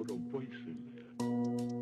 put a voice in there.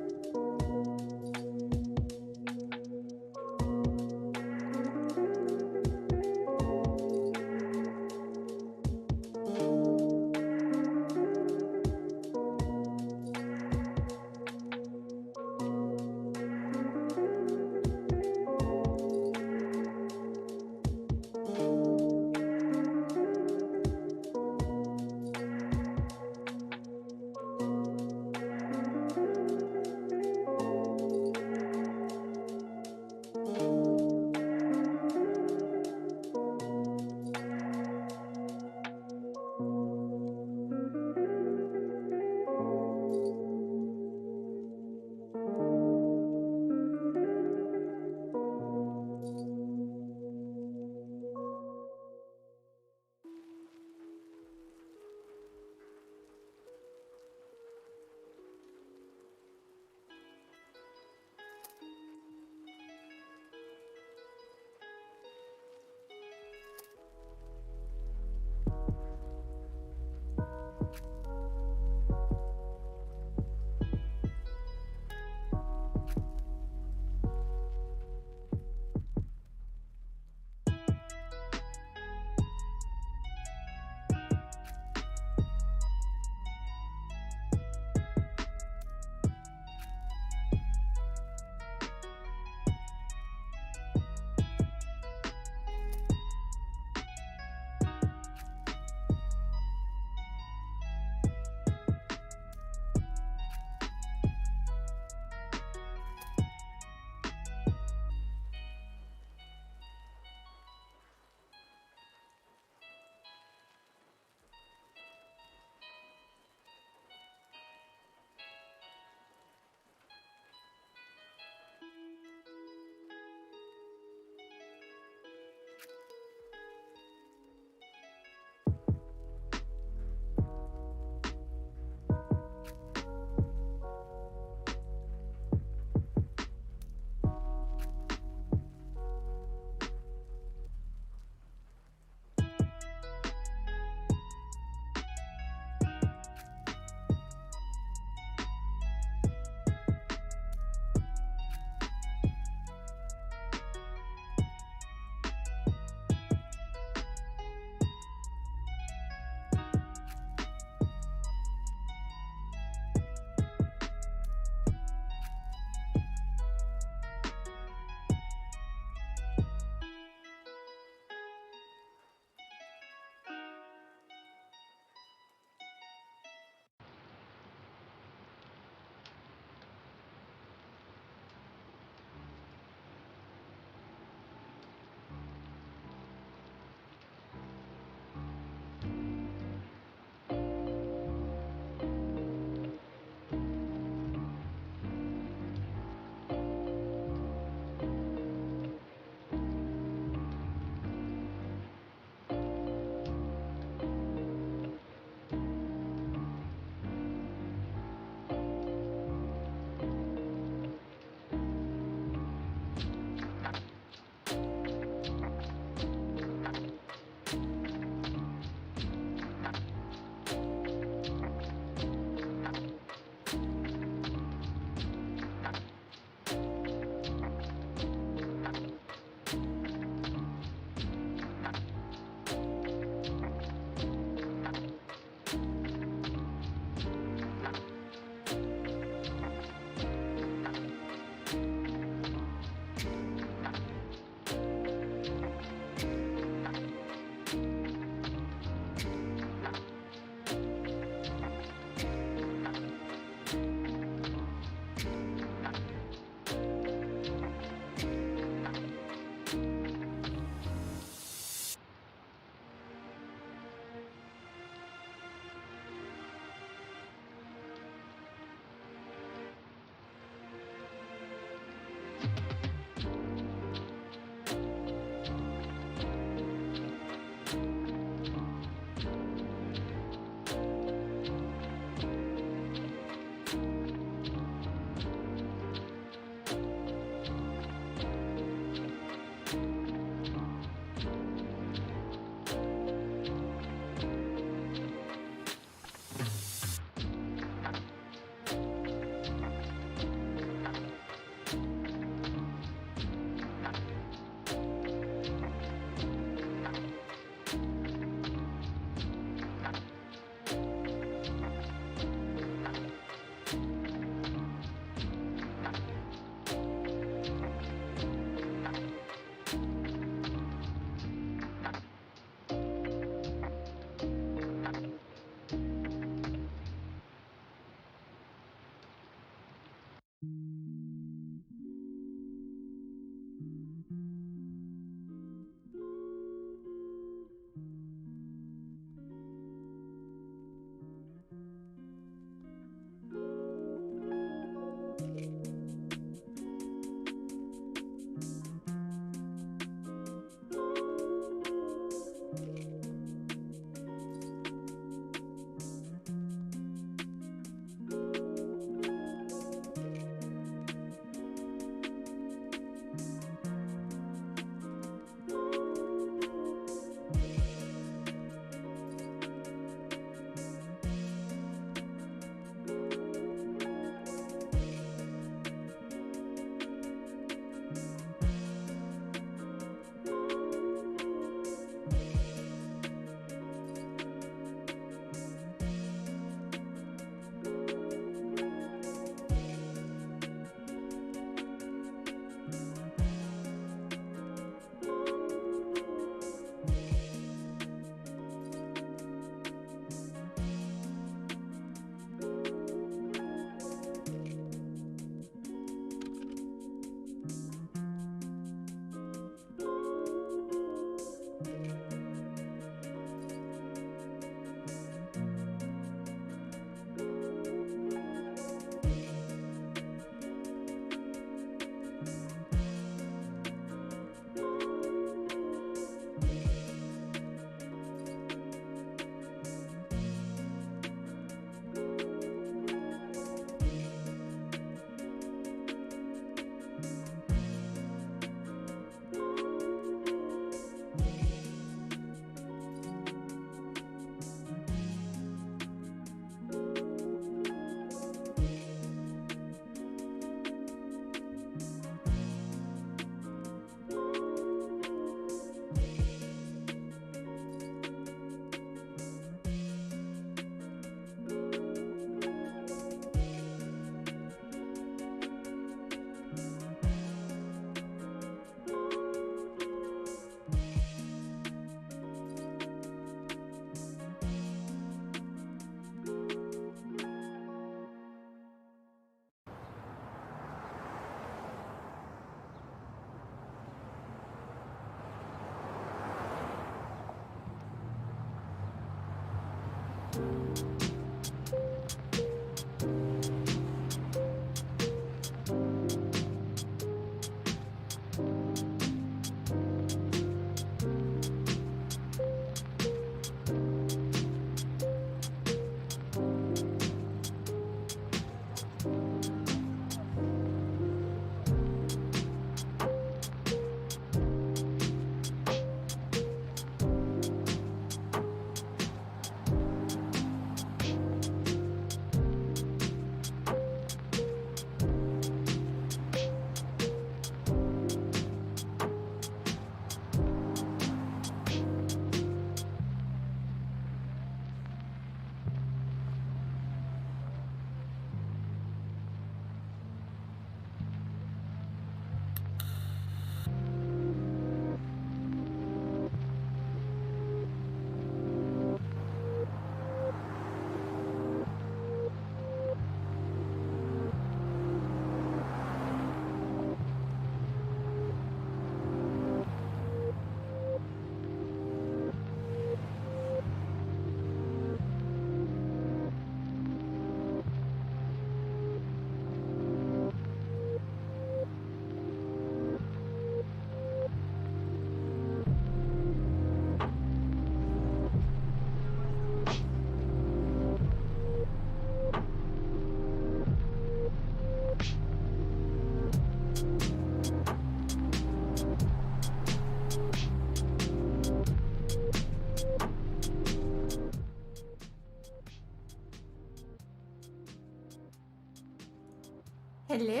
Hello!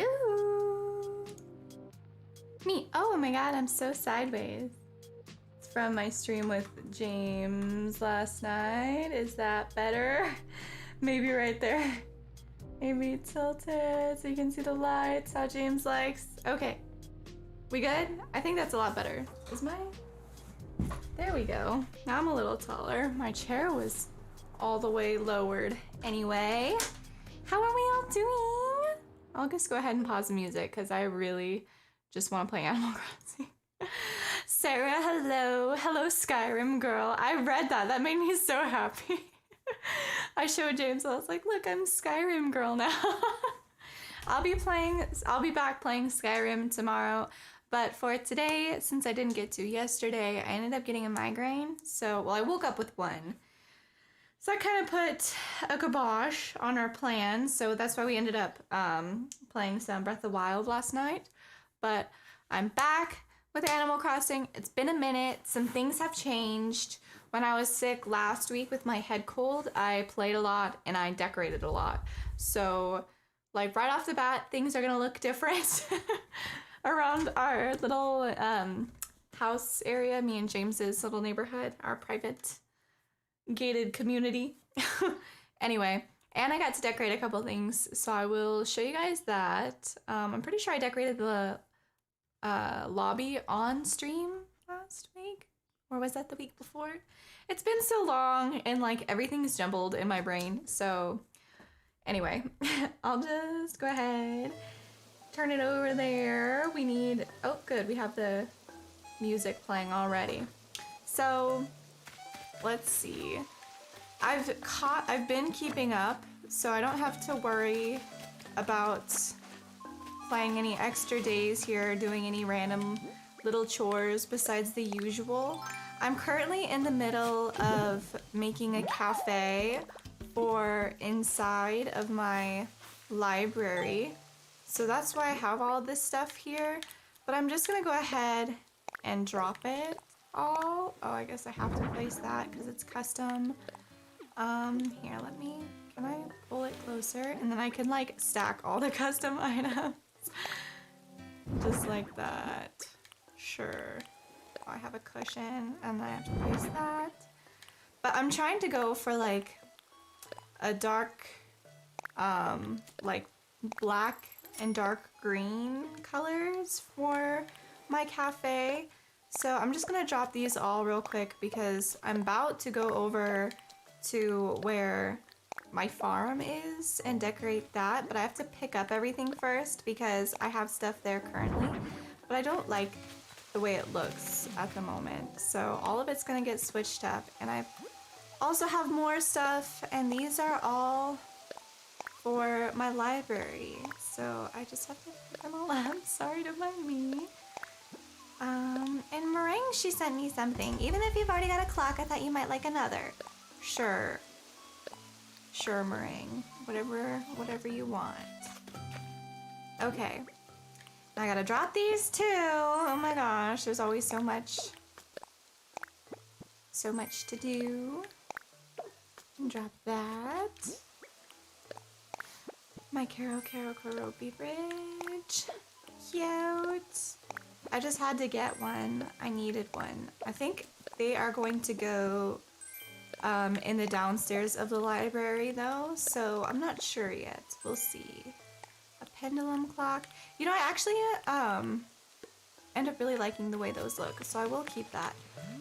Me. Oh my god, I'm so sideways. It's from my stream with James last night. Is that better? Maybe right there. Maybe tilted so you can see the lights, how James likes. Okay. We good? I think that's a lot better. Is my... There we go. Now I'm a little taller. My chair was all the way lowered. Anyway, how are we all doing? I'll just go ahead and pause the music because I really just want to play Animal Crossing. Sarah, hello. Hello, Skyrim girl. I read that. That made me so happy. I showed James, I was like, look, I'm Skyrim girl now. I'll be back playing Skyrim tomorrow. But for today, since I didn't get to yesterday, I ended up getting a migraine. So, well, I woke up with one. So I kind of put a kibosh on our plans. So that's why we ended up playing some Breath of the Wild last night. But I'm back with Animal Crossing. It's been a minute. Some things have changed. When I was sick last week with my head cold, I played a lot and I decorated a lot. So, like, right off the bat, things are gonna look different around our little house area, me and James's little neighborhood, our private gated community. Anyway, and I got to decorate a couple things, so I will show you guys that. I'm pretty sure I decorated the lobby on stream last week, or was that the week before? It's been so long and like everything's jumbled in my brain. So anyway, I'll just go ahead, turn it over there. We need, oh good, we have the music playing already. So let's see. I've been keeping up, so I don't have to worry about playing any extra days here, doing any random little chores besides the usual. I'm currently in the middle of making a cafe for inside of my library. So that's why I have all this stuff here. But I'm just gonna go ahead and drop it all. Oh, I guess I have to place that because it's custom. Here, can I pull it closer? And then I can like stack all the custom items. Just like that. Sure. Oh, I have a cushion and then I have to place that. But I'm trying to go for like a dark, like black and dark green colors for my cafe. So I'm just gonna drop these all real quick because I'm about to go over to where my farm is and decorate that, but I have to pick up everything first because I have stuff there currently, but I don't like the way it looks at the moment. So all of it's gonna get switched up, and I also have more stuff, and these are all for my library. So I just have to pick them all up. Sorry to mind me. And Meringue, she sent me something. Even if you've already got a clock, I thought you might like another. Sure. Sure, Meringue. Whatever you want. Okay. I gotta drop these too. Oh my gosh, there's always so much to do. Drop that. My Caro beverage. Cute. I just had to get one. I needed one. I think they are going to go in the downstairs of the library though, so I'm not sure yet. We'll see. A pendulum clock. You know, I actually end up really liking the way those look, so I will keep that.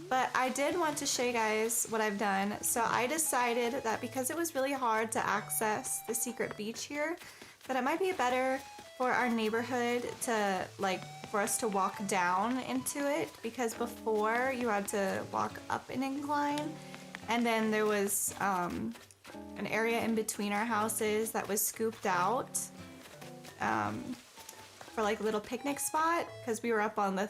But I did want to show you guys what I've done. So I decided that because it was really hard to access the secret beach here, that it might be better for our neighborhood to, like, for us to walk down into it, because before you had to walk up an incline, and then there was an area in between our houses that was scooped out for like a little picnic spot, because we were up on the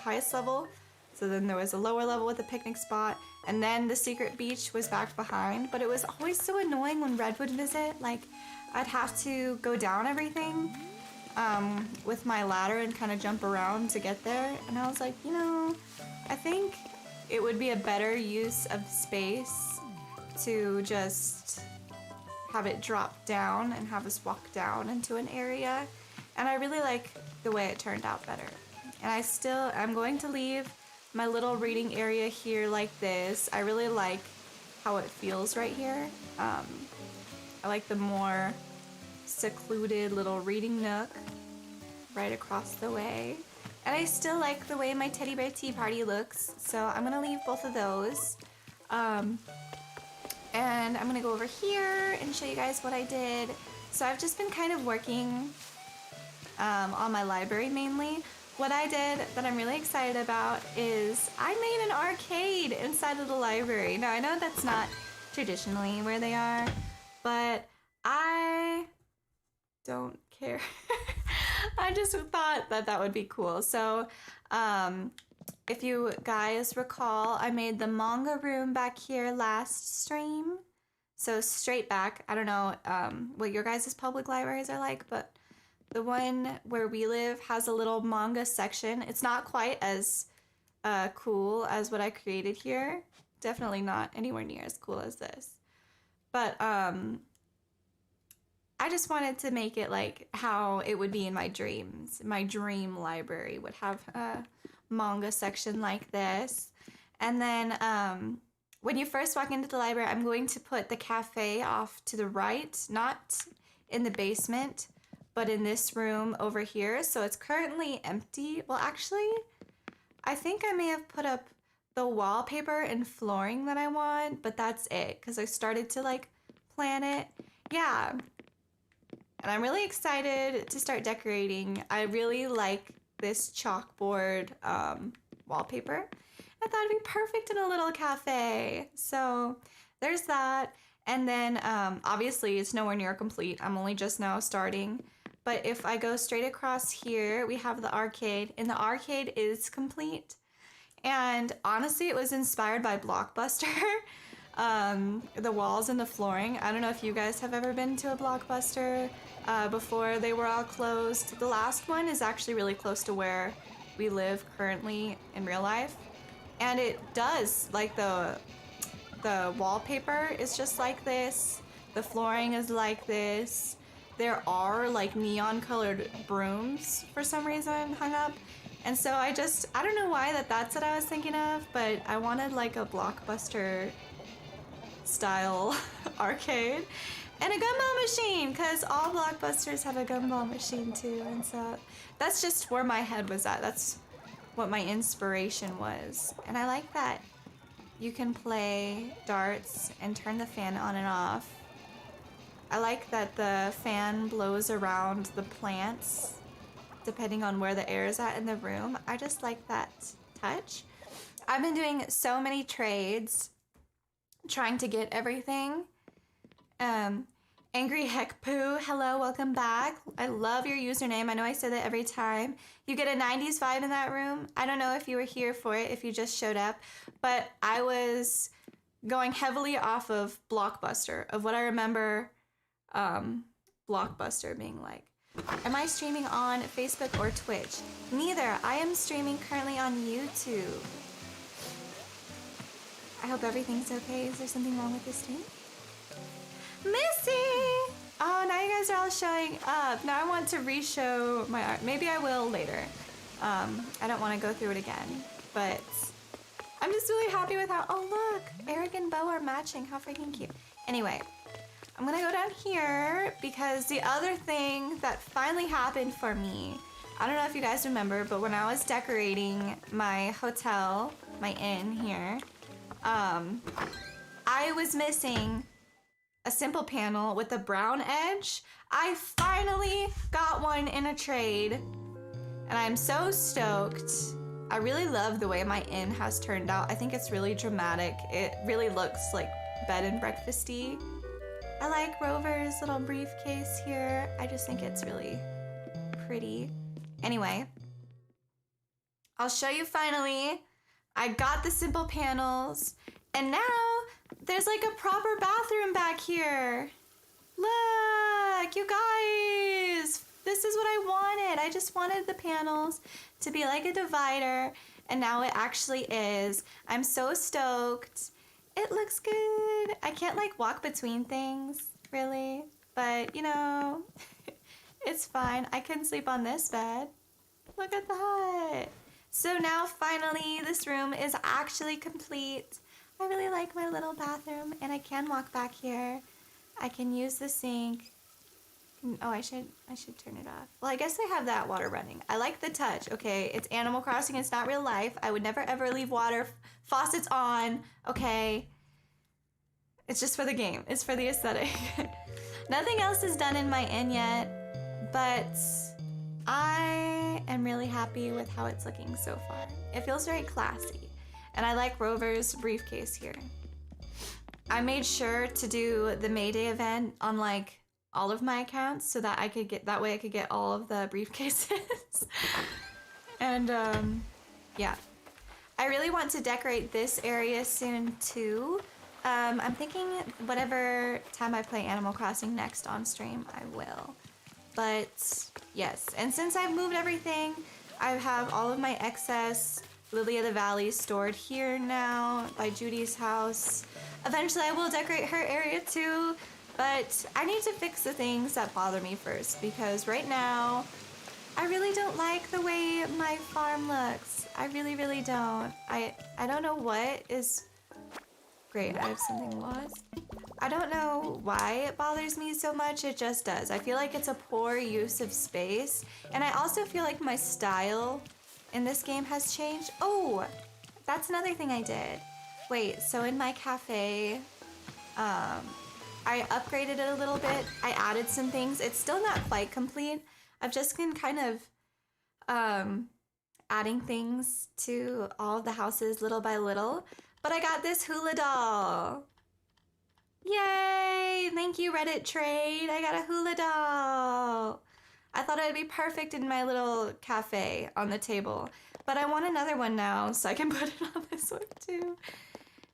highest level. So then there was a lower level with a picnic spot, and then the secret beach was back behind. But it was always so annoying when Red would visit. Like, I'd have to go down everything with my ladder and kind of jump around to get there. And I was like, you know, I think it would be a better use of space to just have it drop down and have us walk down into an area. And I really like the way it turned out better. And I'm going to leave my little reading area here like this. I really like how it feels right here. I like the more secluded little reading nook right across the way. And I still like the way my teddy bear tea party looks, so I'm gonna leave both of those. And I'm gonna go over here and show you guys what I did. So I've just been kind of working on my library mainly. what I did that I'm really excited about is I made an arcade inside of the library. Now, I know that's not traditionally where they are, but I don't care. I just thought that that would be cool. So, if you guys recall, I made the manga room back here last stream. So straight back. I don't know what your guys' public libraries are like, but the one where we live has a little manga section. It's not quite as cool as what I created here. Definitely not anywhere near as cool as this. But I just wanted to make it like how it would be in my dreams. My dream library would have a manga section like this. And then when you first walk into the library, I'm going to put the cafe off to the right, not in the basement, but in this room over here. So it's currently empty. Well, actually, I think I may have put up the wallpaper and flooring that I want, but that's it, because I started to like plan it. Yeah. And I'm really excited to start decorating. I really like this chalkboard wallpaper. I thought it'd be perfect in a little cafe. So there's that. And then obviously it's nowhere near complete. I'm only just now starting. But if I go straight across here, we have the arcade. And the arcade is complete. And honestly, it was inspired by Blockbuster. The walls and the flooring. I don't know if you guys have ever been to a Blockbuster before they were all closed. The last one is actually really close to where we live currently in real life. And it does, like the wallpaper is just like this. The flooring is like this. There are like neon colored brooms for some reason hung up. And so I don't know why that's what I was thinking of, but I wanted like a Blockbuster style arcade and a gumball machine, because all Blockbusters have a gumball machine too. And so that's just where my head was at. That's what my inspiration was. And I like that you can play darts and turn the fan on and off. I like that the fan blows around the plants depending on where the air is at in the room. I just like that touch. I've been doing so many trades trying to get everything. Angry Heck Poo, hello, welcome back. I love your username. I know I say that every time. You get a 90s vibe in that room. I don't know if you were here for it, if you just showed up, but I was going heavily off of Blockbuster, of what I remember Blockbuster being like. Am I streaming on Facebook or Twitch? Neither. I am streaming currently on YouTube. I hope everything's okay. Is there something wrong with this stream? Missy! Oh, now you guys are all showing up. Now I want to re-show my art. Maybe I will later. I don't want to go through it again, but I'm just really happy with how, oh look, Eric and Bo are matching. How freaking cute. Anyway, I'm gonna go down here because the other thing that finally happened for me, I don't know if you guys remember, but when I was decorating my hotel, my inn here, I was missing a simple panel with a brown edge. I finally got one in a trade, and I'm so stoked. I really love the way my inn has turned out. I think it's really dramatic. It really looks like bed and breakfasty. I like Rover's little briefcase here. I just think it's really pretty. Anyway, I'll show you finally. I got the simple panels, and now there's like a proper bathroom back here. Look, you guys, this is what I wanted. I just wanted the panels to be like a divider, and now it actually is. I'm so stoked. It looks good. I can't like walk between things, really, but you know, it's fine. I can sleep on this bed. Look at that. So now finally this room is actually complete. I really like my little bathroom, and I can walk back here. I can use the sink. Oh, I should turn it off. Well, I guess I have that water running. I like the touch, okay? It's Animal Crossing, it's not real life. I would never ever leave water faucets on, okay? It's just for the game. It's for the aesthetic. Nothing else is done in my inn yet, but I am really happy with how it's looking so far. It feels very classy. And I like Rover's briefcase here. I made sure to do the May Day event on like all of my accounts so that I could get that way I could get all of the briefcases. And yeah. I really want to decorate this area soon too. I'm thinking whatever time I play Animal Crossing next on stream, I will. But yes, and since I've moved everything, I have all of my excess Lily of the Valley stored here now by Judy's house. Eventually I will decorate her area too, but I need to fix the things that bother me first because right now I really don't like the way my farm looks. I really, really don't. I don't know what is... Great, I have something lost. I don't know why it bothers me so much, it just does. I feel like it's a poor use of space, and I also feel like my style in this game has changed. Oh, that's another thing I did. Wait, so in my cafe, I upgraded it a little bit. I added some things. It's still not quite complete. I've just been kind of adding things to all of the houses little by little. But I got this hula doll. Yay! Thank you, Reddit Trade. I got a hula doll. I thought it would be perfect in my little cafe on the table. But I want another one now so I can put it on this one too.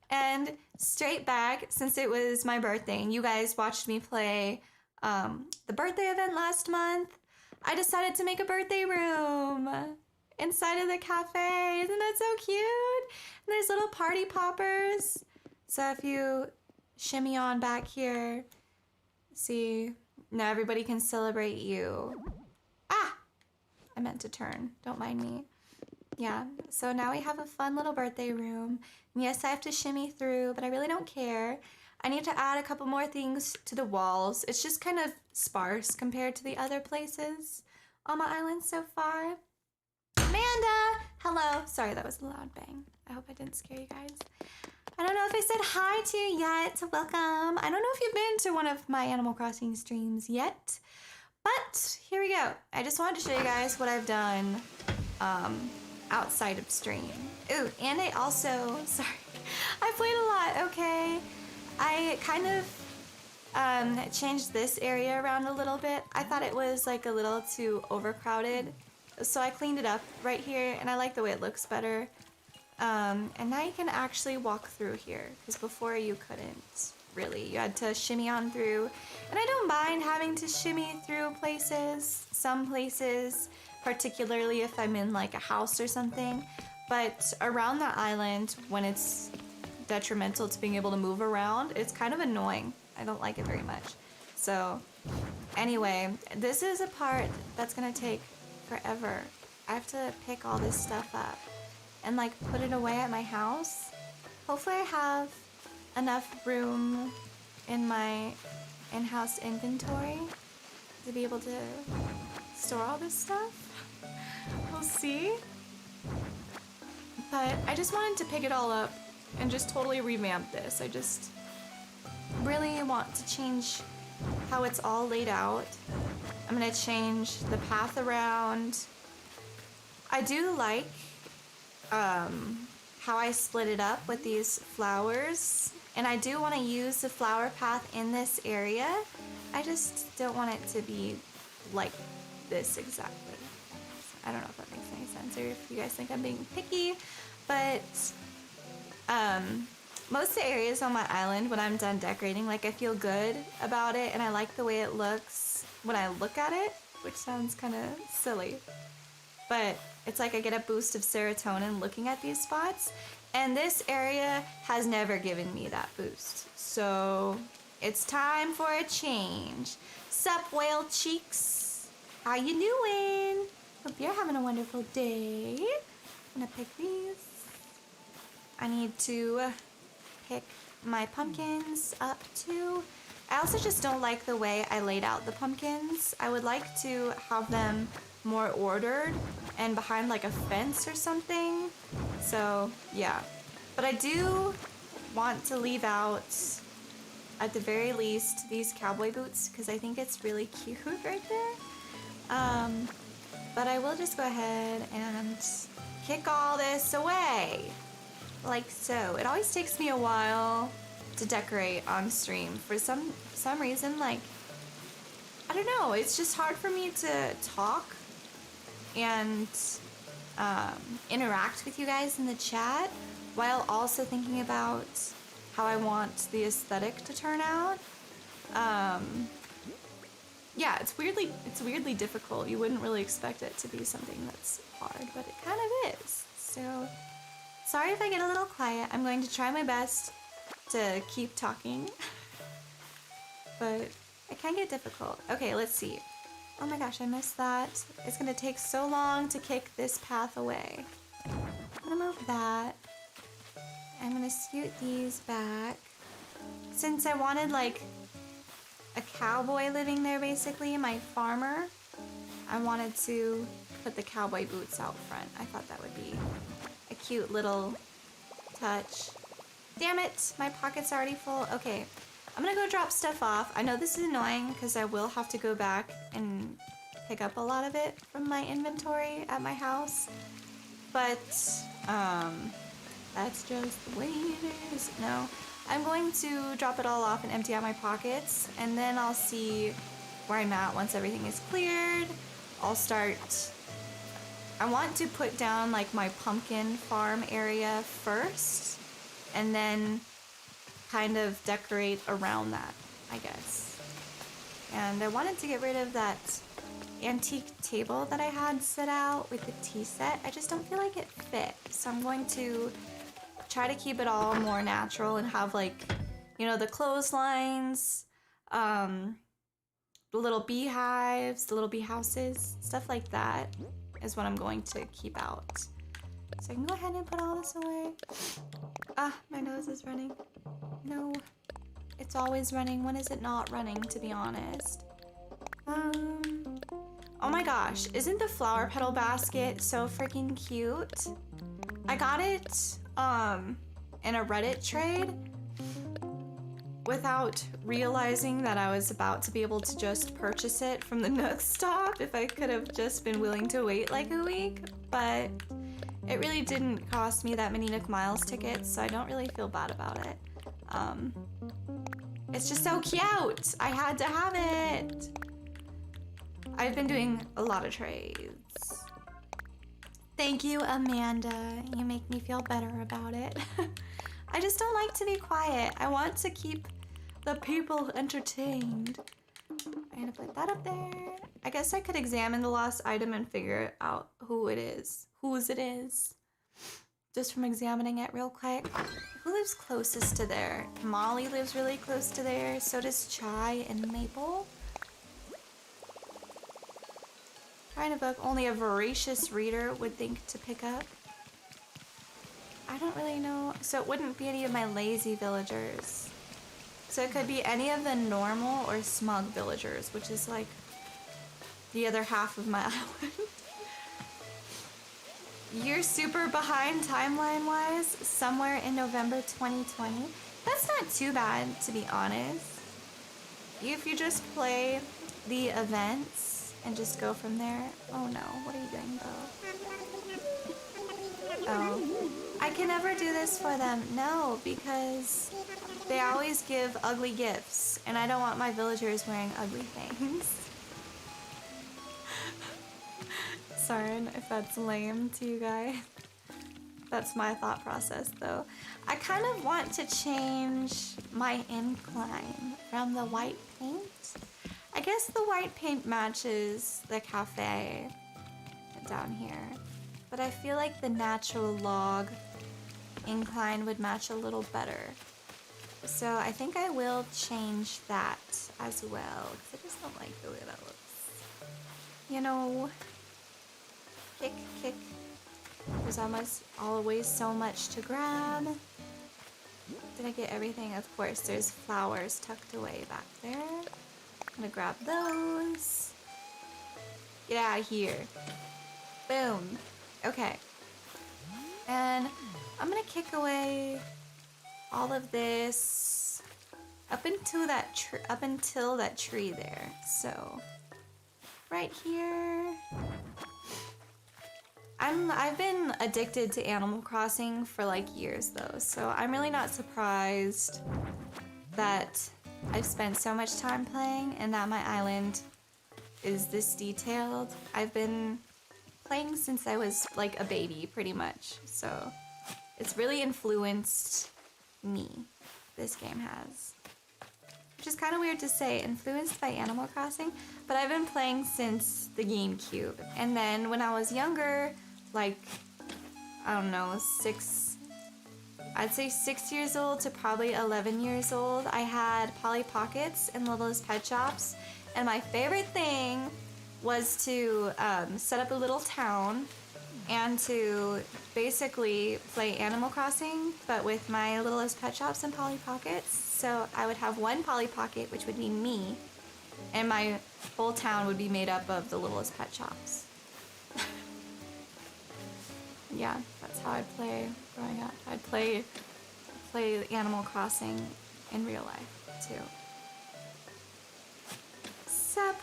And straight back, since it was my birthday and you guys watched me play the birthday event last month, I decided to make a birthday room inside of the cafe. Isn't that so cute? And there's little party poppers. So if you shimmy on back here, see, now everybody can celebrate you. Ah! I meant to turn. Don't mind me. Yeah, so now we have a fun little birthday room. And yes, I have to shimmy through, but I really don't care. I need to add a couple more things to the walls. It's just kind of sparse compared to the other places on my island so far. Amanda! Hello. Sorry, that was a loud bang. I hope I didn't scare you guys. I don't know if I said hi to you yet. Welcome. I don't know if you've been to one of my Animal Crossing streams yet, but here we go. I just wanted to show you guys what I've done outside of stream. Ooh, and I also, sorry, I played a lot, okay? I kind of changed this area around a little bit. I thought it was like a little too overcrowded, so I cleaned it up right here, and I like the way it looks better. And now you can actually walk through here, because before you couldn't, really. You had to shimmy on through, and I don't mind having to shimmy through places, some places, particularly if I'm in like a house or something, but around the island, when it's detrimental to being able to move around, it's kind of annoying. I don't like it very much. So anyway, this is a part that's gonna take forever. I have to pick all this stuff up and like put it away at my house. Hopefully I have enough room in my in-house inventory to be able to store all this stuff. We'll see. But I just wanted to pick it all up and just totally revamp this. I just really want to change how it's all laid out. I'm gonna change the path around. I do like how I split it up with these flowers, and I do want to use the flower path in this area. I just don't want it to be like this exactly. I don't know if that makes any sense or if you guys think I'm being picky, but most of the areas on my island, when I'm done decorating, like I feel good about it and I like the way it looks when I look at it, which sounds kind of silly, but it's like I get a boost of serotonin looking at these spots, and this area has never given me that boost. So it's time for a change. Sup, whale cheeks? How you doing? Hope you're having a wonderful day. I'm gonna pick these. I need to pick my pumpkins up too. I also just don't like the way I laid out the pumpkins. I would like to have them more ordered and behind like a fence or something. So yeah, but I do want to leave out at the very least these cowboy boots because I think it's really cute right there. But I will just go ahead and kick all this away. Like so. It always takes me a while to decorate on stream. For some reason, like, I don't know, it's just hard for me to talk and interact with you guys in the chat while also thinking about how I want the aesthetic to turn out. Yeah, it's weirdly difficult. You wouldn't really expect it to be something that's hard, but it kind of is. So, sorry if I get a little quiet. I'm going to try my best to keep talking, but it can get difficult. Okay, let's see. Oh my gosh, I missed that. It's gonna take so long to kick this path away. I'm gonna move that. I'm gonna scoot these back. Since I wanted like a cowboy living there basically, my farmer, I wanted to put the cowboy boots out front. I thought that would be a cute little touch. Damn it, my pocket's already full. Okay, I'm gonna go drop stuff off. I know this is annoying because I will have to go back and pick up a lot of it from my inventory at my house. But, that's just the way it is. No, I'm going to drop it all off and empty out my pockets, and then I'll see where I'm at once everything is cleared. I'll start... I want to put down like my pumpkin farm area first, and then kind of decorate around that, I guess. And I wanted to get rid of that antique table that I had set out with the tea set. I just don't feel like it fit, so I'm going to try to keep it all more natural and have, like, you know, the clotheslines, the little beehives, the little bee houses, stuff like that is what I'm going to keep out. So I can go ahead and put all this away. Ah, my nose is running. No, it's always running. When is it not running, to be honest? Oh my gosh, isn't the flower petal basket so freaking cute? I got it, in a Reddit trade without realizing that I was about to be able to just purchase it from the Nook stop if I could have just been willing to wait like a week, but it really didn't cost me that many Nook Miles tickets, so I don't really feel bad about it. It's just so cute! I had to have it! I've been doing a lot of trades. Thank you, Amanda. You make me feel better about it. I just don't like to be quiet. I want to keep the people entertained. I'm gonna put that up there. I guess I could examine the lost item and figure out who it is. Whose it is. Just from examining it real quick. Who lives closest to there? Molly lives really close to there. So does Chai and Maple. Trying to book only a voracious reader would think to pick up. I don't really know. So it wouldn't be any of my lazy villagers. So it could be any of the normal or smug villagers, which is like the other half of my island. You're super behind timeline-wise, somewhere in November 2020. That's not too bad, to be honest. If you just play the events and just go from there. Oh no, what are you doing, Bo? Oh, I can never do this for them. No, because they always give ugly gifts, and I don't want my villagers wearing ugly things. Sorry if that's lame to you guys. That's my thought process though. I kind of want to change my incline from the white paint. I guess the white paint matches the cafe down here, but I feel like the natural log incline would match a little better. So I think I will change that as well, because I just don't like the way that looks. You know, kick, kick. There's always so much to grab. Did I get everything? Of course, there's flowers tucked away back there. I'm gonna grab those. Get out of here. Boom. Okay. And I'm gonna kick away all of this up until that tree there. So right here. I've been addicted to Animal Crossing for like years though, so I'm really not surprised that I've spent so much time playing and that my island is this detailed. I've been playing since I was like a baby pretty much, so it's really influenced me, this game has. Which is kind of weird to say, influenced by Animal Crossing, but I've been playing since the GameCube. And then when I was younger, like, I don't know, I'd say 6 years old to probably 11 years old, I had Polly Pockets and Littlest Pet Shops. And my favorite thing was to set up a little town and to basically play Animal Crossing, but with my Littlest Pet Shops and Polly Pockets. So I would have one Polly Pocket, which would be me, and my whole town would be made up of the Littlest Pet Shops. Yeah, that's how I'd play growing up. I'd play Animal Crossing in real life, too. Sup,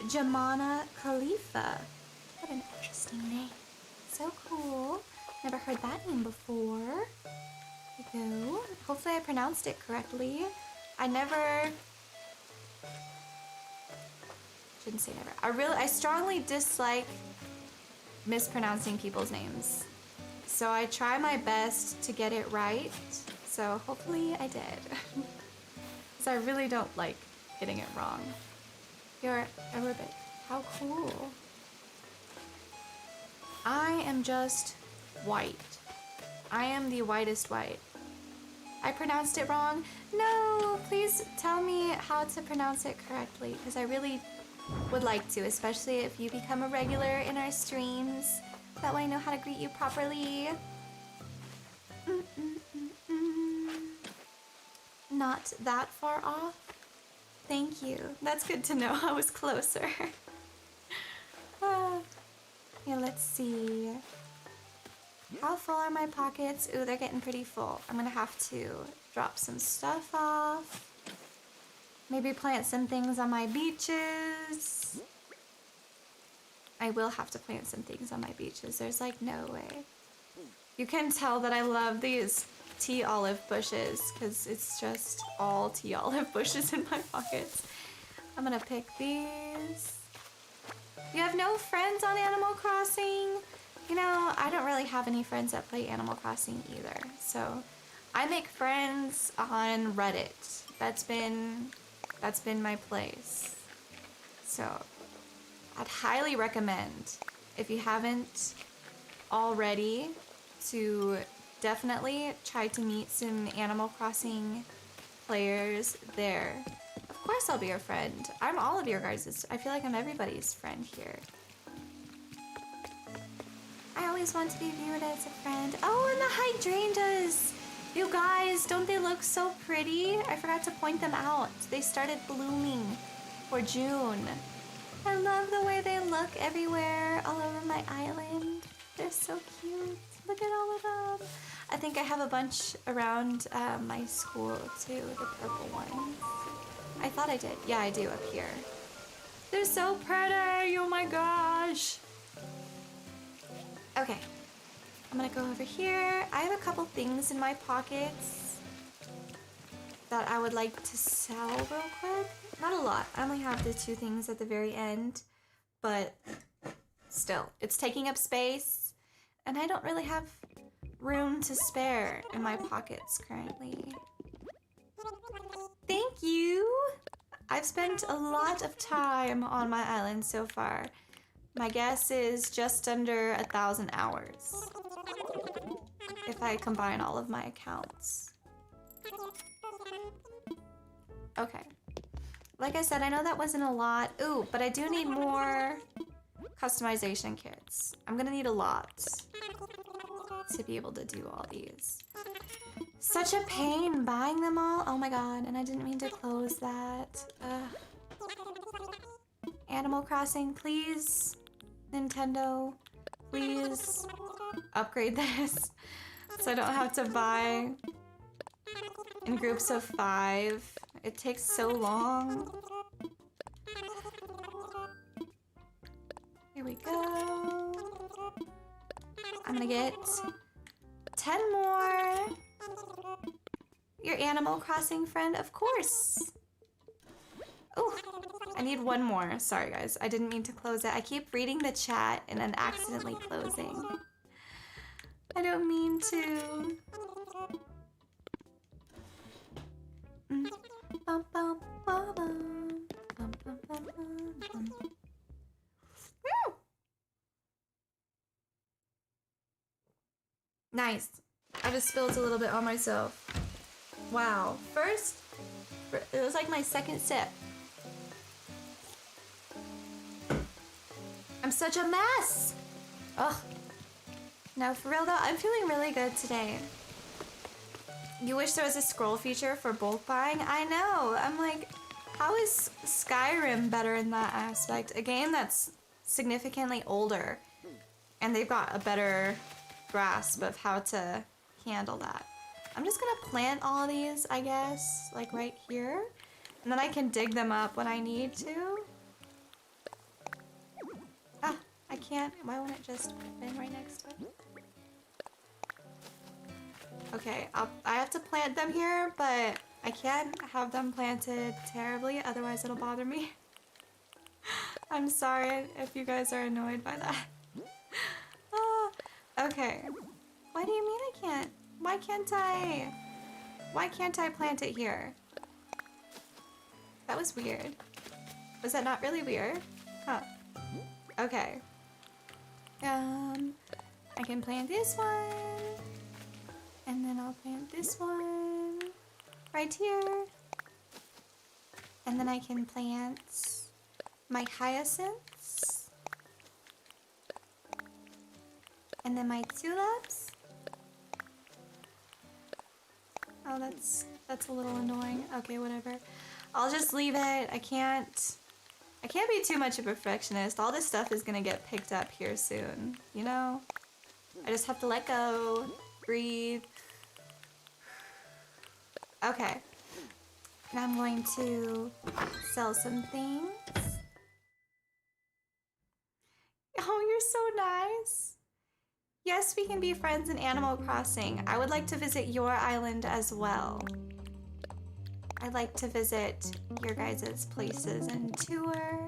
Jamana Khalifa. What an interesting name. So cool. Never heard that name before. There we go. Hopefully I pronounced it correctly. Shouldn't say never. I strongly dislike mispronouncing people's names. So I try my best to get it right. So hopefully I did. Because I really don't like getting it wrong. You're a ribbit. How cool. I am just white. I am the whitest white. I pronounced it wrong? No, please tell me how to pronounce it correctly, because I really would like to, especially if you become a regular in our streams. That way I know how to greet you properly. Not that far off. Thank you. That's good to know. I was closer. Yeah, let's see. How full are my pockets? Ooh, they're getting pretty full. I'm gonna have to drop some stuff off. Maybe plant some things on my beaches. I will have to plant some things on my beaches. There's like no way. You can tell that I love these tea olive bushes because it's just all tea olive bushes in my pockets. I'm gonna pick these. You have no friends on Animal Crossing? You know, I don't really have any friends that play Animal Crossing either. So I make friends on Reddit. That's been my place. So I'd highly recommend, if you haven't already, to definitely try to meet some Animal Crossing players there. Of course I'll be your friend. I'm all of your guys'. I feel like I'm everybody's friend here. I always want to be viewed as a friend. Oh, and the hydrangeas! You guys, don't they look so pretty? I forgot to point them out. They started blooming for June. I love the way they look everywhere, all over my island. They're so cute. Look at all of them. I think I have a bunch around my school too, the purple ones. I thought I did. Yeah, I do up here. They're so pretty. Oh my gosh. Okay. I'm gonna go over here. I have a couple things in my pockets that I would like to sell real quick. Not a lot. I only have the 2 things at the very end, but still, it's taking up space, and I don't really have room to spare in my pockets currently. Thank you! I've spent a lot of time on my island so far. My guess is just under 1,000 hours. If I combine all of my accounts. Okay. Like I said, I know that wasn't a lot. Ooh, but I do need more customization kits. I'm gonna need a lot to be able to do all these. Such a pain buying them all. Oh my god, and I didn't mean to close that. Animal Crossing, please. Nintendo, please upgrade this so I don't have to buy in groups of 5. It takes so long. Here we go. I'm gonna get 10 more. Your Animal Crossing friend, of course. Oh, I need one more. Sorry, guys. I didn't mean to close it. I keep reading the chat and then accidentally closing. I don't mean to. Bum, bum, bum, bum. Bum, bum, bum, bum, bum. Nice. I just spilled a little bit on myself. Wow. First, it was like my second sip. I'm such a mess. Ugh. No, for real though, I'm feeling really good today. You wish there was a scroll feature for bulk buying? I know. I'm like, how is Skyrim better in that aspect? A game that's significantly older, and they've got a better grasp of how to handle that. I'm just gonna plant all of these, I guess, like right here, and then I can dig them up when I need to. Ah, I can't. Why won't it just been right next to it? Okay, I have to plant them here, but I can't have them planted terribly, otherwise it'll bother me. I'm sorry if you guys are annoyed by that. Okay. Why do you mean I can't? Why can't I plant it here? That was weird. Was that not really weird? Huh. Okay. I can plant this one. And then I'll plant this one right here. And then I can plant my hyacinths. And then my tulips. Oh, that's a little annoying. Okay, whatever. I'll just leave it. I can't be too much of a perfectionist. All this stuff is gonna get picked up here soon, you know? I just have to let go, breathe. Okay. Now I'm going to sell some things. Oh, you're so nice. Yes, we can be friends in Animal Crossing. I would like to visit your island as well. I'd like to visit your guys' places and tour,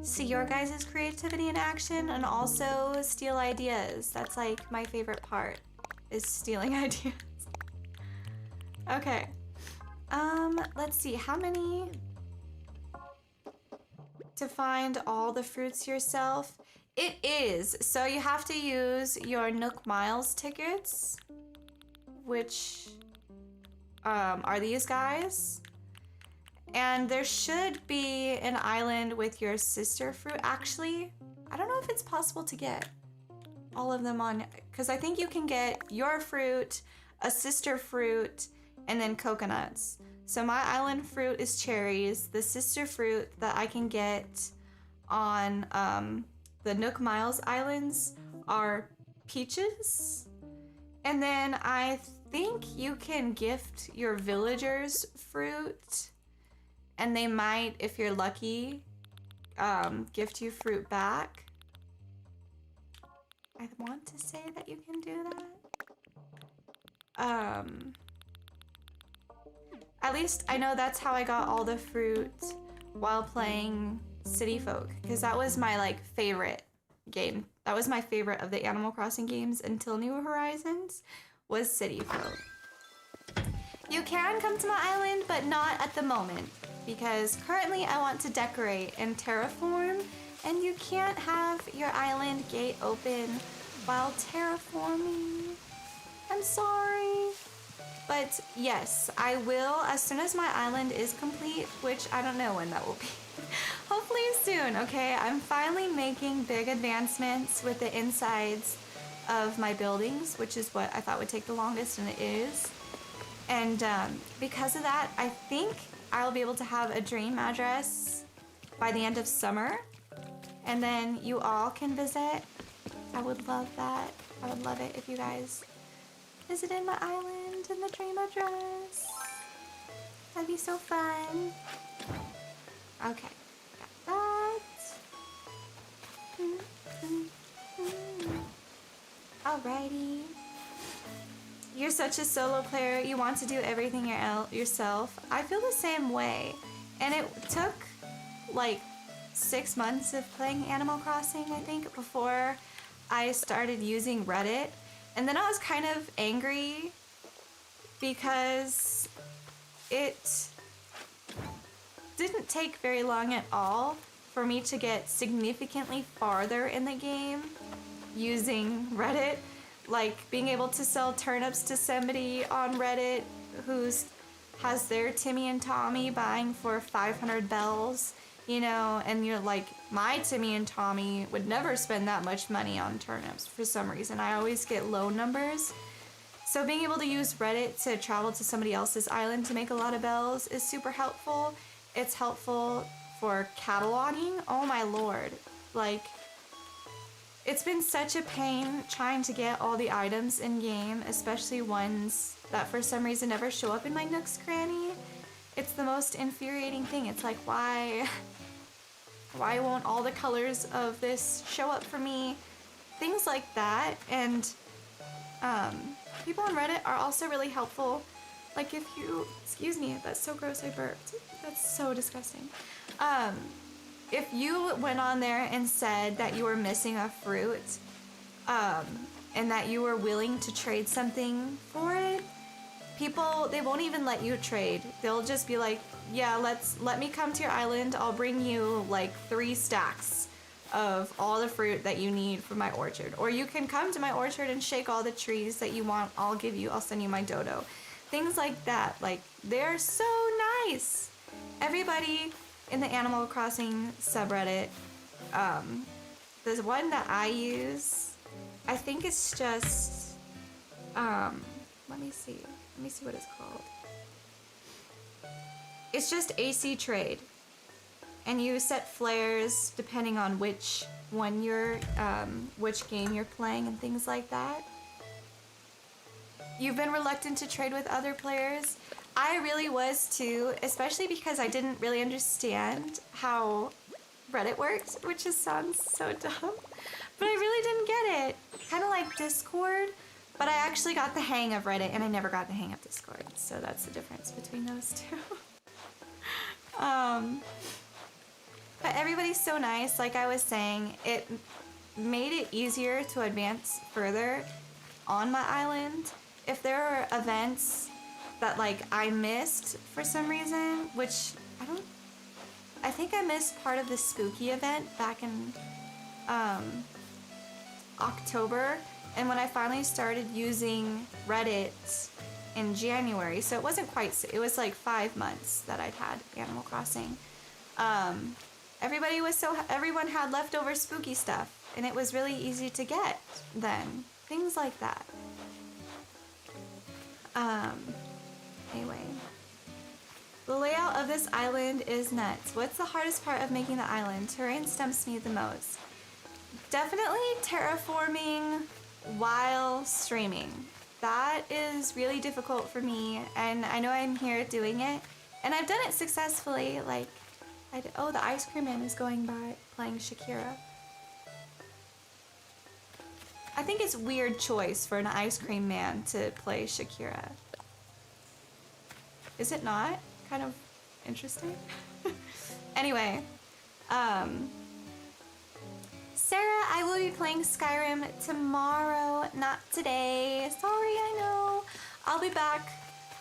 see your guys' creativity in action, and also steal ideas. That's like my favorite part, is stealing ideas. Okay. Let's see, how many to find all the fruits yourself? It is. So you have to use your Nook Miles tickets, which are these guys. And there should be an island with your sister fruit. Actually, I don't know if it's possible to get all of them on, because I think you can get your fruit, a sister fruit, and then coconuts. So my island fruit is cherries. The sister fruit that I can get on the Nook Miles Islands are peaches. And then I think you can gift your villagers fruit, and they might, if you're lucky, gift you fruit back. I want to say that you can do that. At least I know that's how I got all the fruit while playing City Folk, because that was my like favorite game. That was my favorite of the Animal Crossing games until New Horizons, was City Folk. You can come to my island, but not at the moment, because currently I want to decorate and terraform, and you can't have your island gate open while terraforming. I'm sorry. But yes, I will as soon as my island is complete, which I don't know when that will be. Hopefully soon, okay? I'm finally making big advancements with the insides of my buildings, which is what I thought would take the longest, and it is. And because of that, I think I'll be able to have a dream address by the end of summer, and then you all can visit. I would love that. I would love it if you guys visited my island in the dream address. That'd be so fun. Okay, got that. Alrighty. You're such a solo player. You want to do everything yourself. I feel the same way. And it took like 6 months of playing Animal Crossing, I think, before I started using Reddit. And then I was kind of angry because it didn't take very long at all for me to get significantly farther in the game using Reddit. Like being able to sell turnips to somebody on Reddit who's has their Timmy and Tommy buying for 500 bells, you know, and you're like, my Timmy and Tommy would never spend that much money on turnips for some reason. I always get low numbers. So being able to use Reddit to travel to somebody else's island to make a lot of bells is super helpful. It's helpful for cataloging. Oh my lord. Like, it's been such a pain trying to get all the items in game, especially ones that for some reason never show up in my Nook's Cranny. It's the most infuriating thing. It's like, why won't all the colors of this show up for me? Things like that. And people on Reddit are also really helpful. Like if you, excuse me, that's so gross, I burped. That's so disgusting. If you went on there and said that you were missing a fruit, and that you were willing to trade something for it, people, they won't even let you trade. They'll just be like, yeah, let me come to your island. I'll bring you like 3 stacks of all the fruit that you need from my orchard. Or you can come to my orchard and shake all the trees that you want. I'll send you my dodo. Things like that. Like, they're so nice. Everybody in the Animal Crossing subreddit, the one that I use, I think it's just, let me see what it's called. It's just AC Trade, and you set flares depending on which game you're playing and things like that. You've been reluctant to trade with other players. I really was too, especially because I didn't really understand how Reddit worked, which just sounds so dumb. But I really didn't get it. Kind of like Discord, but I actually got the hang of Reddit and I never got the hang of Discord. So that's the difference between those two. But everybody's so nice. Like I was saying, it made it easier to advance further on my island. If there are events that like I missed for some reason, which I think I missed part of the spooky event back in October, and when I finally started using Reddit in January, so it wasn't quite, it was like 5 months that I'd had Animal Crossing. Everyone had leftover spooky stuff, and it was really easy to get then. Things like that. Anyway. The layout of this island is nuts. What's the hardest part of making the island? Terrain stumps me the most. Definitely terraforming while streaming. That is really difficult for me, and I know I'm here doing it, and I've done it successfully. Like, oh, the ice cream man is going by playing Shakira. I think it's a weird choice for an ice cream man to play Shakira. Is it not? Kind of interesting. Anyway, Sarah, I will be playing Skyrim tomorrow, not today. Sorry, I know. I'll be back,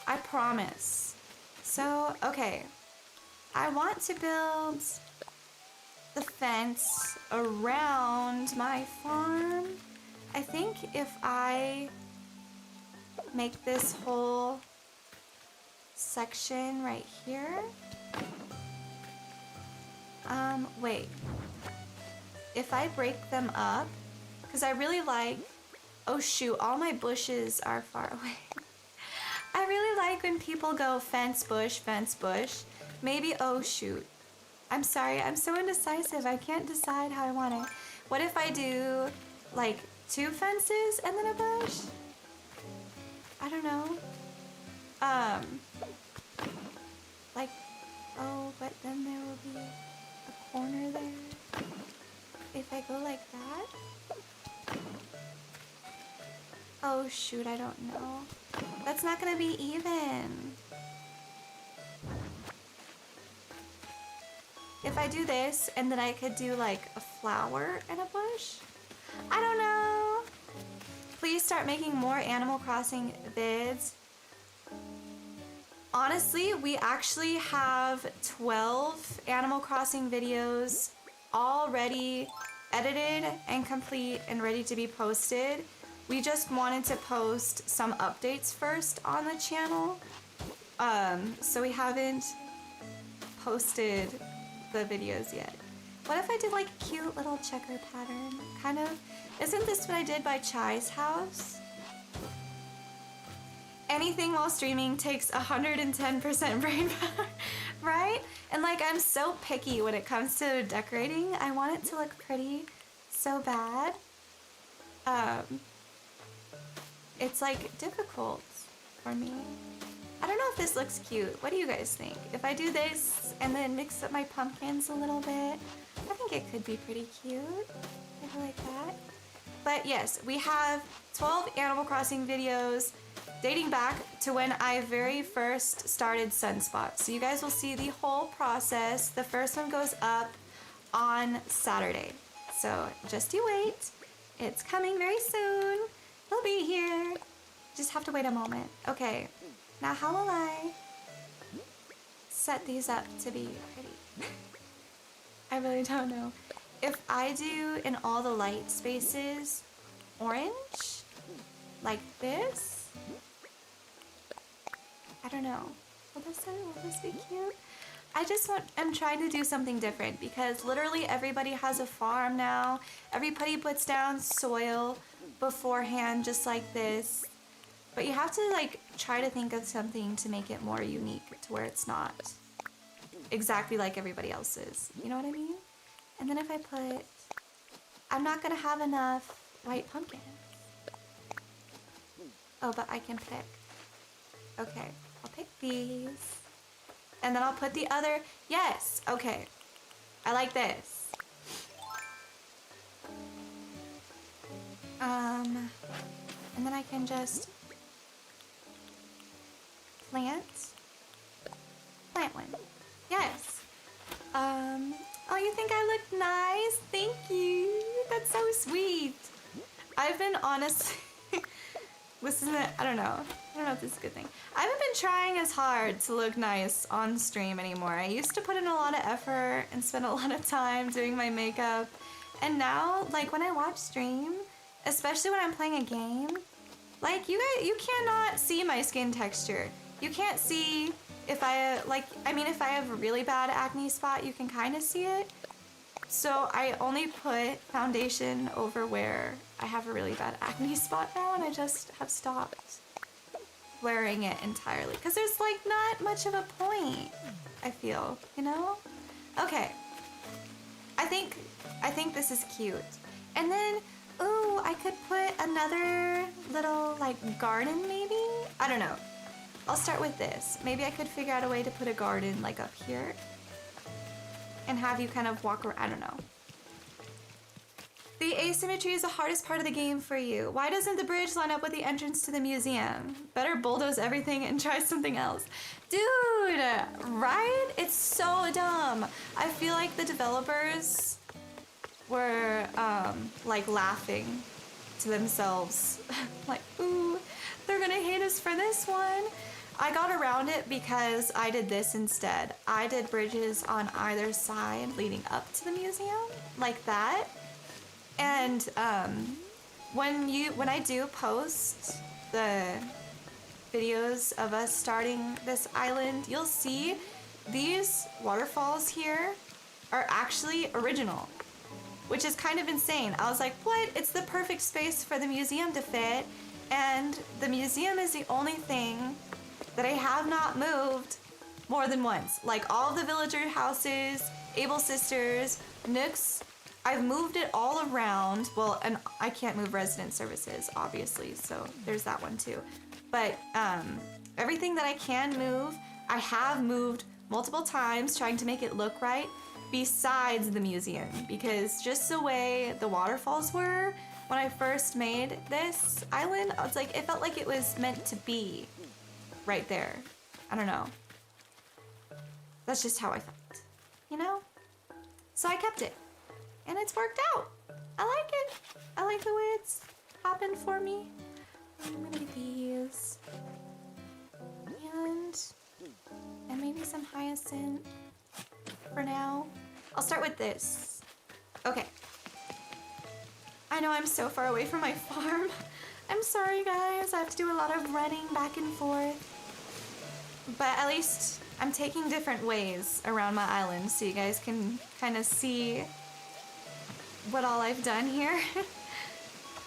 I promise. So, okay. I want to build the fence around my farm. I think if I make this whole section right here. Wait. If I break them up, because I really like, oh shoot, all my bushes are far away. I really like when people go fence, bush, maybe, oh shoot. I'm sorry, I'm so indecisive, I can't decide how I want it. What if I do, like, 2 fences and then a bush? I don't know. Like, oh, but then there will be a corner there. If I go like that. Oh shoot, I don't know. That's not gonna be even. If I do this, and then I could do like a flower and a bush? I don't know. Please start making more Animal Crossing vids. Honestly, we actually have 12 Animal Crossing videos already edited and complete and ready to be posted. We just wanted to post some updates first on the channel. So we haven't posted the videos yet. What if I did like a cute little checker pattern? Kind of. Isn't this what I did by Chai's house? Anything while streaming takes 110% brain power, right? And like, I'm so picky when it comes to decorating. I want it to look pretty so bad. It's like difficult for me. I don't know if this looks cute. What do you guys think? If I do this and then mix up my pumpkins a little bit, I think it could be pretty cute. Maybe like that. But yes, we have 12 Animal Crossing videos dating back to when I very first started Sunspot. So you guys will see the whole process. The first one goes up on Saturday. So just you wait. It's coming very soon. We'll be here. Just have to wait a moment. Okay. Now how will I set these up to be pretty? I really don't know. If I do in all the light spaces orange, like this, I don't know. Will this be cute? I'm trying to do something different because literally everybody has a farm now. Everybody puts down soil beforehand just like this. But you have to like try to think of something to make it more unique to where it's not exactly like everybody else's. You know what I mean? And then if I put, I'm not gonna have enough white pumpkins. Oh, but I can pick. Okay, I'll pick these. And then I'll put the other, yes, okay. I like this. And then I can just plant one. Yes. Oh, you think I look nice? Thank you. That's so sweet. I've been honestly, I don't know if this is a good thing. I haven't been trying as hard to look nice on stream anymore. I used to put in a lot of effort and spend a lot of time doing my makeup. And now, like when I watch stream, especially when I'm playing a game, like you cannot see my skin texture. You can't see if I have a really bad acne spot, you can kind of see it. So I only put foundation over where I have a really bad acne spot now, and I just have stopped wearing it entirely because there's like not much of a point, I feel, you know? Okay. I think this is cute. And then, ooh, I could put another little like garden maybe? I don't know. I'll start with this. Maybe I could figure out a way to put a garden like up here and have you kind of walk around. I don't know. The asymmetry is the hardest part of the game for you. Why doesn't the bridge line up with the entrance to the museum? Better bulldoze everything and try something else. Dude, right? It's so dumb. I feel like the developers were like laughing to themselves. Like, ooh, they're gonna hate us for this one. I got around it because I did this instead. I did bridges on either side leading up to the museum, like that. And when I do post the videos of us starting this island, you'll see these waterfalls here are actually original, which is kind of insane. I was like, what? It's the perfect space for the museum to fit, and the museum is the only thing that I have not moved more than once. Like all of the villager houses, Able Sisters, Nooks, I've moved it all around. Well, and I can't move resident services, obviously, so there's that one too. But everything that I can move, I have moved multiple times trying to make it look right, besides the museum, because just the way the waterfalls were, when I first made this island, I was like, it felt like it was meant to be right there. I don't know. That's just how I felt, you know? So I kept it, and it's worked out. I like it. I like the way it's happened for me. I'm gonna get these. And maybe some hyacinth for now. I'll start with this. Okay. I know I'm so far away from my farm. I'm sorry, guys. I have to do a lot of running back and forth. But at least I'm taking different ways around my island so you guys can kind of see what all I've done here.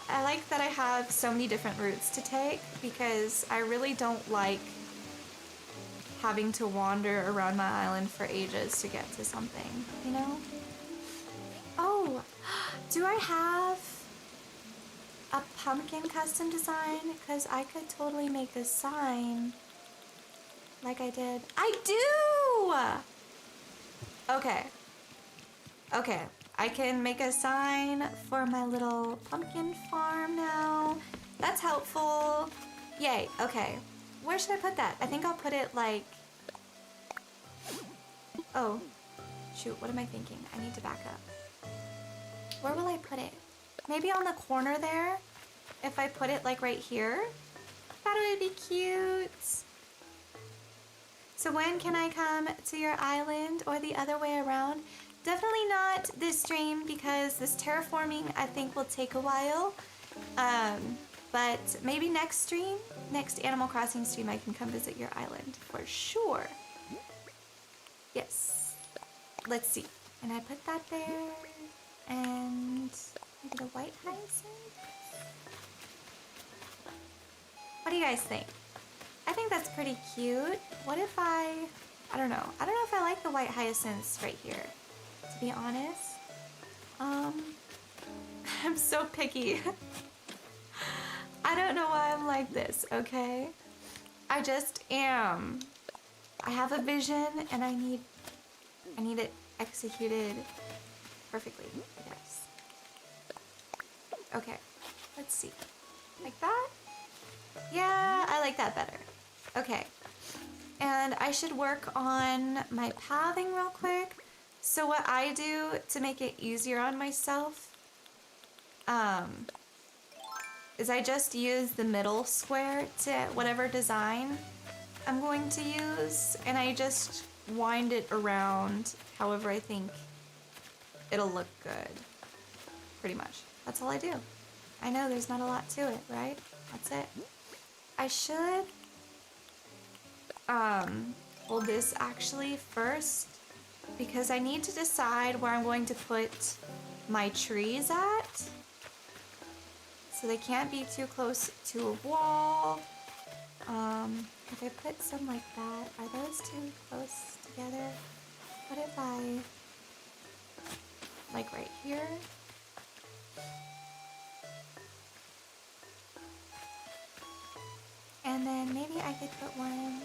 I like that I have so many different routes to take because I really don't like having to wander around my island for ages to get to something, you know? Oh, do I have a pumpkin custom design? Because I could totally make a sign like I did. I do! Okay. Okay. I can make a sign for my little pumpkin farm now. That's helpful. Yay. Okay. Where should I put that? I think I'll put it like... Oh. Shoot, what am I thinking? I need to back up. Where will I put it? Maybe on the corner there? If I put it like right here? Thought it would be cute. So when can I come to your island or the other way around? Definitely not this stream because this terraforming I think will take a while. But maybe next stream, next Animal Crossing stream, I can come visit your island for sure. Yes. Let's see. And I put that there. And maybe the white hyacinth? What do you guys think? I think that's pretty cute. What if I don't know. I don't know if I like the white hyacinths right here, to be honest. I'm so picky. I don't know why I'm like this, okay? I just am. I have a vision and I need it executed perfectly, I guess. Okay, let's see. Like that? Yeah, I like that better. Okay. And I should work on my pathing real quick. So what I do to make it easier on myself is I just use the middle square to whatever design I'm going to use, and I just wind it around however I think it'll look good. Pretty much. That's all I do. I know there's not a lot to it, right? That's it. I should hold this actually first because I need to decide where I'm going to put my trees at. So they can't be too close to a wall. If I put some like that, are those too close together? What if I, like right here? And then maybe I could put one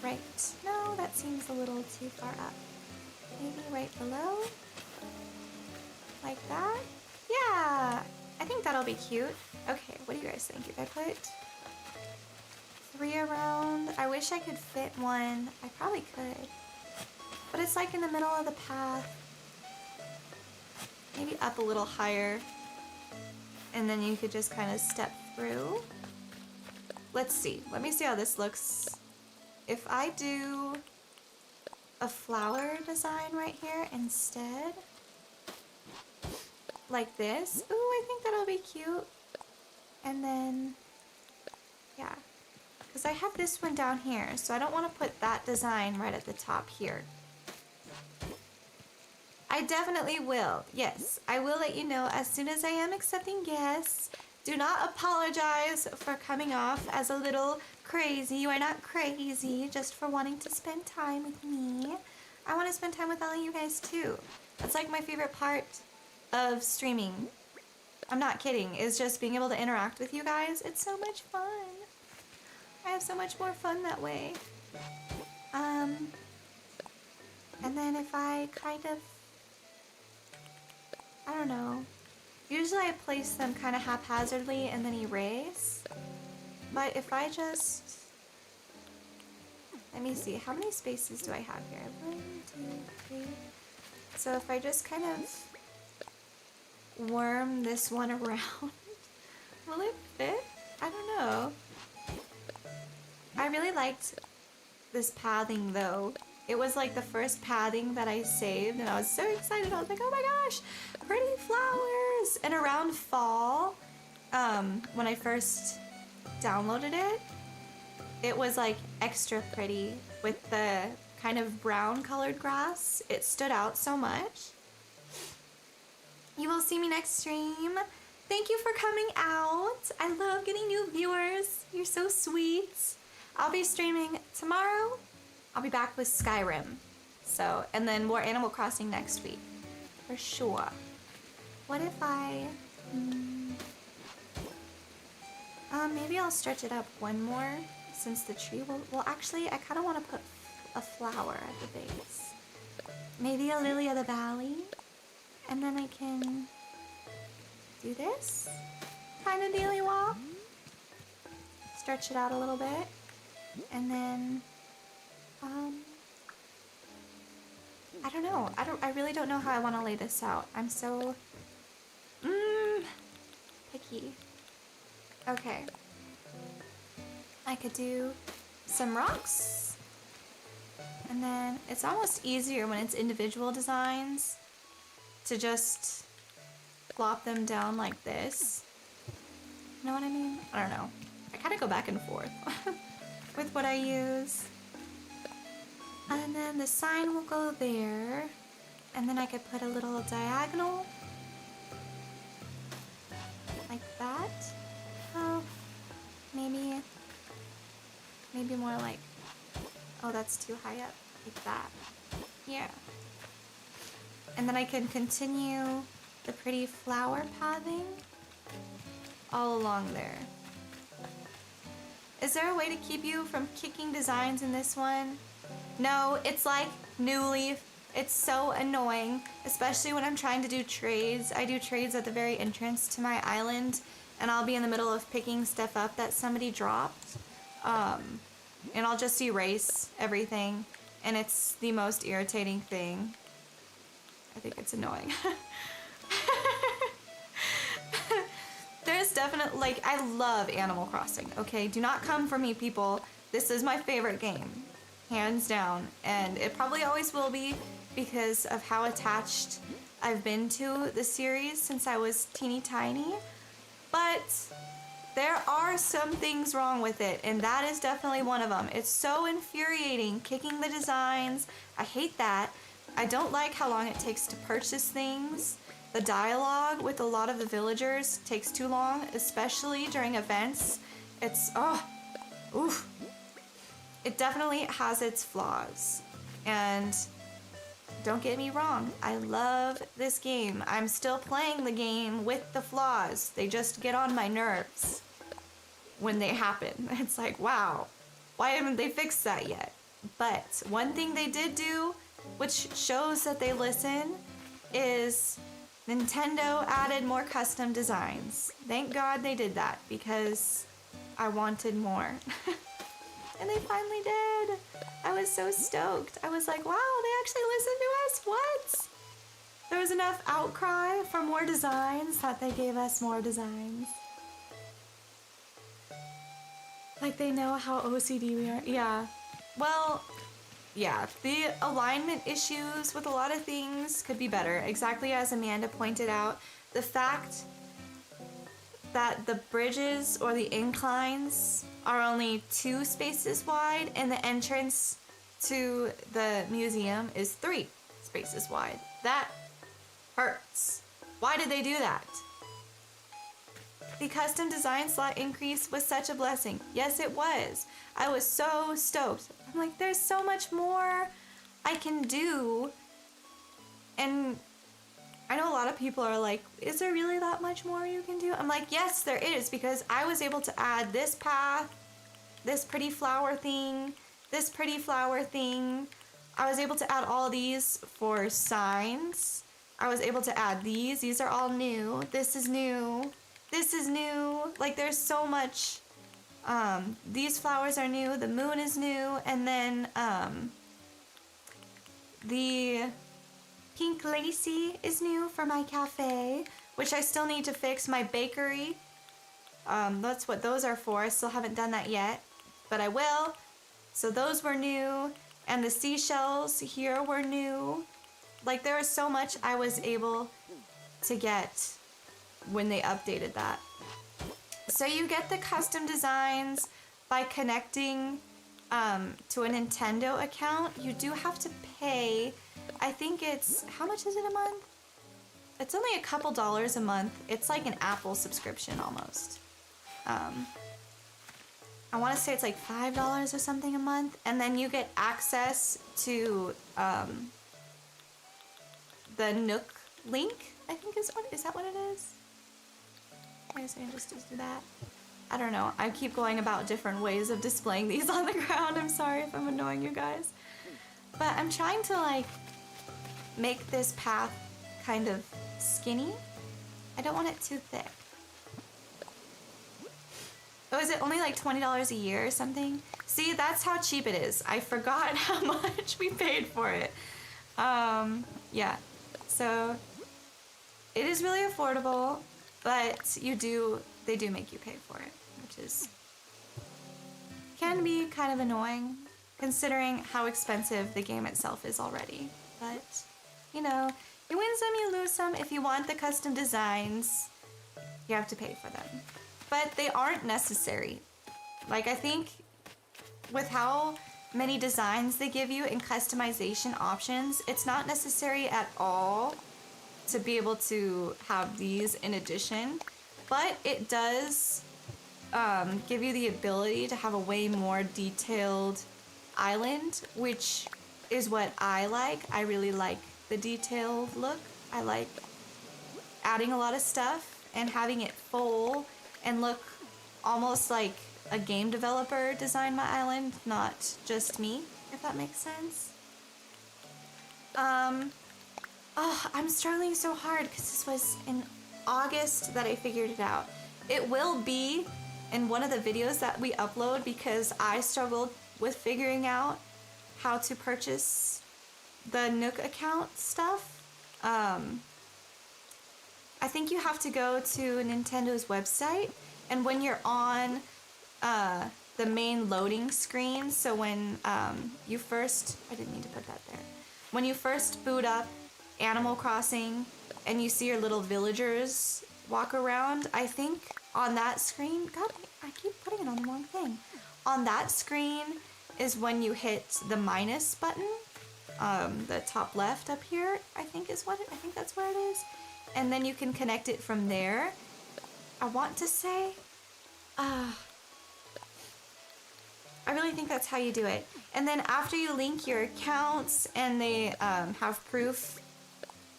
right. No, that seems a little too far up. Maybe right below? Like that? Yeah, I think that'll be cute. Okay, what do you guys think? If I put 3 around, I wish I could fit one. I probably could. But it's like in the middle of the path. Maybe up a little higher. And then you could just kind of step through. Let's see. Let me see how this looks. If I do a flower design right here instead, like this. Ooh, I think that'll be cute. And then, yeah. Because I have this one down here, so I don't want to put that design right at the top here. I definitely will. Yes, I will let you know as soon as I am accepting guests. Do not apologize for coming off as a little crazy. You are not crazy just for wanting to spend time with me. I want to spend time with all of you guys too. That's like my favorite part of streaming. I'm not kidding. Is just being able to interact with you guys. It's so much fun. I have so much more fun that way. And then if I kind of, I don't know, Usually I place them kind of haphazardly and then erase. But if I just... Let me see, how many spaces do I have here? 1, 2, 3. So if I just kind of worm this one around, will it fit? I don't know. I really liked this pathing though. It was like the first pathing that I saved and I was so excited. I was like, oh my gosh, pretty flowers. And around fall, when I first downloaded it, it was like extra pretty with the kind of brown colored grass. It stood out so much. You will see me next stream. Thank you for coming out. I love getting new viewers. You're so sweet. I'll be streaming tomorrow. I'll be back with Skyrim. So, and then more Animal Crossing next week. For sure. What if I... maybe I'll stretch it up one more since the tree will... Well, actually, I kind of want to put a flower at the base. Maybe a lily of the valley. And then I can do this kind of dealy-wop. Stretch it out a little bit. And then, I don't know. I really don't know how I want to lay this out. I'm so, picky. Okay. I could do some rocks. And then it's almost easier when it's individual designs to just flop them down like this. You know what I mean? I don't know. I kind of go back and forth with what I use. And then the sign will go there. And then I could put a little diagonal like that. Oh, maybe more like, oh, that's too high up, like that. Yeah. And then I can continue the pretty flower pathing all along there. Is there a way to keep you from kicking designs in this one? No, it's like New Leaf. It's so annoying, especially when I'm trying to do trades. I do trades at the very entrance to my island, and I'll be in the middle of picking stuff up that somebody dropped. And I'll just erase everything, and it's the most irritating thing. I think it's annoying. There's definitely, like, I love Animal Crossing, okay? Do not come for me, people. This is my favorite game, hands down. And it probably always will be because of how attached I've been to the series since I was teeny tiny. But there are some things wrong with it, and that is definitely one of them. It's so infuriating, kicking the designs. I hate that. I don't like how long it takes to purchase things. The dialogue with a lot of the villagers takes too long, especially during events. It's, oof. It definitely has its flaws. And don't get me wrong, I love this game. I'm still playing the game with the flaws. They just get on my nerves when they happen. It's like, wow, why haven't they fixed that yet? But one thing they did do, which shows that they listen, is Nintendo added more custom designs. Thank God they did that because I wanted more. And they finally did. I was so stoked. I was like, wow, they actually listened to us? What? There was enough outcry for more designs that they gave us more designs. Like they know how OCD we are. Yeah. Well, yeah, the alignment issues with a lot of things could be better. Exactly as Amanda pointed out, the fact that the bridges or the inclines are only 2 spaces wide and the entrance to the museum is 3 spaces wide. That hurts. Why did they do that? The custom design slot increase was such a blessing. Yes, it was. I was so stoked. I'm like, there's so much more I can do. And I know a lot of people are like, is there really that much more you can do? I'm like, yes, there is, because I was able to add this path, this pretty flower thing, this pretty flower thing. I was able to add all these for signs. I was able to add these. These are all new. This is new. This is new. Like, there's so much. These flowers are new. The moon is new. And then the pink lacy is new for my cafe, which I still need to fix. My bakery. That's what those are for. I still haven't done that yet, but I will. So those were new. And the seashells here were new. Like, there was so much I was able to get when they updated that. So you get the custom designs by connecting to a Nintendo account. You do have to pay, I think it's, how much is it a month? It's only a couple dollars a month. It's like an Apple subscription almost. I want to say it's like $5 or something a month, and then you get access to the Nook link, I think is that what it is? I guess I can just do that. I don't know. I keep going about different ways of displaying these on the ground. I'm sorry if I'm annoying you guys. But I'm trying to like make this path kind of skinny. I don't want it too thick. Oh, is it only like $20 a year or something? See, that's how cheap it is. I forgot how much we paid for it. Yeah. So it is really affordable, but they do make you pay for it, which can be kind of annoying considering how expensive the game itself is already. But, you know, you win some, you lose some. If you want the custom designs, you have to pay for them. But they aren't necessary. Like, I think with how many designs they give you and customization options, it's not necessary at all to be able to have these in addition. But it does give you the ability to have a way more detailed island, which is what I like. I really like the detailed look. I like adding a lot of stuff and having it full and look almost like a game developer designed my island, not just me, if that makes sense. Oh, I'm struggling so hard because this was in August that I figured it out. It will be in one of the videos that we upload because I struggled with figuring out how to purchase the Nook account stuff. I think you have to go to Nintendo's website, and when you're on the main loading screen, so when you first, I didn't need to put that there. When you first boot up Animal Crossing and you see your little villagers walk around, I think on that screen, God, I keep putting it on the wrong thing. On that screen is when you hit the minus button, the top left up here, I think that's where it is. And then you can connect it from there. I want to say, I really think that's how you do it. And then after you link your accounts and they have proof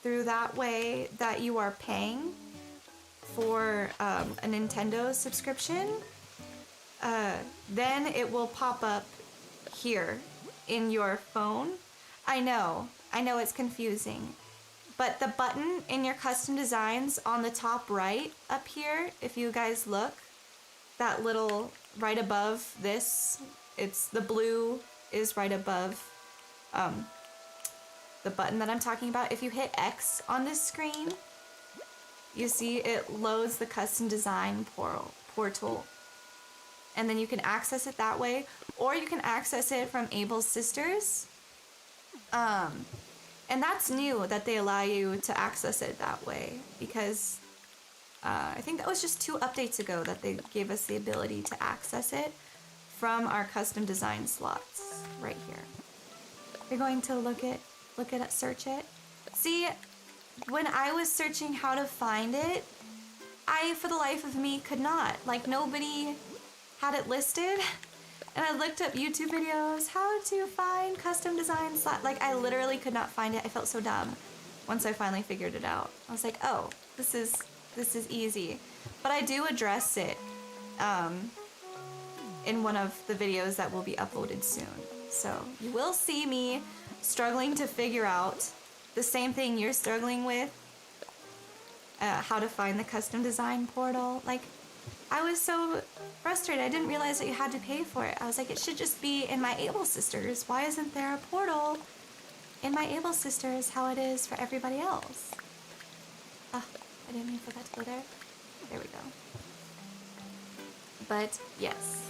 through that way that you are paying for a Nintendo subscription, then it will pop up here in your phone. I know it's confusing. But the button in your custom designs on the top right up here, if you guys look, that little right above this, it's the blue is right above the button that I'm talking about. If you hit X on this screen, you see it loads the custom design portal. And then you can access it that way, or you can access it from Abel's Sisters. And that's new that they allow you to access it that way, because I think that was just 2 updates ago that they gave us the ability to access it from our custom design slots right here. You're going to look at it, search it. See, when I was searching how to find it, I, for the life of me, could not. Like, nobody had it listed. And I looked up YouTube videos, how to find custom design slot. Like, I literally could not find it. I felt so dumb once I finally figured it out. I was like, oh, this is easy. But I do address it in one of the videos that will be uploaded soon. So you will see me struggling to figure out the same thing you're struggling with, how to find the custom design portal. Like, I was so frustrated. I didn't realize that you had to pay for it. I was like, it should just be in my Able Sisters. Why isn't there a portal in my Able Sisters how it is for everybody else? I didn't mean for that to go there. There we go. But yes,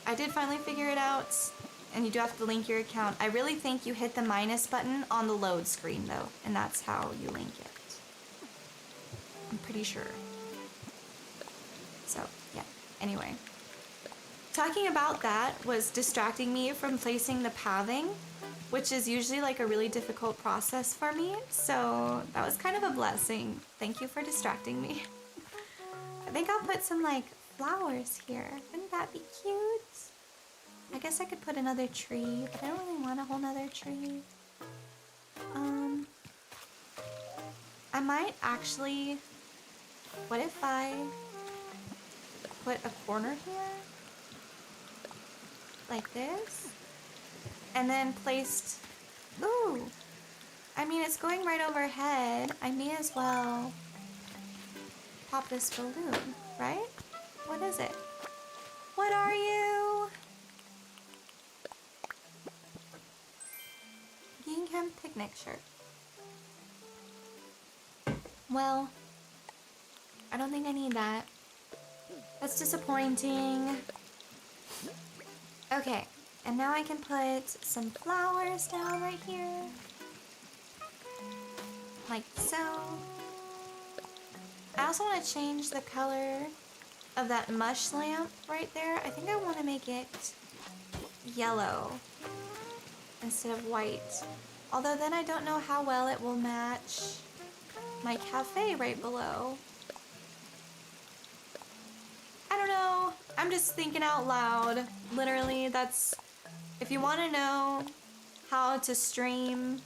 I did finally figure it out, and you do have to link your account. I really think you hit the minus button on the load screen though, and that's how you link it. I'm pretty sure. So yeah, anyway. Talking about that was distracting me from placing the pathing, which is usually like a really difficult process for me. So that was kind of a blessing. Thank you for distracting me. I think I'll put some like flowers here. Wouldn't that be cute? I guess I could put another tree, but I don't really want a whole nother tree. I might actually, what if I put a corner here? Like this? And then placed, ooh, I mean, it's going right overhead. I may as well pop this balloon, right? What is it? What are you? Gingham picnic shirt. Well, I don't think I need that. That's disappointing. Okay, and now I can put some flowers down right here. Like so. I also want to change the color of that mush lamp right there. I think I want to make it yellow instead of white. Although then I don't know how well it will match my cafe right below. I don't know. I'm just thinking out loud. Literally, that's... If you want to know how to stream,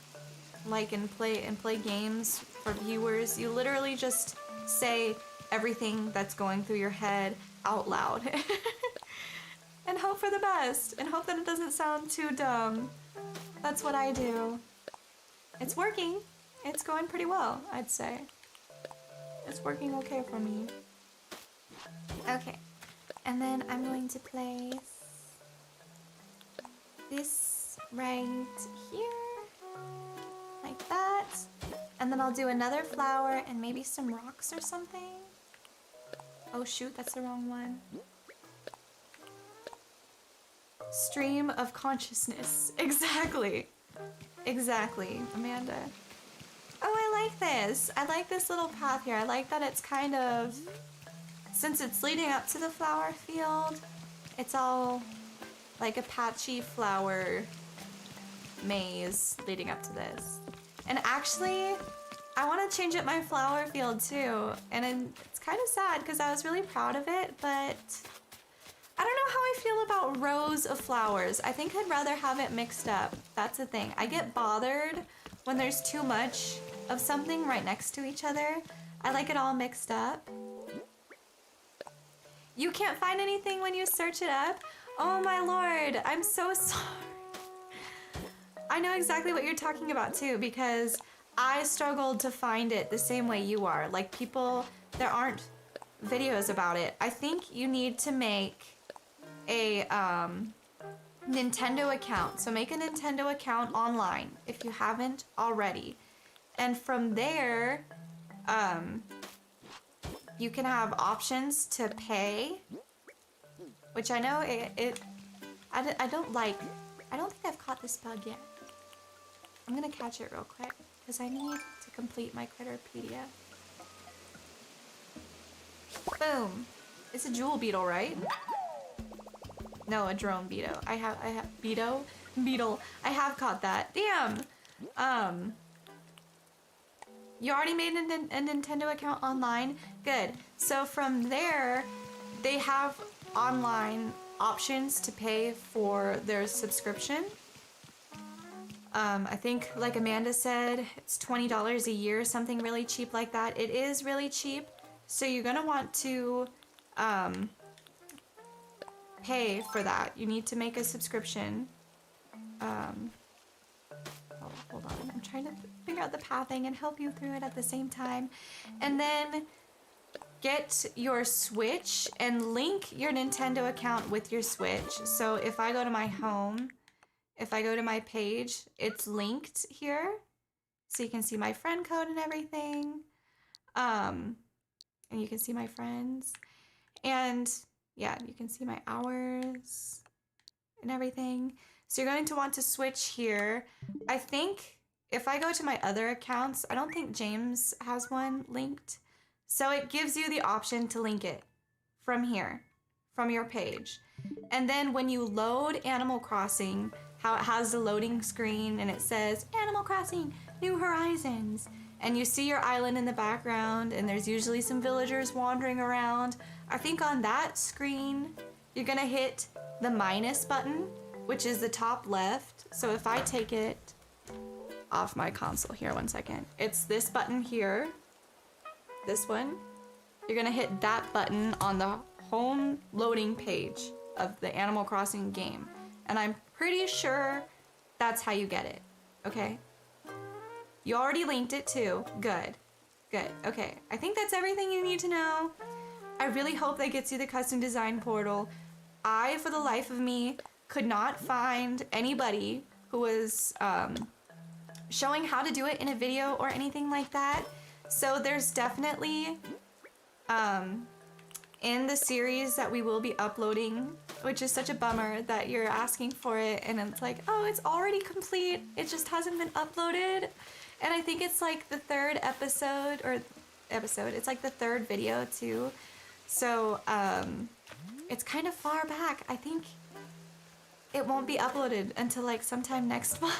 like, and play games for viewers, you literally just say everything that's going through your head out loud. And hope for the best. And hope that it doesn't sound too dumb. That's what I do. It's working. It's going pretty well, I'd say. It's working okay for me. Okay. And then I'm going to place this right here. Like that. And then I'll do another flower and maybe some rocks or something. Oh shoot, that's the wrong one. Stream of consciousness. Exactly. Exactly, Amanda. Oh, I like this. I like this little path here. I like that it's kind of... Since it's leading up to the flower field, it's all like a patchy flower maze leading up to this. And actually, I want to change up my flower field too. And it's kind of sad because I was really proud of it, but I don't know how I feel about rows of flowers. I think I'd rather have it mixed up. That's the thing. I get bothered when there's too much of something right next to each other. I like it all mixed up. You can't find anything when you search it up? Oh my lord, I'm so sorry. I know exactly what you're talking about too, because I struggled to find it the same way you are. Like people, there aren't videos about it. I think you need to make a Nintendo account. So make a Nintendo account online if you haven't already. And from there, you can have options to pay, which I know I don't think I've caught this bug yet. I'm gonna catch it real quick because I need to complete my Critterpedia. Boom. It's a jewel beetle, right? No, a drone beetle. I have beetle. I have caught that. Damn. You already made a Nintendo account online? Good. So from there, they have online options to pay for their subscription. I think, like Amanda said, it's $20 a year, something really cheap like that. It is really cheap, so you're gonna want to pay for that. You need to make a subscription. Oh, hold on. I'm trying to figure out the pathing and help you through it at the same time. And then get your Switch and link your Nintendo account with your Switch. So if I go to my home, if I go to my page, it's linked here. So you can see my friend code and everything. And you can see my friends. And yeah, you can see my hours and everything. So you're going to want to switch here. I think if I go to my other accounts, I don't think James has one linked. So it gives you the option to link it from here, from your page. And then when you load Animal Crossing, how it has the loading screen and it says Animal Crossing, New Horizons. And you see your island in the background and there's usually some villagers wandering around. I think on that screen, you're gonna hit the minus button, which is the top left. So if I take it off my console here, one second. It's this button here, this one. You're gonna hit that button on the home loading page of the Animal Crossing game. And I'm pretty sure that's how you get it, okay? You already linked it too. Good. Good. Okay. I think that's everything you need to know. I really hope that gets you the custom design portal. I, for the life of me, could not find anybody who was showing how to do it in a video or anything like that. So there's definitely in the series that we will be uploading, which is such a bummer that you're asking for it and it's like, oh, it's already complete. It just hasn't been uploaded. And I think it's like the third episode, it's like the third video too. So it's kind of far back. I think it won't be uploaded until like sometime next month.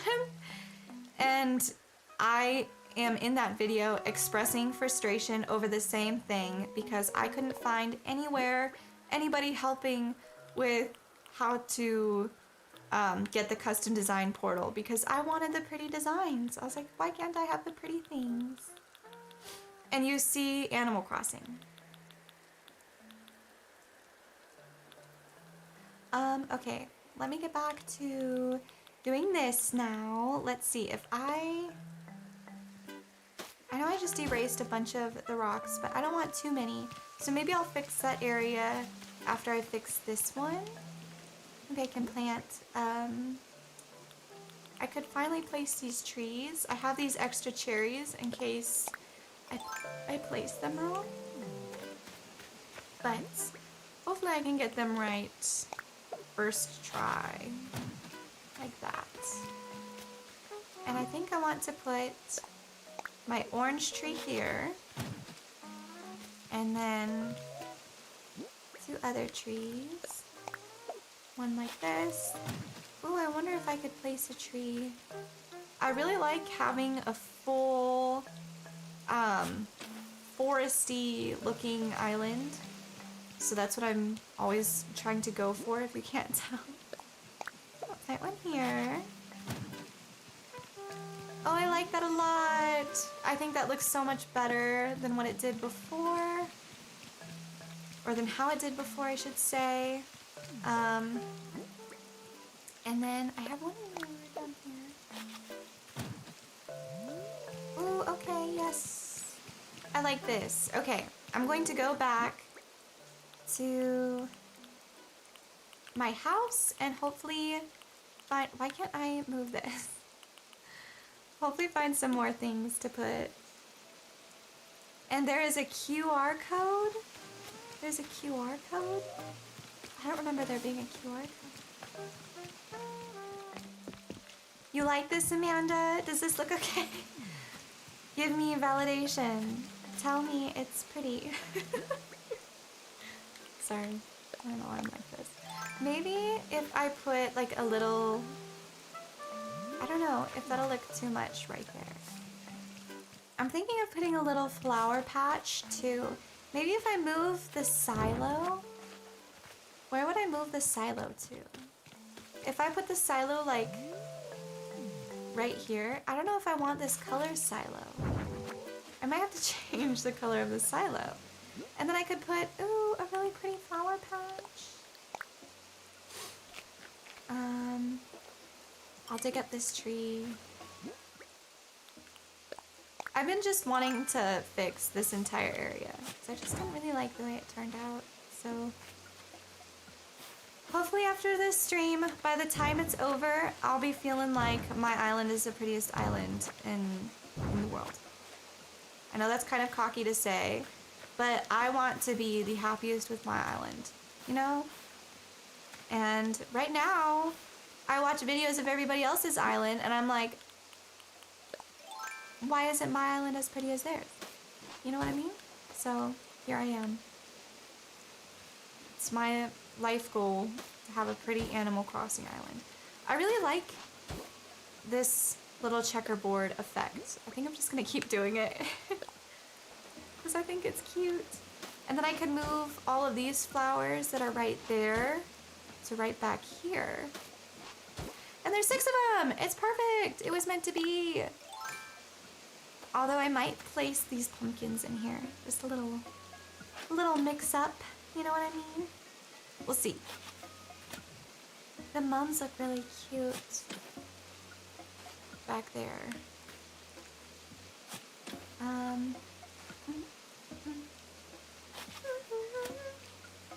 And I am in that video expressing frustration over the same thing because I couldn't find anywhere anybody helping with how to get the custom design portal because I wanted the pretty designs. I was like, why can't I have the pretty things? And you see Animal Crossing. Okay, let me get back to doing this now. Let's see if I know I just erased a bunch of the rocks, but I don't want too many. So maybe I'll fix that area after I fix this one. Maybe I can plant, I could finally place these trees. I have these extra cherries in case I place them wrong. But hopefully I can get them right first try, like that. And I think I want to put my orange tree here, and then 2 other trees. One like this. Ooh, I wonder if I could place a tree. I really like having a full foresty looking island. So that's what I'm always trying to go for, if you can't tell. Oh, that one here. Oh, I like that a lot. I think that looks so much better than what it did before. Or than how it did before, I should say. And then I have one more down here. Ooh, okay, yes. I like this. Okay, I'm going to go back to my house and hopefully find, why can't I move this? Hopefully find some more things to put. And there is a QR code. There's a QR code. I don't remember there being a QR code. You like this, Amanda? Does this look okay? Give me validation. Tell me it's pretty. Sorry, I don't know why I'm like this. Maybe if I put like a little, I don't know if that'll look too much right there. I'm thinking of putting a little flower patch too. Maybe if I move the silo, where would I move the silo to? If I put the silo like right here, I don't know if I want this color silo. I might have to change the color of the silo. And then I could put, ooh, a really pretty flower patch. I'll dig up this tree. I've been just wanting to fix this entire area because I just don't really like the way it turned out. So hopefully after this stream, by the time it's over, I'll be feeling like my island is the prettiest island in the world. I know that's kind of cocky to say, but I want to be the happiest with my island, you know? And right now, I watch videos of everybody else's island and I'm like, why isn't my island as pretty as theirs? You know what I mean? So here I am. It's my life goal to have a pretty Animal Crossing island. I really like this little checkerboard effect. I think I'm just gonna keep doing it because I think it's cute. And then I can move all of these flowers that are right there to right back here. And there's 6 of them! It's perfect! It was meant to be. Although I might place these pumpkins in here. Just a little mix up. You know what I mean? We'll see. The mums look really cute back there.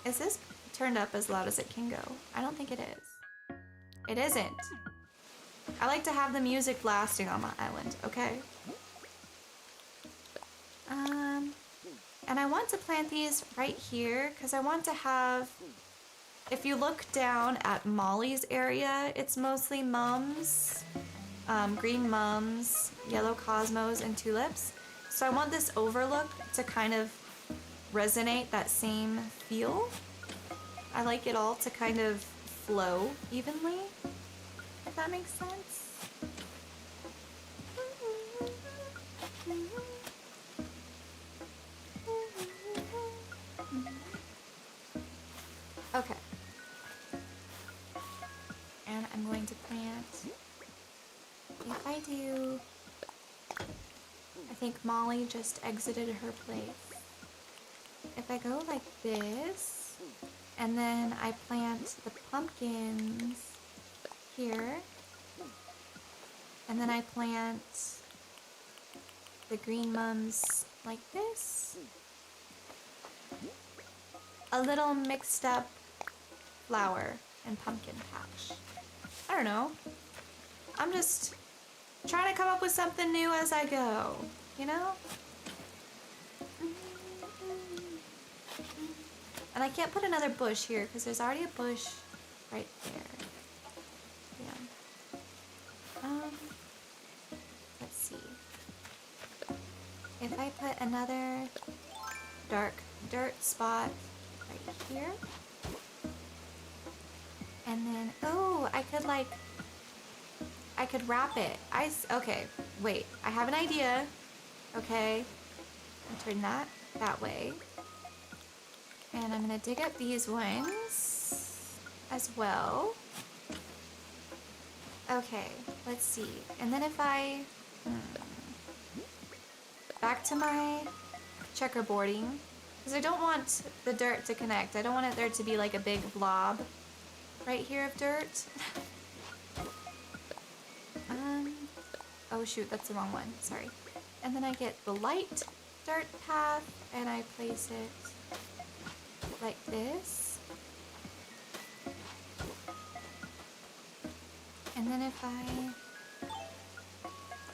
Is this turned up as loud as it can go? I don't think it is. It isn't. I like to have the music blasting on my island, okay? And I want to plant these right here because I want to have, if you look down at Molly's area, it's mostly mums, green mums, yellow cosmos, and tulips. So I want this overlook to kind of resonate that same feel. I like it all to kind of flow evenly, if that makes sense. Okay. And I'm going to plant, if I do, I think Molly just exited her place. If I go like this, and then I plant the pumpkins here, and then I plant the green mums like this, a little mixed up flower and pumpkin patch. I don't know. I'm just trying to come up with something new as I go, you know? And I can't put another bush here because there's already a bush right there. Yeah. Let's see. If I put another dark dirt spot right here. And then, oh, I could wrap it. Okay, wait, I have an idea. Okay, I'll turn that way. And I'm gonna dig up these ones as well. Okay, let's see. And then if I, back to my checkerboarding, because I don't want the dirt to connect. I don't want there to be like a big blob right here of dirt. Oh shoot, that's the wrong one, sorry. And then I get the light dirt path and I place it like this. And then if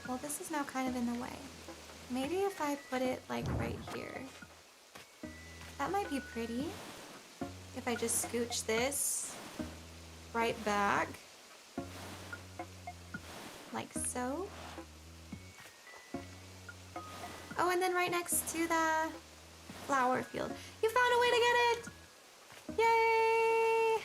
well, this is now kind of in the way. Maybe if I put it like right here. That might be pretty. If I just scooch this right back. Like so. Oh, and then right next to the flower field. You found a way to get it! Yay!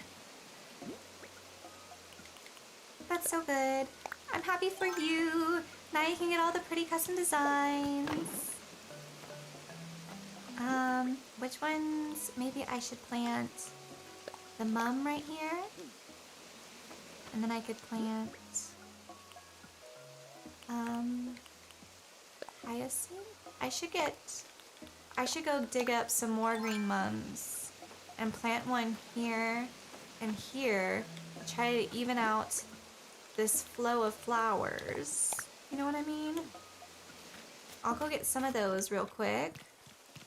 That's so good. I'm happy for you. Now you can get all the pretty custom designs. Which ones? Maybe I should plant the mum right here. And then I could plant hyacinth. I should go dig up some more green mums and plant one here and here. Try to even out this flow of flowers. You know what I mean? I'll go get some of those real quick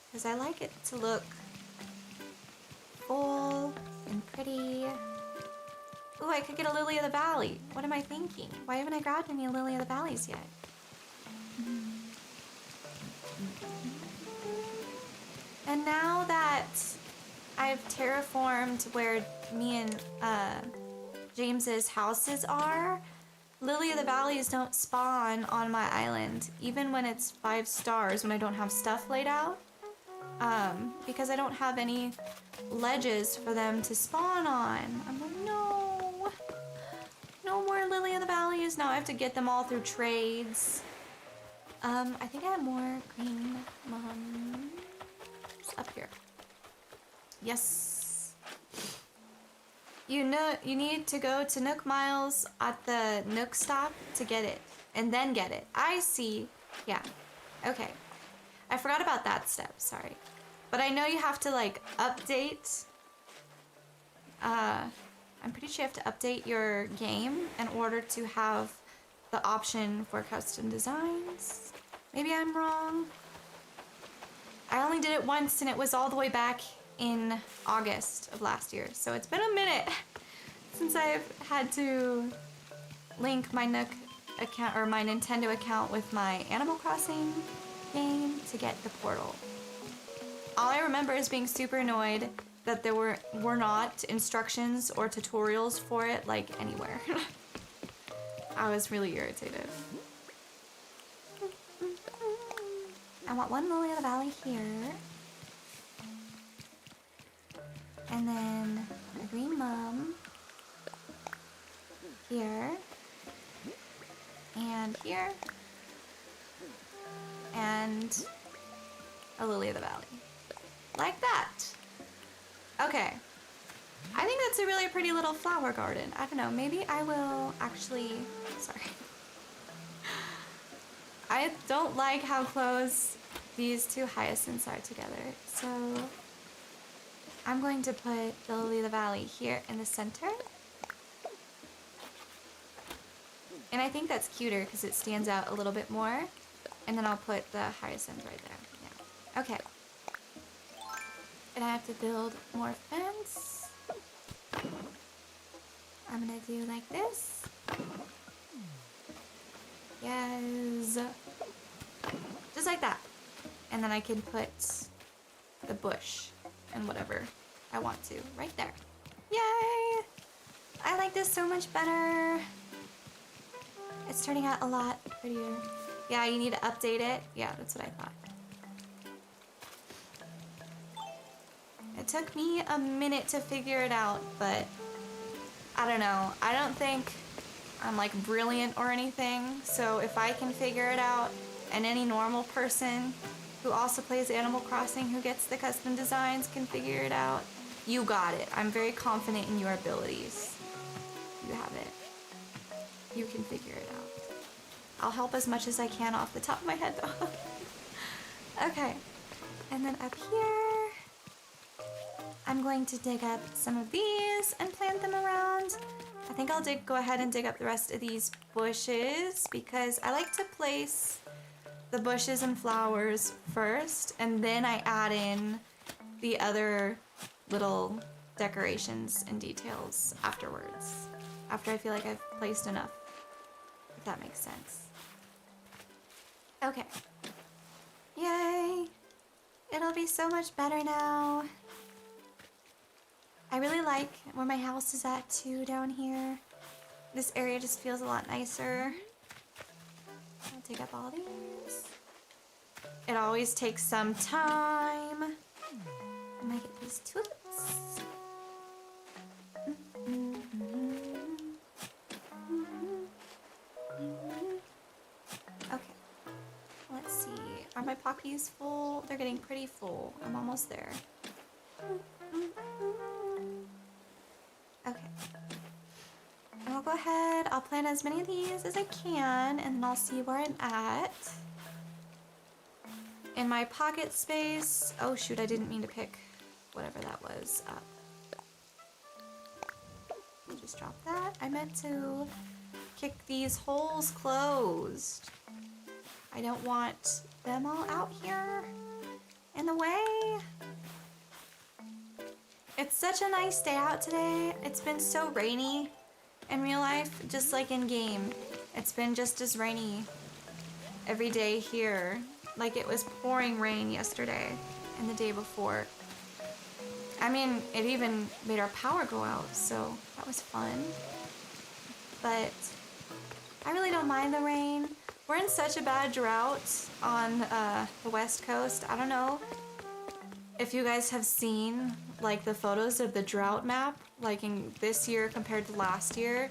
because I like it to look full and pretty. Ooh, I could get a lily of the valley. What am I thinking? Why haven't I grabbed any lily of the valleys yet? And now that I've terraformed where me and James's houses are, lily of the valleys don't spawn on my island, even when it's 5 stars, when I don't have stuff laid out, because I don't have any ledges for them to spawn on. I'm like, no, no more lily of the valleys. Now I have to get them all through trades. I think I have more green mums up here. Yes. You know, you need to go to Nook Miles at the Nook stop to get it, and then get it. I see. Yeah. Okay. I forgot about that step. Sorry. But I know you have to like update. I'm pretty sure you have to update your game in order to have the option for custom designs. Maybe I'm wrong. I only did it once and it was all the way back in August of last year. So it's been a minute since I've had to link my Nook account or my Nintendo account with my Animal Crossing game to get the portal. All I remember is being super annoyed that there were not instructions or tutorials for it like anywhere. I was really irritated. I want one lily of the valley here. And then a green mum here. And here. And a lily of the valley. Like that. Okay. I think that's a really pretty little flower garden. I don't know, maybe I will actually... Sorry. I don't like how close these two hyacinths are together, so I'm going to put the lily of the valley here in the center. And I think that's cuter because it stands out a little bit more. And then I'll put the hyacinth right there. Yeah. Okay. And I have to build more fence. I'm gonna do like this. Yes. Just like that. And then I can put the bush and whatever I want to right there. Yay! I like this so much better. It's turning out a lot prettier. Yeah, you need to update it. Yeah, that's what I thought. It took me a minute to figure it out, but I don't know. I don't think I'm like brilliant or anything. So if I can figure it out and any normal person who also plays Animal Crossing who gets the custom designs can figure it out, you got it. I'm very confident in your abilities. You have it. You can figure it out. I'll help as much as I can off the top of my head though. Okay. And then up here, I'm going to dig up some of these and plant them around. I think I'll go ahead and dig up the rest of these bushes because I like to place the bushes and flowers first, and then I add in the other little decorations and details afterwards, after I feel like I've placed enough, if that makes sense. Okay. Yay! It'll be so much better now. I really like where my house is at too down here. This area just feels a lot nicer. I'll dig up all these. It always takes some time. And I get these tulips. Okay. Let's see. Are my poppies full? They're getting pretty full. I'm almost there. Okay. And I'll go ahead. I'll plant as many of these as I can, and then I'll see where I'm at. In my pocket space... Oh shoot, I didn't mean to pick whatever that was up. Just drop that. I meant to kick these holes closed. I don't want them all out here in the way. It's such a nice day out today. It's been so rainy in real life, just like in game. It's been just as rainy every day here. Like it was pouring rain yesterday and the day before. I mean, it even made our power go out, so that was fun. But I really don't mind the rain. We're in such a bad drought on the West Coast. I don't know if you guys have seen like the photos of the drought map, like in this year compared to last year.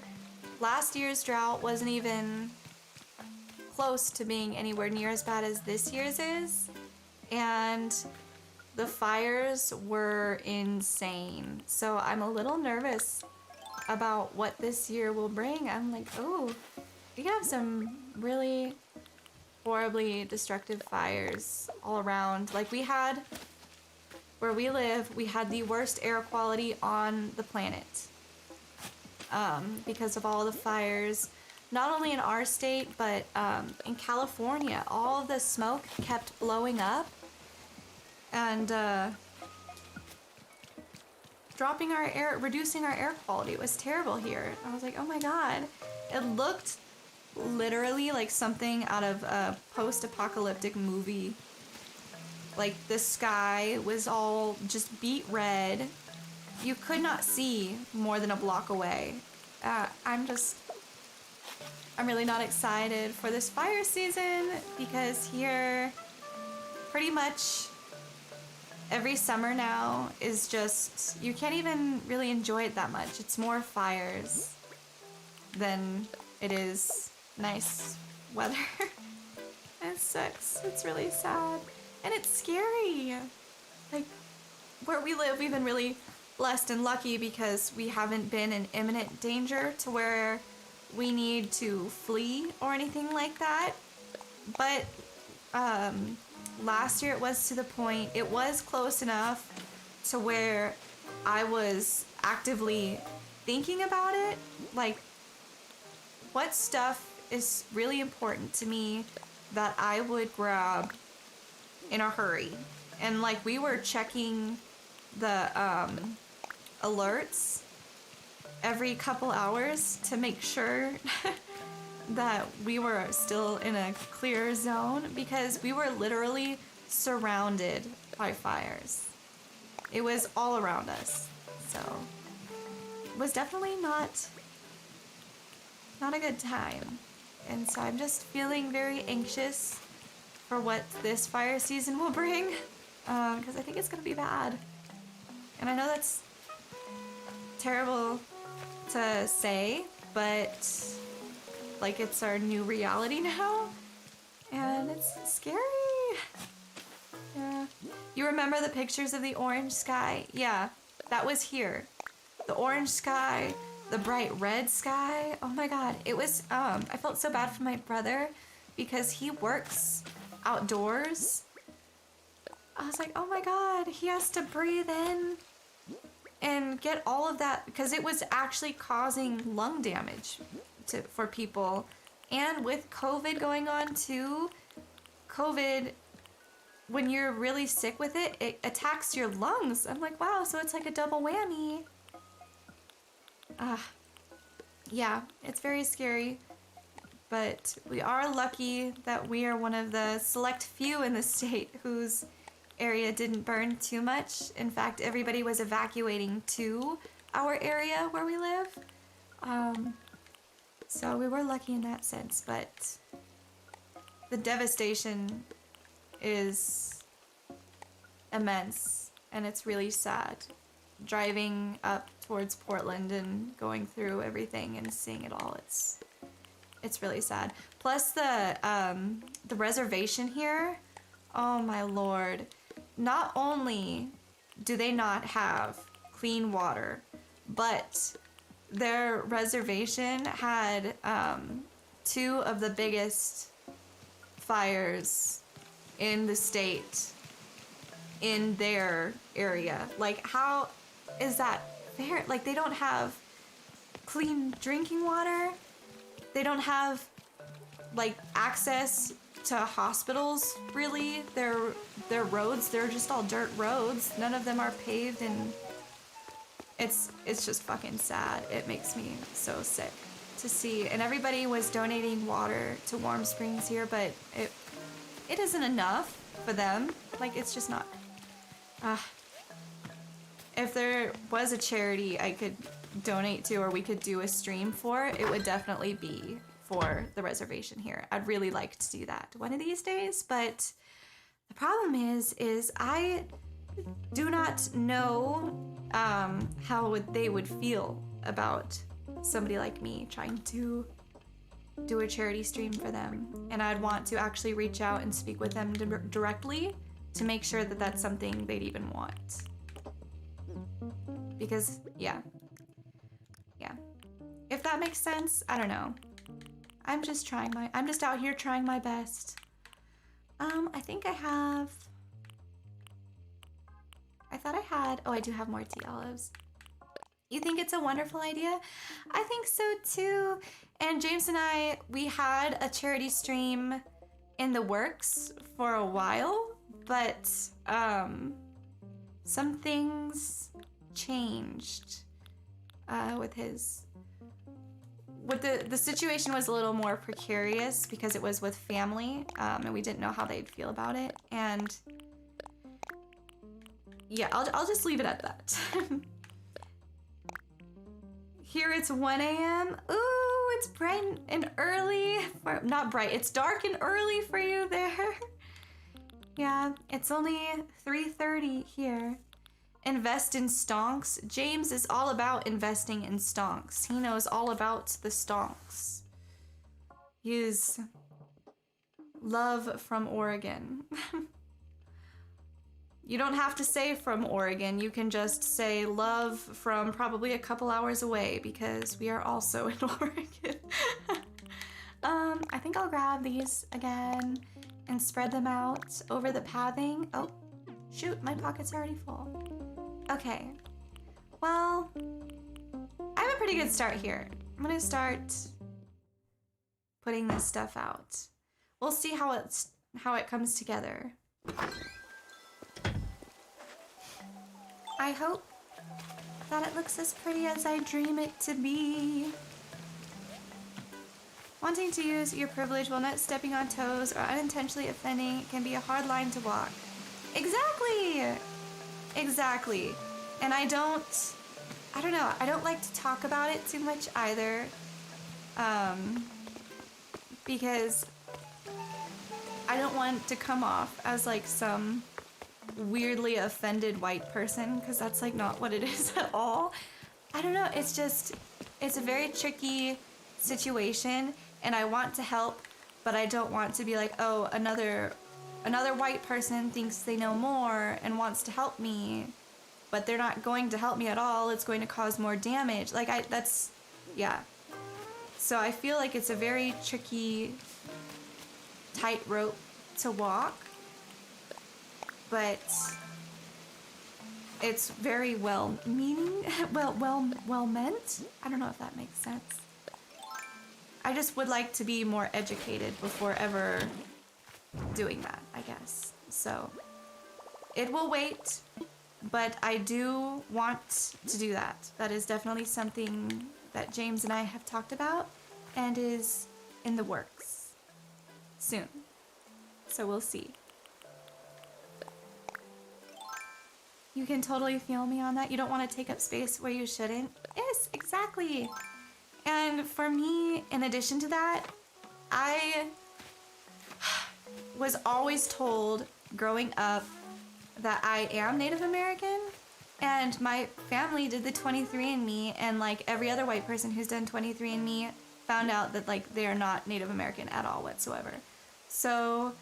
Last year's drought wasn't even close to being anywhere near as bad as this year's is. And the fires were insane. So I'm a little nervous about what this year will bring. I'm like, oh, we have some really horribly destructive fires all around. Like we had, where we live, we had the worst air quality on the planet because of all the fires, not only in our state, but in California. All of the smoke kept blowing up and dropping our air, reducing our air quality. It was terrible here. I was like, oh my God. It looked literally like something out of a post-apocalyptic movie. Like the sky was all just beet red. You could not see more than a block away. I'm really not excited for this fire season because here pretty much every summer now is just, you can't even really enjoy it that much. It's more fires than it is nice weather. It sucks. It's really sad. And it's scary. Like, where we live, we've been really blessed and lucky because we haven't been in imminent danger to where we need to flee or anything like that. But last year it was to the point, it was close enough to where I was actively thinking about it. Like, what stuff is really important to me that I would grab in a hurry. And like we were checking the alerts every couple hours to make sure that we were still in a clear zone because we were literally surrounded by fires. It was all around us. So it was definitely not a good time. And so I'm just feeling very anxious for what this fire season will bring, because I think it's gonna be bad. And I know that's terrible to say, but like it's our new reality now, and it's scary. Yeah. You remember the pictures of the orange sky? Yeah, that was here. The orange sky, the bright red sky. Oh my God, it was, I felt so bad for my brother because he works outdoors. I was like, oh my God, he has to breathe in and get all of that because it was actually causing lung damage for people. And with COVID going on too, COVID, when you're really sick with it, it attacks your lungs. I'm like, wow, so it's like a double whammy. Yeah, it's very scary. But we are lucky that we are one of the select few in the state whose area didn't burn too much. In fact, everybody was evacuating to our area where we live. So we were lucky in that sense, but the devastation is immense and it's really sad. Driving up towards Portland and going through everything and seeing it all, it's really sad. Plus the reservation here, oh my Lord. Not only do they not have clean water, but their reservation had two of the biggest fires in the state in their area. Like, how is that fair? Like, they don't have clean drinking water. They don't have like access to hospitals, really. They're roads, they're just all dirt roads. None of them are paved, and it's just fucking sad. It makes me so sick to see. And everybody was donating water to Warm Springs here, but it isn't enough for them. Like, it's just not. If there was a charity I could donate to, or we could do a stream for, it would definitely be for the reservation here. I'd really like to do that one of these days, but the problem is I do not know how they would feel about somebody like me trying to do a charity stream for them, and I'd want to actually reach out and speak with them directly to make sure that that's something they'd even want. Because yeah, if that makes sense. I don't know. I'm just out here trying my best. I think I thought I had, oh, I do have more tea olives. You think it's a wonderful idea? I think so too. And James and I, we had a charity stream in the works for a while, but some things changed the situation was a little more precarious because it was with family, and we didn't know how they'd feel about it. And yeah, I'll just leave it at that. Here it's 1 a.m. Ooh, it's bright and early. Not bright, it's dark and early for you there. Yeah, it's only 3:30 here. Invest in stonks. James is all about investing in stonks. He knows all about the stonks. He's love from Oregon. You don't have to say from Oregon. You can just say love from probably a couple hours away, because we are also in Oregon. I think I'll grab these again and spread them out over the pathing. Oh, shoot, my pocket's already full. Okay, well, I have a pretty good start here. I'm gonna start putting this stuff out. We'll see how it comes together. I hope that it looks as pretty as I dream it to be. Wanting to use your privilege while not stepping on toes or unintentionally offending can be a hard line to walk. Exactly. And I don't know, I don't like to talk about it too much either. Because I don't want to come off as like some weirdly offended white person, because that's like not what it is at all. I don't know, it's a very tricky situation, and I want to help, but I don't want to be like, oh, another white person thinks they know more and wants to help me, but they're not going to help me at all. It's going to cause more damage. Yeah. So I feel like it's a very tricky tightrope to walk, but it's very well-meaning, well meant. I don't know if that makes sense. I just would like to be more educated before ever doing that, I guess. So it will wait, but I do want to do that. That is definitely something that James and I have talked about and is in the works soon. So we'll see. You can totally feel me on that. You don't want to take up space where you shouldn't. Yes, exactly. And for me, in addition to that, I was always told growing up that I am Native American, and my family did the 23andMe, and like every other white person who's done 23andMe found out that like they are not Native American at all whatsoever. So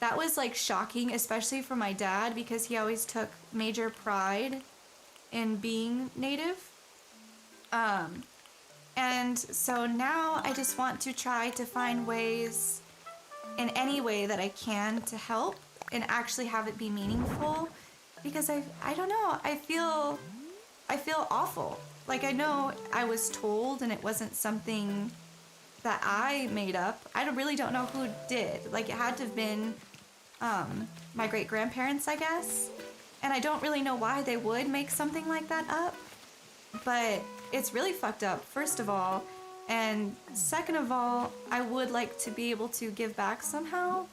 that was like shocking, especially for my dad, because he always took major pride in being Native. And so now I just want to try to find ways in any way that I can to help and actually have it be meaningful, because I don't know, I feel awful. Like, I know I was told and it wasn't something that I made up. I really don't know who did. Like, it had to have been my great-grandparents, I guess. And I don't really know why they would make something like that up. But it's really fucked up, first of all. And second of all, I would like to be able to give back somehow.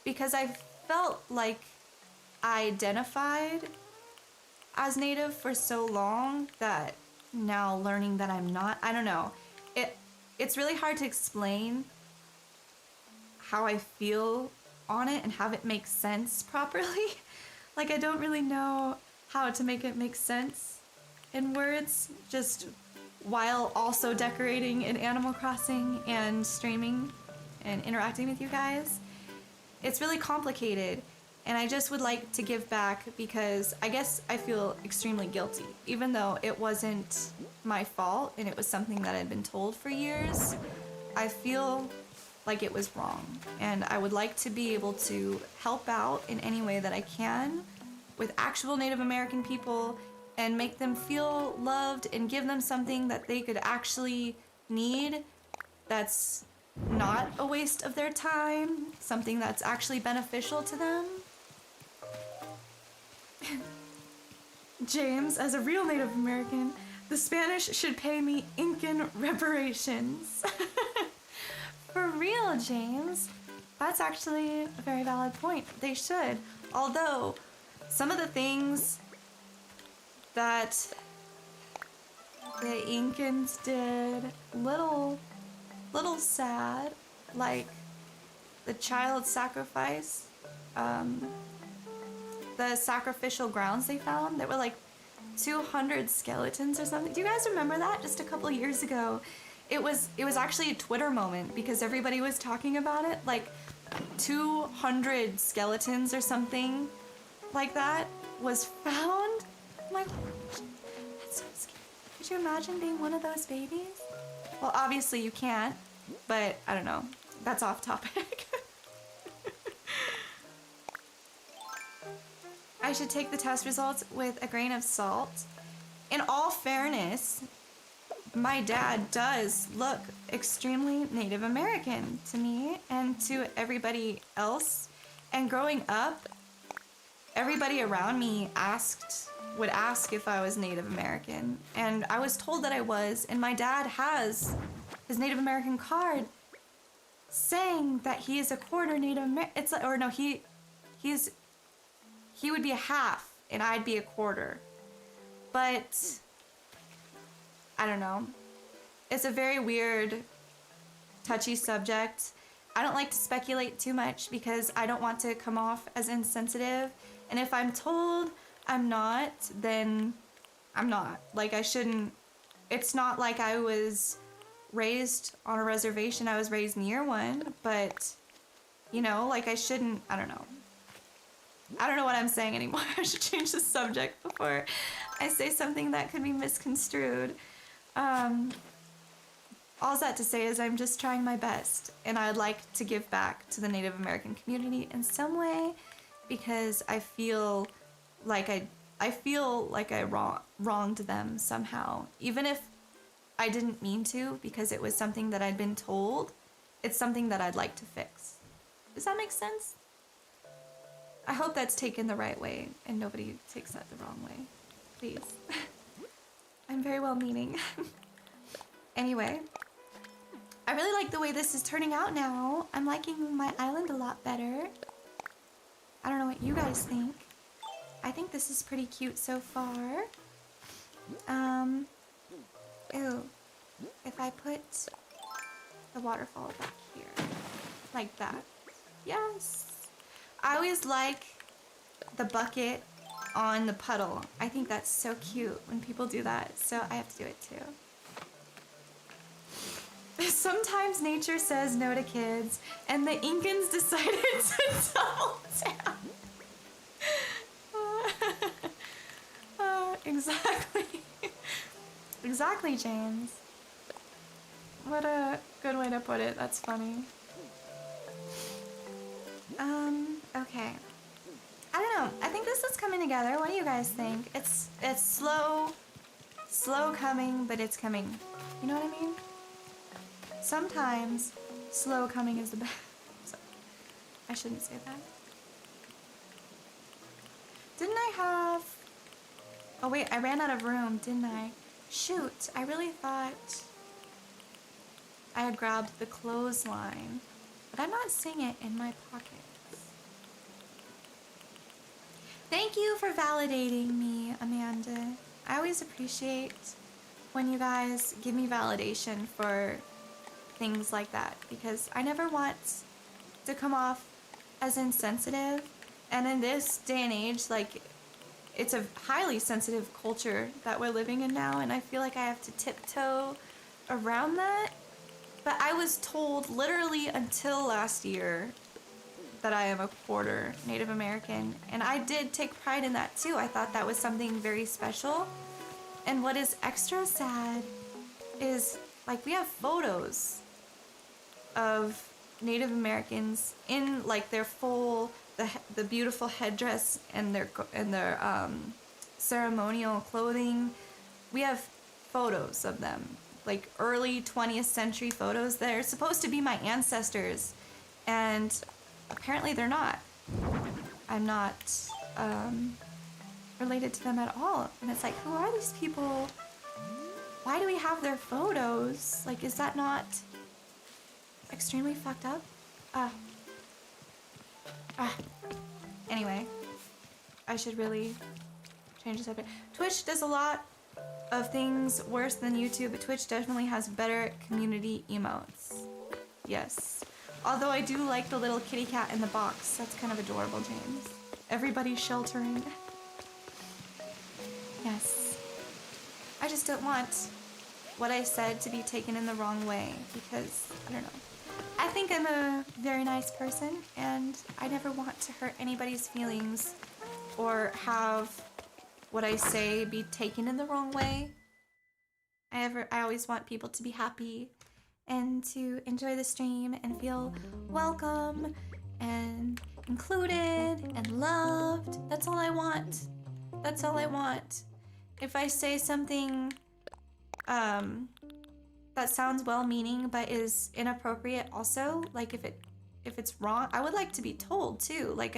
Because I felt like I identified as Native for so long that now learning that I'm not, I don't know. It's really hard to explain how I feel on it and have it make sense properly. Like, I don't really know how to make it make sense in words, just while also decorating in Animal Crossing and streaming and interacting with you guys. It's really complicated, and I just would like to give back because I guess I feel extremely guilty, even though it wasn't my fault and it was something that I'd been told for years. I feel like it was wrong, and I would like to be able to help out in any way that I can with actual Native American people and make them feel loved and give them something that they could actually need that's not a waste of their time, something that's actually beneficial to them. James, as a real Native American, the Spanish should pay me Incan reparations. For real, James. That's actually a very valid point. They should. Although, some of the things that the Incans did, little sad, like the child sacrifice, the sacrificial grounds they found that were like 200 skeletons or something. Do you guys remember that? Just a couple years ago. It was actually a Twitter moment because everybody was talking about it. Like 200 skeletons or something like that was found. I'm like, that's so scary. Could you imagine being one of those babies? Well, obviously you can't, but I don't know. That's off topic. I should take the test results with a grain of salt. In all fairness, my dad does look extremely Native American to me and to everybody else. And growing up, everybody around me would ask if I was Native American. And I was told that I was, and my dad has his Native American card saying that he is a quarter Native American. It's like, or no, he would be a half and I'd be a quarter. But I don't know. It's a very weird, touchy subject. I don't like to speculate too much because I don't want to come off as insensitive. And if I'm told I'm not, then I'm not. Like, I shouldn't. It's not like I was raised on a reservation. I was raised near one. But, you know, like, I shouldn't. I don't know. I don't know what I'm saying anymore. I should change the subject before I say something that could be misconstrued. All that to say is I'm just trying my best, and I'd like to give back to the Native American community in some way because I feel like I wronged them somehow, even if I didn't mean to, because it was something that I'd been told. It's something that I'd like to fix. Does that make sense? I hope that's taken the right way and nobody takes that the wrong way. Please. I'm very well meaning. Anyway, I really like the way this is turning out now. I'm liking my island a lot better. I don't know what you guys think. I think this is pretty cute so far. Ooh. If I put the waterfall back here, like that. Yes. I always like the bucket on the puddle. I think that's so cute when people do that, so I have to do it too. Sometimes nature says no to kids, and the Incans decided to double down. Exactly. Exactly, James. What a good way to put it. That's funny. Okay. I don't know. I think this is coming together. What do you guys think? It's slow coming, but it's coming. You know what I mean? sometimes slow coming is the best. Sorry, I shouldn't say that. Didn't I have... Oh wait, I ran out of room, didn't I? Shoot, I really thought I had grabbed the clothesline, but I'm not seeing it in my pockets. Thank you for validating me, Amanda. I always appreciate when you guys give me validation for things like that, because I never want to come off as insensitive. And in this day and age, like, it's a highly sensitive culture that we're living in now, and I feel like I have to tiptoe around that. But I was told literally until last year that I am a quarter Native American, and I did take pride in that too. I thought that was something very special. And what is extra sad is, like, we have photos of Native Americans in, like, their full, the beautiful headdress and their ceremonial clothing. We have photos of them, like early 20th century photos that are supposed to be my ancestors, and apparently they're not. I'm not related to them at all. And it's like, who are these people? Why do we have their photos? Like, is that not extremely fucked up? Anyway, I should really change the subject. Twitch does a lot of things worse than YouTube, but Twitch definitely has better community emotes. Yes. Although I do like the little kitty cat in the box. That's kind of adorable, James. Everybody's sheltering. Yes. I just don't want what I said to be taken in the wrong way, because, I don't know. I think I'm a very nice person, and I never want to hurt anybody's feelings or have what I say be taken in the wrong way. I always want people to be happy and to enjoy the stream and feel welcome and included and loved. That's all I want. That's all I want. If I say something that sounds well-meaning but is inappropriate also, like if it's wrong, I would like to be told too. Like,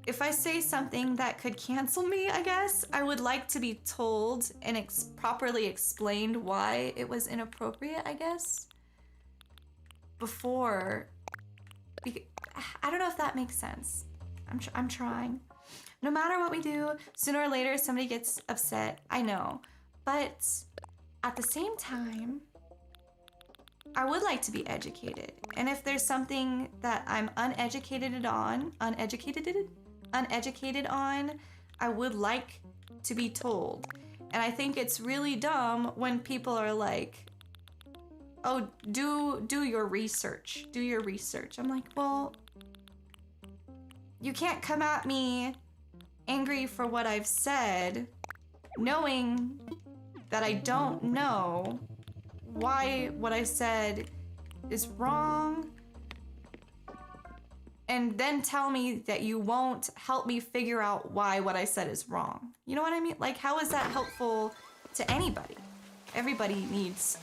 if I say something that could cancel me, I guess, I would like to be told and properly explained why it was inappropriate, I guess, before. I don't know if that makes sense. I'm trying. No matter what we do, sooner or later somebody gets upset, I know. But at the same time, I would like to be educated. And if there's something that I'm uneducated on, I would like to be told. And I think it's really dumb when people are like, oh, do your research. Do your research. I'm like, well, you can't come at me angry for what I've said, knowing that I don't know why what I said is wrong, and then tell me that you won't help me figure out why what I said is wrong. You know what I mean? Like, how is that helpful to anybody? Everybody needs,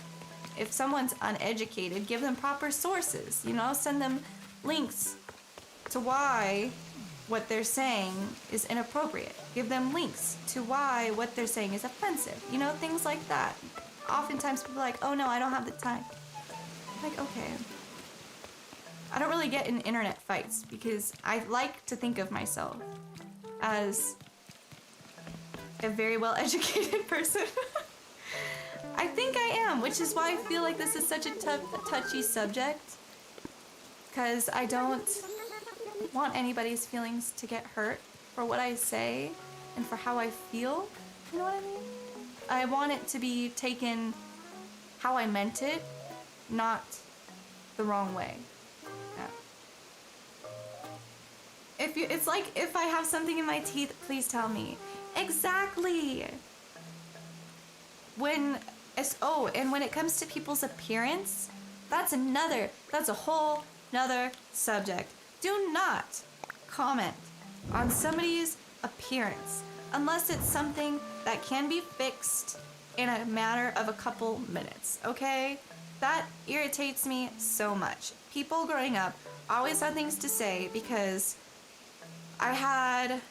if someone's uneducated, give them proper sources, you know, send them links to why what they're saying is inappropriate. Give them links to why what they're saying is offensive. You know, things like that. Oftentimes people are like, oh no, I don't have the time. I'm like, okay. I don't really get in internet fights because I like to think of myself as a very well-educated person. I think I am, which is why I feel like this is such a touchy subject, because I don't want anybody's feelings to get hurt for what I say and for how I feel. You know what I mean? I want it to be taken how I meant it, not the wrong way. Yeah. It's like, if I have something in my teeth, please tell me. Exactly. And when it comes to people's appearance, that's a whole nother subject. Do not comment on somebody's appearance unless it's something that can be fixed in a matter of a couple minutes, okay? That irritates me so much. People growing up always had things to say because I had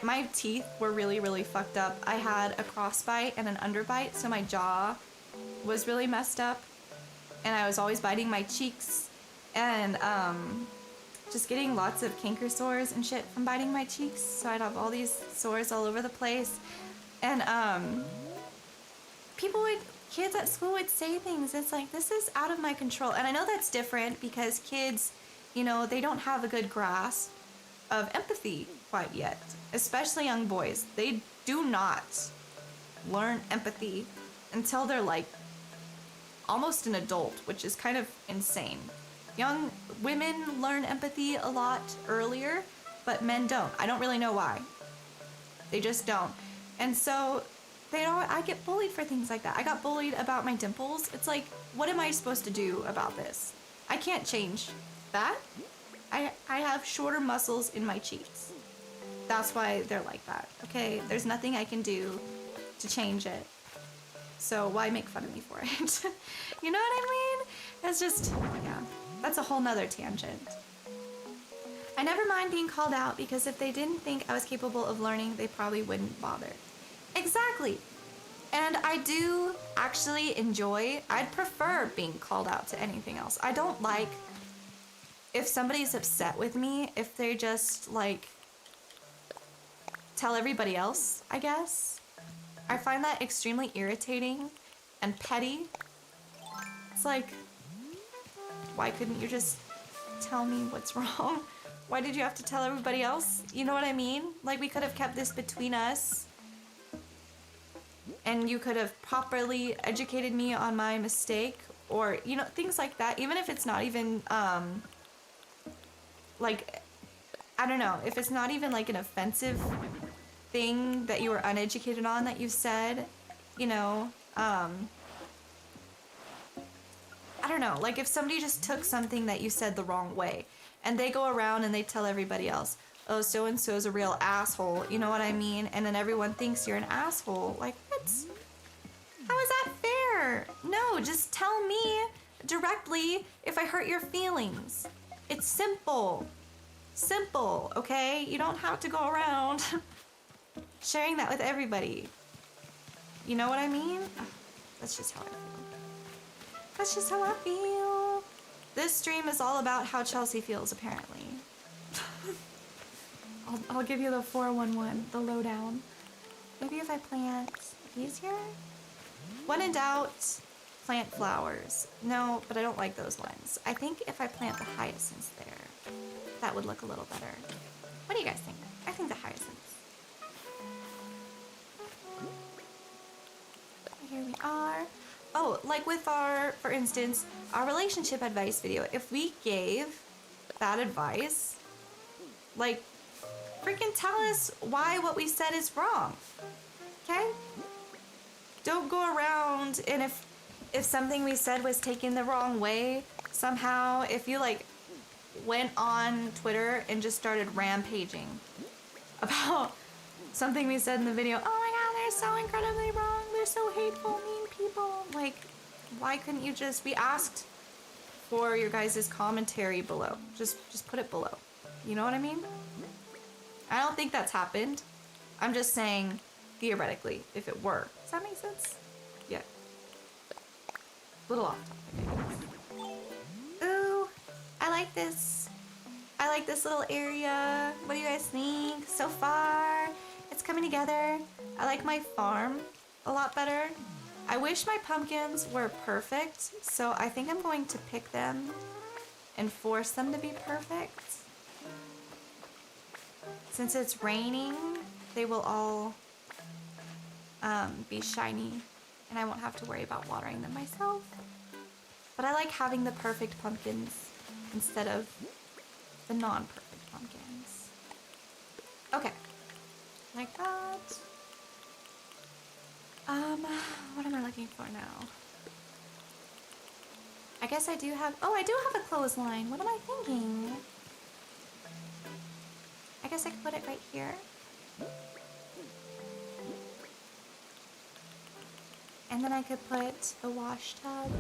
my teeth were really, really fucked up. I had a crossbite and an underbite, so my jaw was really messed up. And I was always biting my cheeks and just getting lots of canker sores and shit from biting my cheeks. So I'd have all these sores all over the place. And kids at school would say things. It's like, this is out of my control. And I know that's different because kids, you know, they don't have a good grasp of empathy quite yet, especially young boys. They do not learn empathy until they're like almost an adult, which is kind of insane. Young women learn empathy a lot earlier, but men don't. I don't really know why. They just don't. And so I get bullied for things like that. I got bullied about my dimples. It's like, what am I supposed to do about this? I can't change that. I have shorter muscles in my cheeks. That's why they're like that, okay? There's nothing I can do to change it. So why make fun of me for it? You know what I mean? It's just, yeah, that's a whole nother tangent. I never mind being called out because if they didn't think I was capable of learning, they probably wouldn't bother. Exactly. And I do actually I'd prefer being called out to anything else. I don't like if somebody's upset with me, if they just like tell everybody else, I guess. I find that extremely irritating and petty. It's like, why couldn't you just tell me what's wrong? Why did you have to tell everybody else? You know what I mean? Like, we could have kept this between us. And you could have properly educated me on my mistake. Or, you know, things like that. Even if it's not even, like, I don't know. If it's not even, like, an offensive thing that you were uneducated on that you said, you know, I don't know. Like, if somebody just took something that you said the wrong way, and they go around and they tell everybody else, oh, so-and-so's a real asshole, you know what I mean? And then everyone thinks you're an asshole. Like, what? How is that fair? No, just tell me directly if I hurt your feelings. It's simple. Simple, okay? You don't have to go around sharing that with everybody. You know what I mean? Ugh, that's just how I feel. That's just how I feel. This stream is all about how Chelsea feels, apparently. I'll give you the 411, the lowdown. Maybe if I plant these here? When in doubt, plant flowers. No, but I don't like those ones. I think if I plant the hyacinths there, that would look a little better. What do you guys think? I think the hyacinths. Here we are. Oh, like with our, for instance, our relationship advice video, if we gave bad advice, like, freaking tell us why what we said is wrong, okay? Don't go around and if something we said was taken the wrong way, somehow, if you, like, went on Twitter and just started rampaging about something we said in the video, oh my god, they're so incredibly wrong, they're so hateful, mean people. Like, why couldn't you just, we asked for your guys' commentary below. Just put it below. You know what I mean? I don't think that's happened. I'm just saying, theoretically, if it were. Does that make sense? Yeah. Little off topic. Ooh, I like this. I like this little area. What do you guys think? So far, it's coming together. I like my farm a lot better. I wish my pumpkins were perfect, so I think I'm going to pick them and force them to be perfect. Since it's raining, they will all be shiny, and I won't have to worry about watering them myself. But I like having the perfect pumpkins instead of the non-perfect pumpkins. Okay, like that. What am I looking for now? I guess I do have, oh, I do have a clothesline. What am I thinking? I guess I could put it right here. And then I could put the wash tub.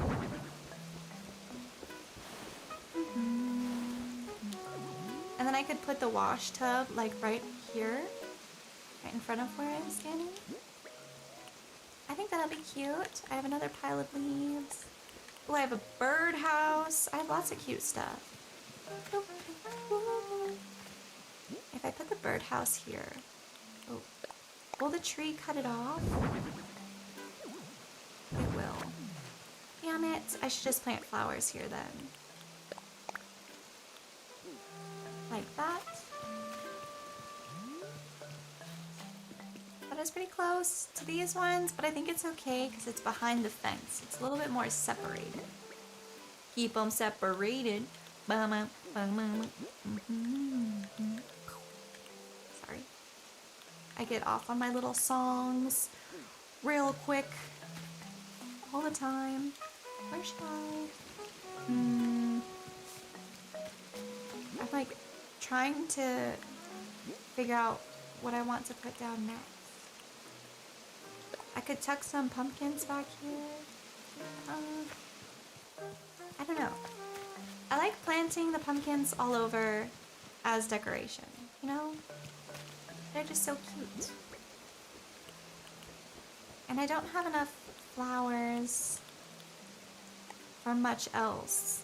And then I could put the wash tub like right here, right in front of where I'm standing. I think that'll be cute. I have another pile of leaves. Oh, I have a birdhouse. I have lots of cute stuff. If I put the birdhouse here, oh, will the tree cut it off? It will. Damn it, I should just plant flowers here then. Like that. That is pretty close to these ones, but I think it's okay because it's behind the fence. It's a little bit more separated. Keep them separated. Sorry. I get off on my little songs real quick all the time. Where should I? I'm like trying to figure out what I want to put down next. I could tuck some pumpkins back here. I don't know. I like planting the pumpkins all over as decoration, you know? They're just so cute. And I don't have enough flowers for much else.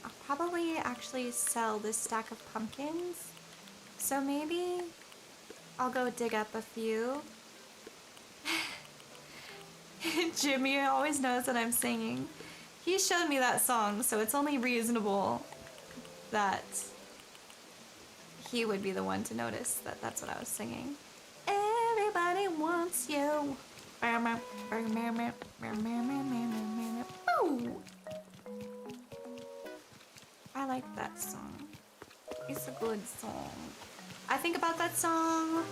I'll probably actually sell this stack of pumpkins. So maybe I'll go dig up a few. Jimmy always knows that I'm singing. He showed me that song, so it's only reasonable that he would be the one to notice that that's what I was singing. Everybody wants you. Ooh. I like that song. It's a good song. I think about that song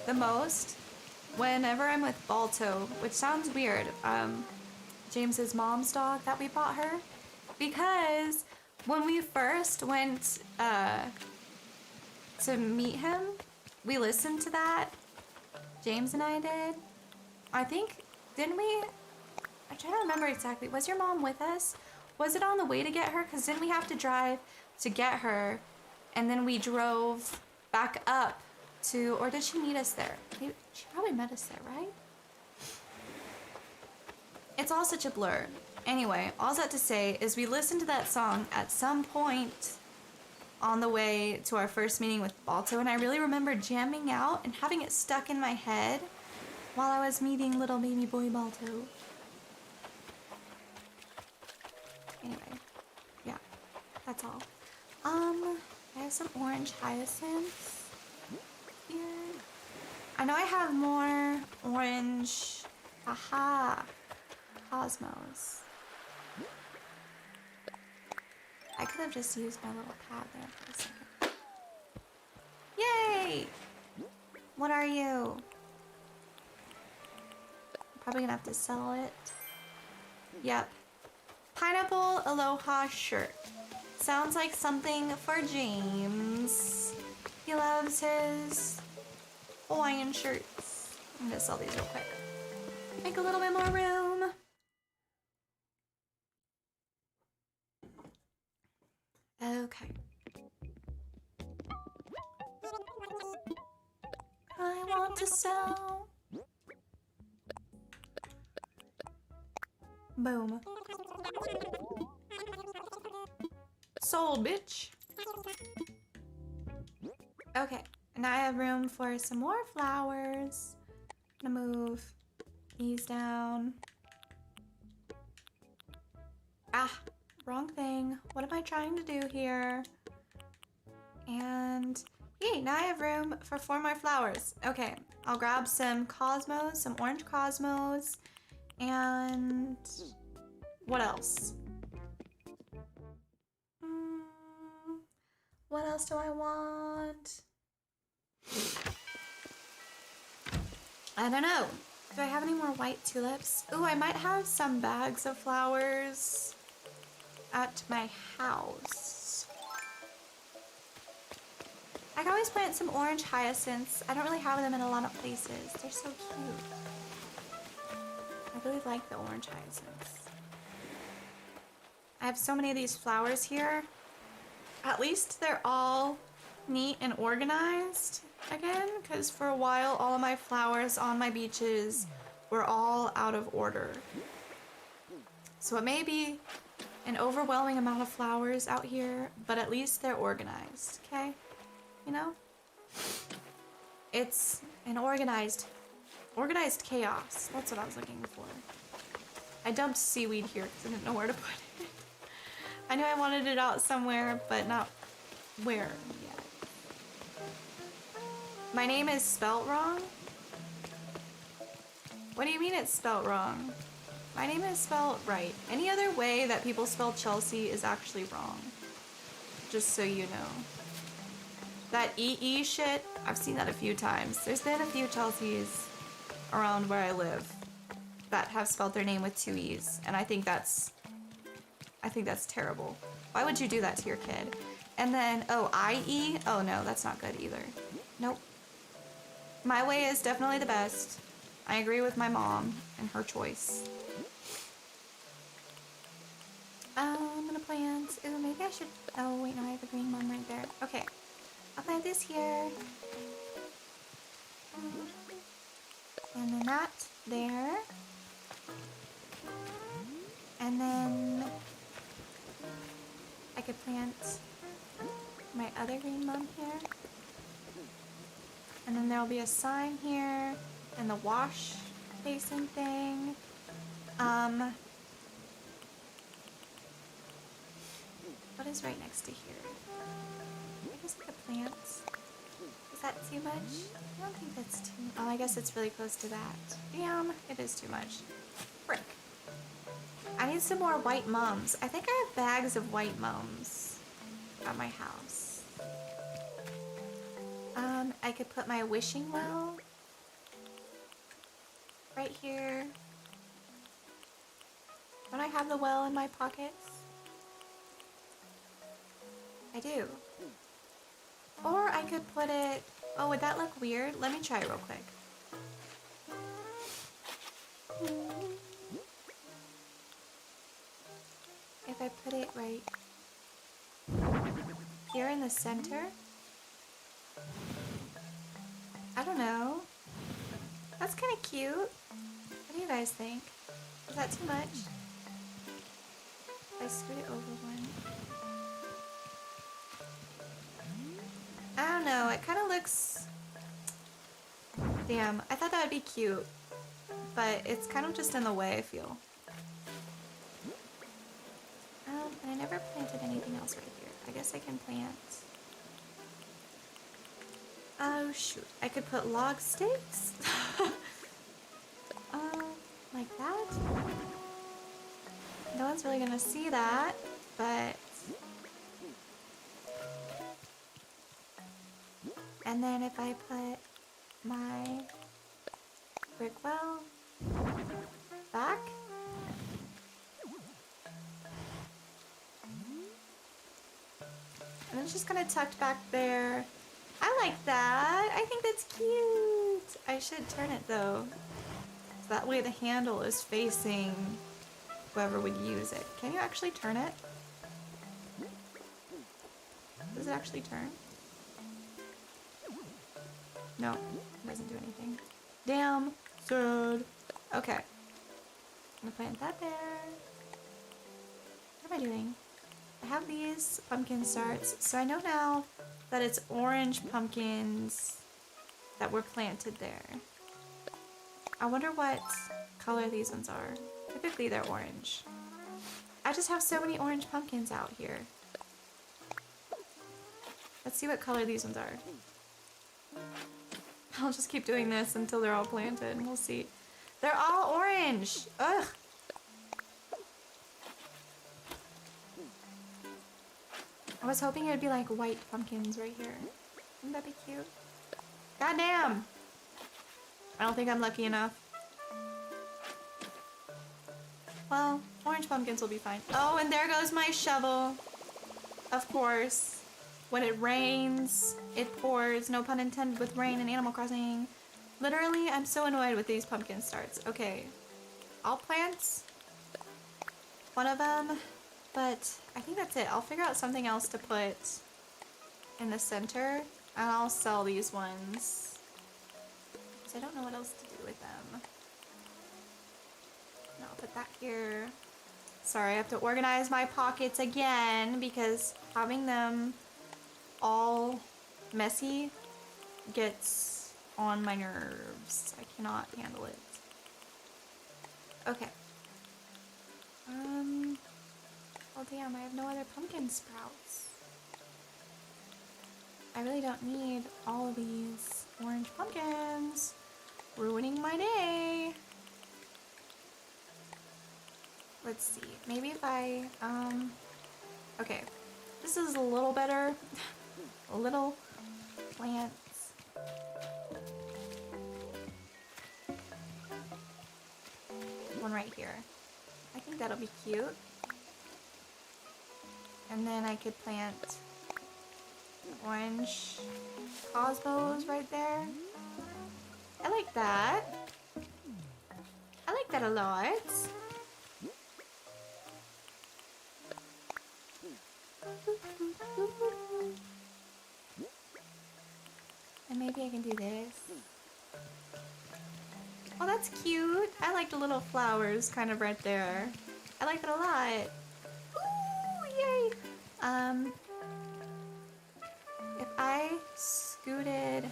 the most whenever I'm with Balto, which sounds weird. James's mom's dog that we bought her, because when we first went to meet him, we listened to that. James and I did. I think, didn't we? I'm trying to remember exactly. Was your mom with us? Was it on the way to get her? Because didn't we have to drive to get her, and then we drove back up to, or did she meet us there? She probably met us there, right? It's all such a blur. Anyway, all that to say is we listened to that song at some point on the way to our first meeting with Balto, and I really remember jamming out and having it stuck in my head while I was meeting little baby boy Balto. Anyway, yeah, that's all. I have some orange hyacinths here. I know I have more orange, cosmos. I could have just used my little pad there for a second. Yay! What are you? I'm probably gonna have to sell it. Yep. Pineapple Aloha shirt. Sounds like something for James. He loves his Hawaiian shirts. I'm gonna sell these real quick. Make a little bit more room. Okay. I want to sell. Boom. Sold, bitch. Okay, now I have room for some more flowers. I'm gonna move these down. Ah, wrong thing. What am I trying to do here? And yay, now I have room for 4 more flowers. Okay, I'll grab some cosmos, some orange cosmos, and what else? What else do I want? I don't know. Do I have any more white tulips? Ooh, I might have some bags of flowers at my house. I can always plant some orange hyacinths. I don't really have them in a lot of places. They're so cute. really like the orange hyacinths. I have so many of these flowers here. At least they're all neat and organized again, because for a while all of my flowers on my beaches were all out of order. So it may be an overwhelming amount of flowers out here, but at least they're organized, okay? You know? It's an organized chaos. That's what I was looking for. I dumped seaweed here because I didn't know where to put it. I knew I wanted it out somewhere, but not where yet. My name is spelt wrong? What do you mean it's spelt wrong? My name is spelled right. Any other way that people spell Chelsea is actually wrong. Just so you know. That EE shit, I've seen that a few times. There's been a few Chelseas around where I live that have spelled their name with 2 E's, and I think that's terrible. Why would you do that to your kid? And then, oh, IE? Oh no, that's not good either. Nope. My way is definitely the best. I agree with my mom and her choice. I'm gonna plant, ooh, maybe I should, oh wait, no, I have a green one right there. Okay, I'll plant this here. And then that there. And then I could plant my other green mum here. And then there'll be a sign here and the wash basin thing. What is right next to here? I guess like a plant. Is that too much? I don't think that's too much. Oh, I guess it's really close to that. Damn, it is too much. Frick. I need some more white mums. I think I have bags of white mums at my house. I could put my wishing well right here. Don't I have the well in my pockets? I do. Or I could put it... Oh, would that look weird? Let me try real quick. If I put it right here in the center? I don't know. That's kind of cute. What do you guys think? Is that too much? If I scoot it over one. I don't know. It kind of looks... Damn. I thought that would be cute. But it's kind of just in the way, I feel. And I never planted anything else right here. I guess I can plant... Oh shoot, I could put log stakes? Like that? No one's really gonna see that, but... And then if I put my brick well back. And it's just kind of tucked back there. I like that. I think that's cute. I should turn it though. So that way the handle is facing whoever would use it. Can you actually turn it? Does it actually turn? No, it doesn't do anything. Damn. Sad. Okay. I'm gonna plant that there. What am I doing? I have these pumpkin starts, so I know now that it's orange pumpkins that were planted there. I wonder what color these ones are. Typically they're orange. I just have so many orange pumpkins out here. Let's see what color these ones are. I'll just keep doing this until they're all planted and we'll see. They're all orange! Ugh! I was hoping it would be like white pumpkins right here. Wouldn't that be cute? Goddamn! I don't think I'm lucky enough. Well, orange pumpkins will be fine. Oh, and there goes my shovel. Of course. When it rains, it pours. No pun intended with rain and Animal Crossing. Literally, I'm so annoyed with these pumpkin starts. Okay. I'll plant one of them, but I think that's it. I'll figure out something else to put in the center, and I'll sell these ones. So I don't know what else to do with them. And I'll put that here. Sorry, I have to organize my pockets again because having them all messy gets on my nerves. I cannot handle it. Okay. Oh damn, I have no other pumpkin sprouts. I really don't need all of these orange pumpkins. Ruining my day. Let's see, maybe if I, okay. This is a little better. Little plants. One right here. I think that'll be cute. And then I could plant orange cosmos right there. I like that. I like that a lot. And maybe I can do this. Oh, that's cute. I like the little flowers kind of right there. I like it a lot. Ooh, yay! If I scooted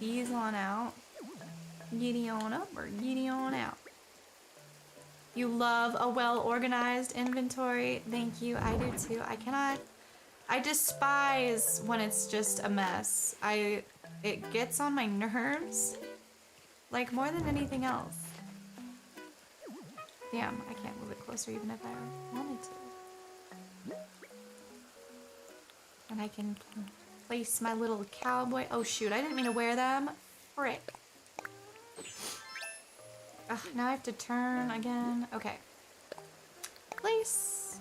these on out, giddy on up or giddy on out. You love a well-organized inventory. Thank you, I do too. I despise when it's just a mess. It gets on my nerves, like more than anything else. Damn, I can't move it closer even if I wanted to. And I can place my little cowboy. Oh shoot, I didn't mean to wear them. Frick. Ugh, now I have to turn again. Okay. Place.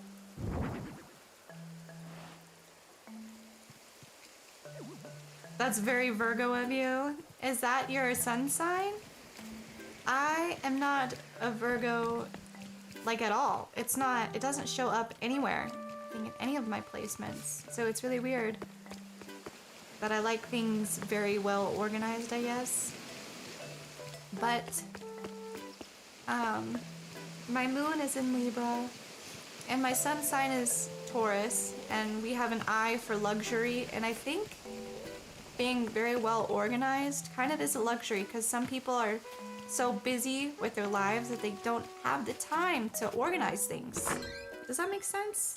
That's very Virgo of you. Is that your sun sign? I am not a Virgo, like, at all. It's not, it doesn't show up anywhere in any of my placements. So it's really weird that I like things very well organized, I guess. But, my moon is in Libra, and my sun sign is Taurus, and we have an eye for luxury, and I think being very well organized kind of is a luxury because some people are so busy with their lives that they don't have the time to organize things. Does that make sense?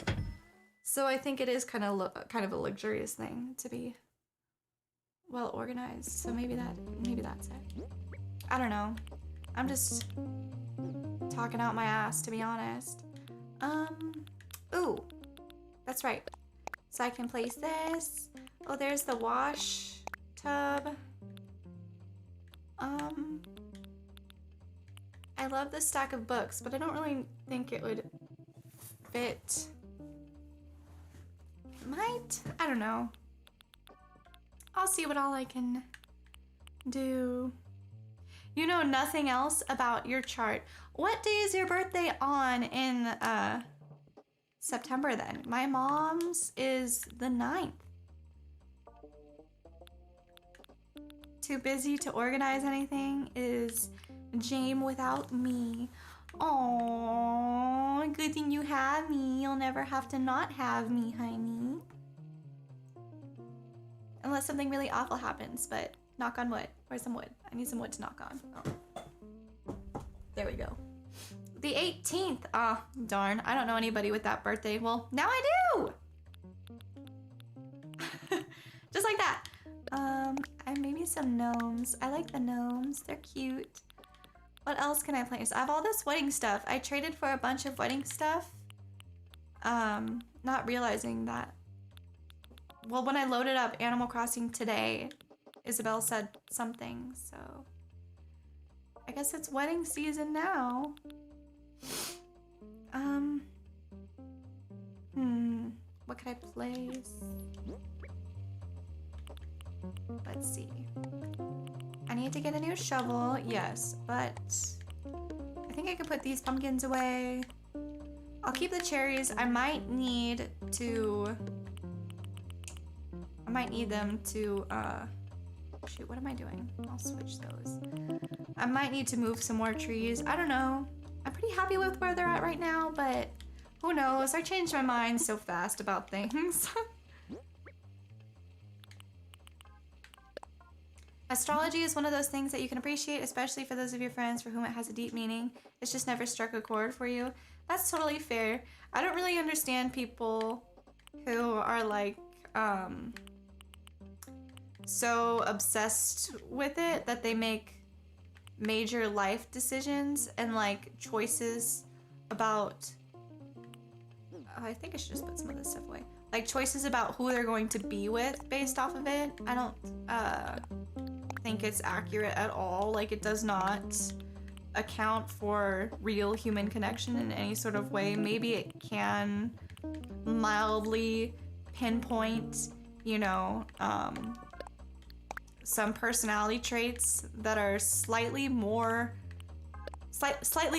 So I think it is kind of a luxurious thing to be well organized. So maybe that's it. I don't know. I'm just talking out my ass, to be honest. Ooh, that's right. So I can place this. Oh, there's the wash tub. I love this stack of books, but I don't really think it would fit. Might? I don't know. I'll see what all I can do. You know nothing else about your chart. What day is your birthday on in September then? My mom's is the 9th. Too busy to organize anything is Jame without me. Aww, good thing you have me. You'll never have to not have me, honey. Unless something really awful happens, but knock on wood. Where's some wood? I need some wood to knock on. Oh. There we go. The 18th. Ah, oh, darn. I don't know anybody with that birthday. Well, now I do! Just like that. And maybe some gnomes. I like the gnomes. They're cute. What else can I place? I have all this wedding stuff. I traded for a bunch of wedding stuff. Not realizing that. Well, when I loaded up Animal Crossing today, Isabel said something, so I guess it's wedding season now. What could I place? Let's see. I need to get a new shovel, yes, but I think think I could put these pumpkins away. I'll keep the cherries. I might need them to, shoot, what am I doing? I'll switch those. I might need to move some more trees. I don't know. I'm pretty happy with where they're at right now, but who knows? I change my mind so fast about things. Astrology is one of those things that you can appreciate, especially for those of your friends for whom it has a deep meaning. It's just never struck a chord for you. That's totally fair. I don't really understand people who are like, so obsessed with it that they make major life decisions and like choices about, I think I should just put some of this stuff away. Like choices about who they're going to be with based off of it. I don't think it's accurate at all. Like it does not account for real human connection in any sort of way. Maybe it can mildly pinpoint, you know, some personality traits that are slightly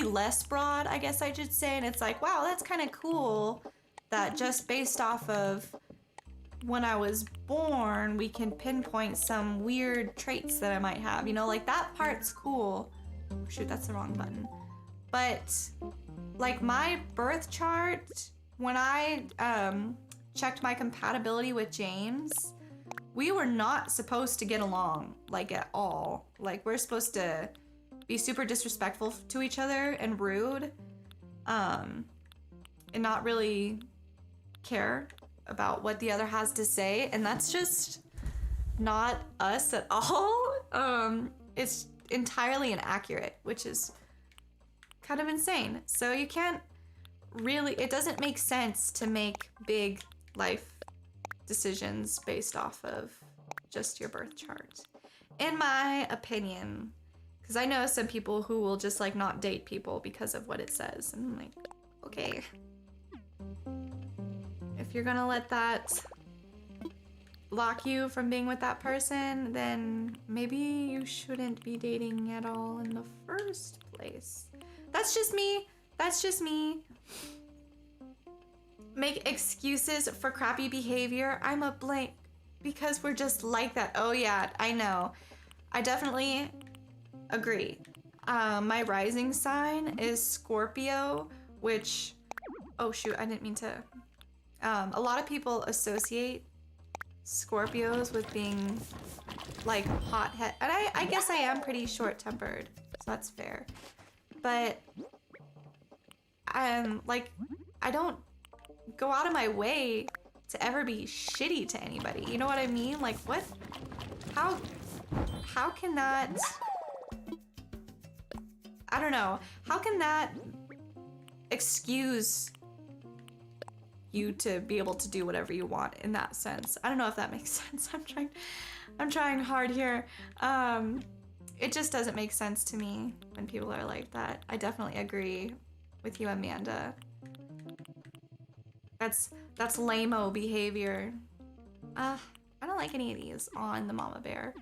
less broad, I guess I should say. And it's like, wow, that's kind of cool that just based off of when I was born, we can pinpoint some weird traits that I might have, you know, like that part's cool. Oh, shoot, that's the wrong button. But like my birth chart, when I checked my compatibility with James, we were not supposed to get along like at all. Like we're supposed to be super disrespectful to each other and rude, and not really care about what the other has to say, and that's just not us at all. It's entirely inaccurate, which is kind of insane. So you can't really, it doesn't make sense to make big life decisions based off of just your birth chart, in my opinion. Because I know some people who will just like not date people because of what it says, and I'm like, okay, if you're gonna let that block you from being with that person, then maybe you shouldn't be dating at all in the first place. That's just me. That's just me. Make excuses for crappy behavior. I'm a blank because we're just like that. Oh yeah, I know. I definitely agree. My rising sign is Scorpio, which, oh shoot, I didn't mean to. A lot of people associate Scorpios with being like hothead, and I guess I am pretty short-tempered, so that's fair. But like, I don't go out of my way to ever be shitty to anybody. You know what I mean? Like, what? How can that? I don't know. How can that excuse you to be able to do whatever you want in that sense? I don't know if that makes sense. I'm trying hard here. It just doesn't make sense to me when people are like that. I definitely agree with you, Amanda. That's lame-o behavior. I don't like any of these on the mama bear.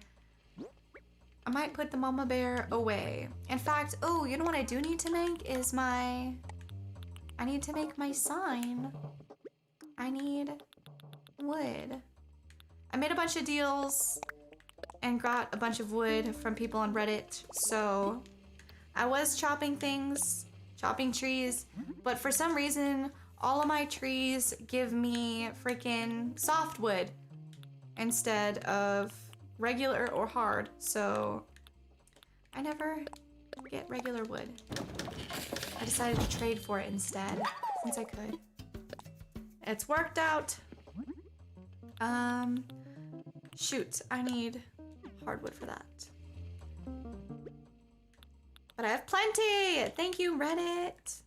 I might put the mama bear away. In fact, oh, you know what I do need to make is I need to make my sign. I need wood. I made a bunch of deals and got a bunch of wood from people on Reddit, so I was chopping trees, but for some reason, all of my trees give me freaking softwood instead of regular or hard, so I never get regular wood. I decided to trade for it instead, since I could. It's worked out. Shoot, I need hardwood for that. But I have plenty! Thank you, Reddit!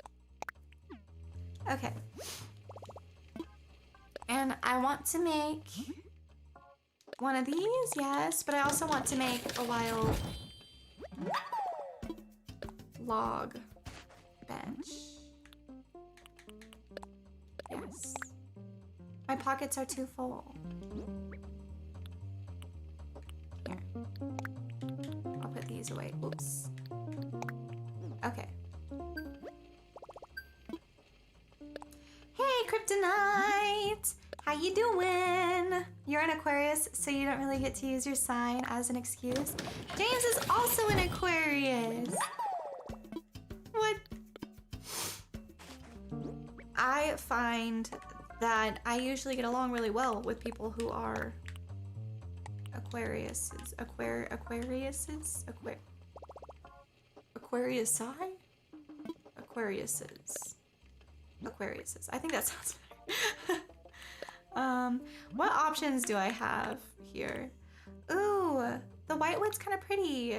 Okay. And I want to make one of these, yes, but I also want to make a wild log bench. Yes. My pockets are too full. Here. I'll put these away. Oops. Okay. How you doing? You're an Aquarius, so you don't really get to use your sign as an excuse. James is also an Aquarius. What? I find that I usually get along really well with people who are Aquariuses. Aquariuses? Aquariusi? Aquariuses. I think that sounds better. What options do I have here? Ooh, the whitewood's kind of pretty.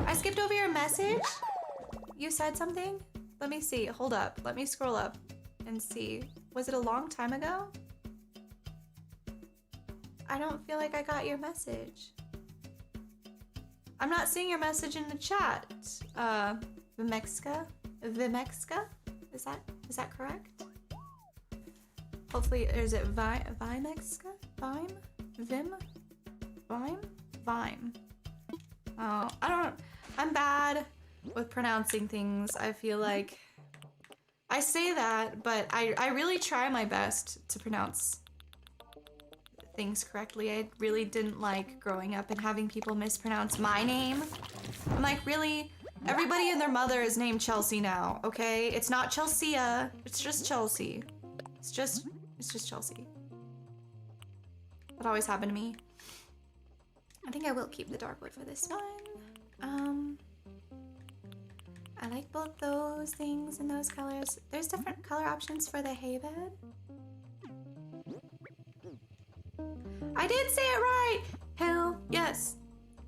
I skipped over your message. You said something? Let me see. Hold up. Let me scroll up and see. Was it a long time ago? I don't feel like I got your message. I'm not seeing your message in the chat. Vimexka? Is that correct? Hopefully, is it Vimexka? Vime? Oh, I'm bad with pronouncing things. I feel like I say that, but I really try my best to pronounce things correctly. I really didn't like growing up and having people mispronounce my name. I'm like, really? Everybody and their mother is named Chelsea now, okay? It's not Chelsea, it's just Chelsea. It's just Chelsea. That always happened to me. I think I will keep the dark wood for this one. I like both those things and those colors. There's different color options for the hay bed. I did say it right! Hell yes.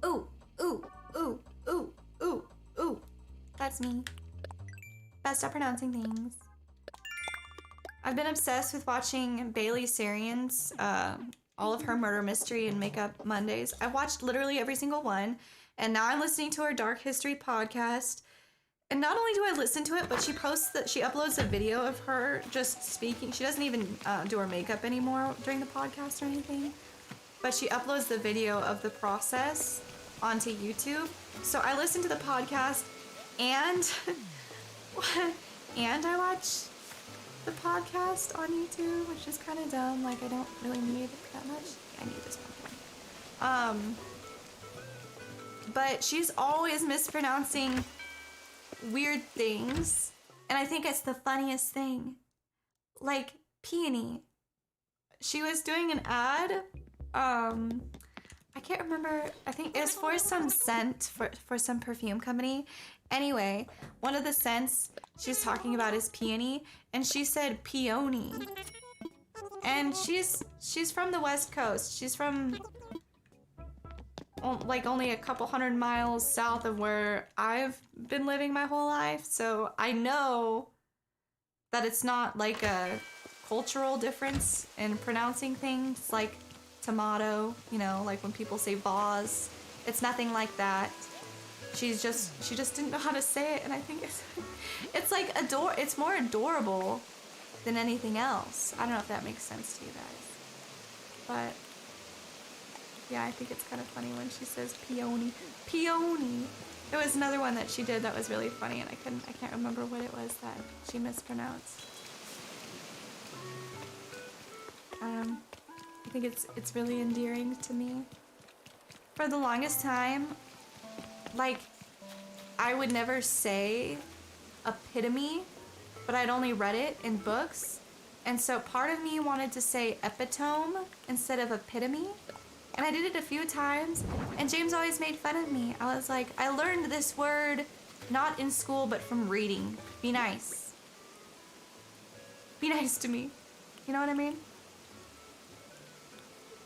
Ooh, ooh, ooh, ooh, ooh, ooh. That's me. Best at pronouncing things. I've been obsessed with watching Bailey Sarian's, all of her murder mystery and makeup Mondays. I've watched literally every single one, and now I'm listening to her Dark History podcast. And not only do I listen to it, but she uploads a video of her just speaking. She doesn't even do her makeup anymore during the podcast or anything. But she uploads the video of the process onto YouTube. So I listen to the podcast and and I watch the podcast on YouTube, which is kind of dumb. Like, I don't really need that much. I need this one. But she's always mispronouncing weird things, and I think it's the funniest thing. Like peony. She was doing an ad. I can't remember. I think it was for some scent for some perfume company. Anyway, one of the scents she's talking about is peony, and she said peony. And she's from the West Coast. She's from like only a couple 100 miles south of where I've been living my whole life. So I know that it's not like a cultural difference in pronouncing things like tomato, you know, like when people say vase. It's nothing like that. She just didn't know how to say it, and I think it's like it's more adorable than anything else. I don't know if that makes sense to you guys. But yeah, I think it's kind of funny when she says peony. Peony. There was another one that she did that was really funny, and I can't remember what it was that she mispronounced. I think it's really endearing to me. For the longest time, like, I would never say epitome, but I'd only read it in books. And so part of me wanted to say epitome instead of epitome. And I did it a few times, and James always made fun of me. I was like, I learned this word not in school, but from reading. Be nice. Be nice to me. You know what I mean?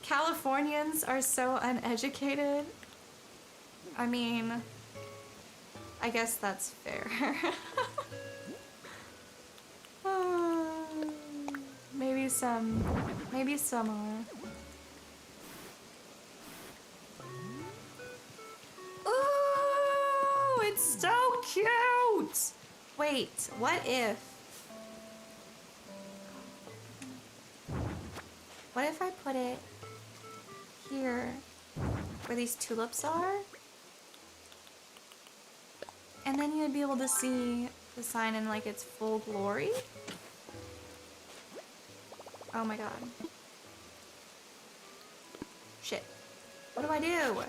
Californians are so uneducated. I mean, I guess that's fair. Maybe some are. Ooh, it's so cute! Wait, what if I put it here where these tulips are? And then you'd be able to see the sign in like its full glory. Oh my god. Shit. What do I do?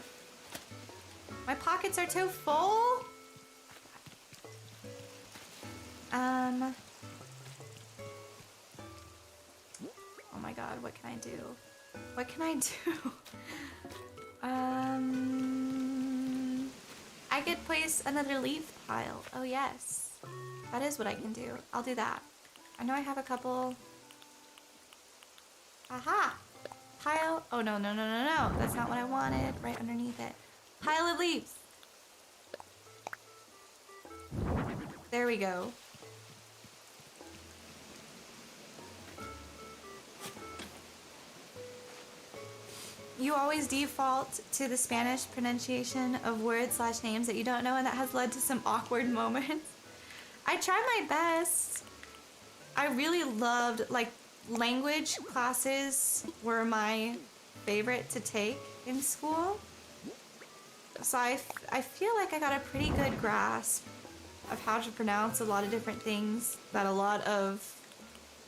My pockets are too full? Oh my god, what can I do? What can I do? I could place another leaf pile. Oh yes. That is what I can do. I'll do that. I know I have a couple. Aha! Pile. Oh no, no, no, no, no. That's not what I wanted. Right underneath it. Pile of leaves. There we go. You always default to the Spanish pronunciation of words/names that you don't know, and that has led to some awkward moments. I tried my best. I really loved, like, language classes were my favorite to take in school. So I feel like I got a pretty good grasp of how to pronounce a lot of different things that a lot of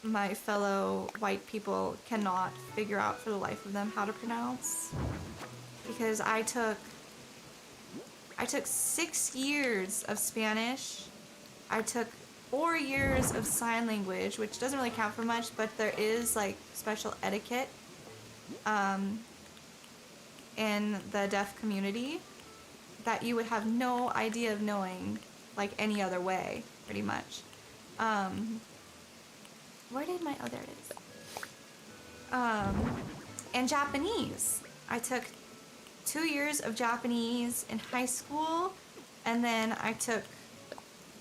my fellow white people cannot figure out for the life of them how to pronounce. Because I took 6 years of Spanish. I took 4 years of sign language, which doesn't really count for much, but there is like special etiquette in the deaf community that you would have no idea of knowing like any other way, pretty much. Where did my, oh, there it is. And Japanese. I took 2 years of Japanese in high school, and then I took,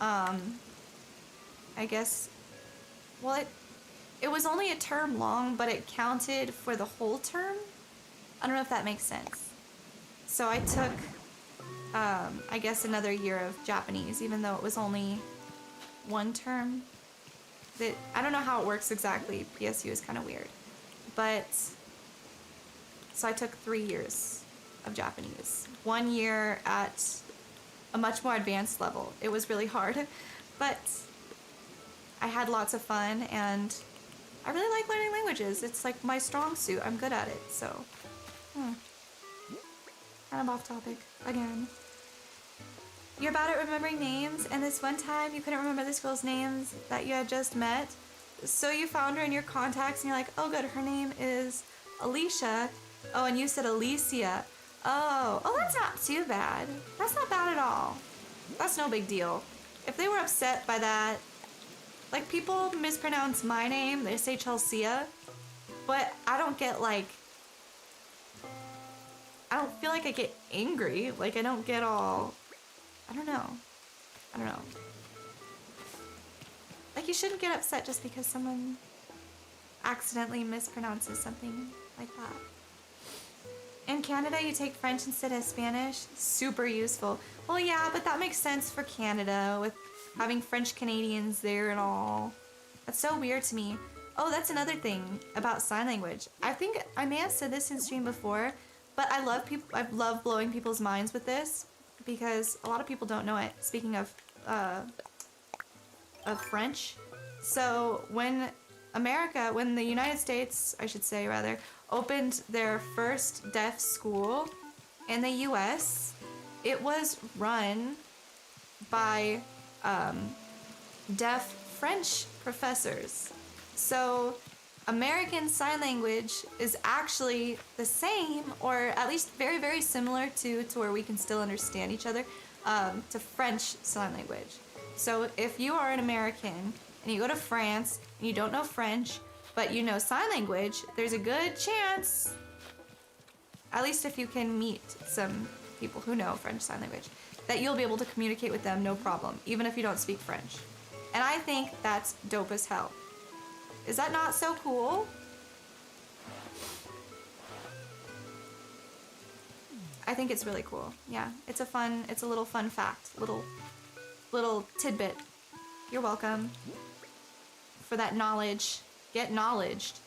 I guess, well, it was only a term long, but it counted for the whole term. I don't know if that makes sense. So I took, I guess, another year of Japanese, even though it was only one term. I don't know how it works exactly. PSU is kind of weird. But, so I took 3 years of Japanese. 1 year at a much more advanced level. It was really hard, but I had lots of fun, and I really like learning languages. It's like my strong suit. I'm good at it, so. Kind of off topic again. You're bad at remembering names, and this one time you couldn't remember this girl's names that you had just met. So you found her in your contacts, and you're like, oh good, her name is Alicia. Oh, and you said Alicia. Oh, that's not too bad. That's not bad at all. That's no big deal. If they were upset by that, like people mispronounce my name, they say Chelsea, but I don't get like, I don't feel like I get angry. Like I don't get all, I don't know. Like you shouldn't get upset just because someone accidentally mispronounces something like that. In Canada, you take French instead of Spanish. Super useful. Well, yeah, but that makes sense for Canada with having French Canadians there and all. That's so weird to me. Oh, that's another thing about sign language. I think I may have said this in stream before, but I love blowing people's minds with this because a lot of people don't know it. Speaking of French. So when the United States, I should say rather, opened their first deaf school in the US, it was run by deaf French professors. So American Sign Language is actually the same, or at least very, very similar to where we can still understand each other, to French Sign Language. So if you are an American and you go to France and you don't know French, but you know sign language, there's a good chance, at least if you can meet some people who know French Sign Language, that you'll be able to communicate with them no problem, even if you don't speak French. And I think that's dope as hell. Is that not so cool? I think it's really cool. Yeah, it's a little fun fact, little tidbit. You're welcome for that knowledge. Get knowledged.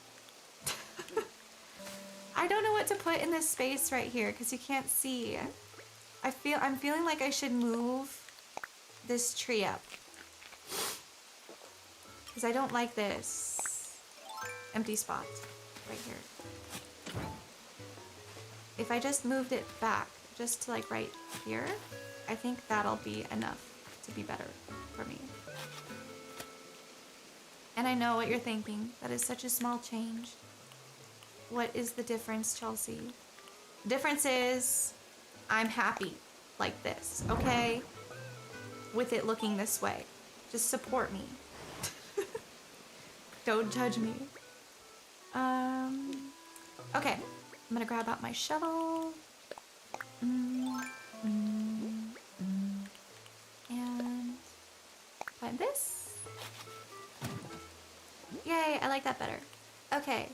I don't know what to put in this space right here because you can't see. I'm feeling like I should move this tree up because I don't like this. empty spot right here. If I just moved it back, just to like right here, I think that'll be enough to be better for me. And I know what you're thinking. That is such a small change. What is the difference, Chelsea? The difference is I'm happy like this, okay? With it looking this way. Just support me. Don't judge me. Okay. I'm gonna grab out my shovel. And plant this. Yay, I like that better. Okay.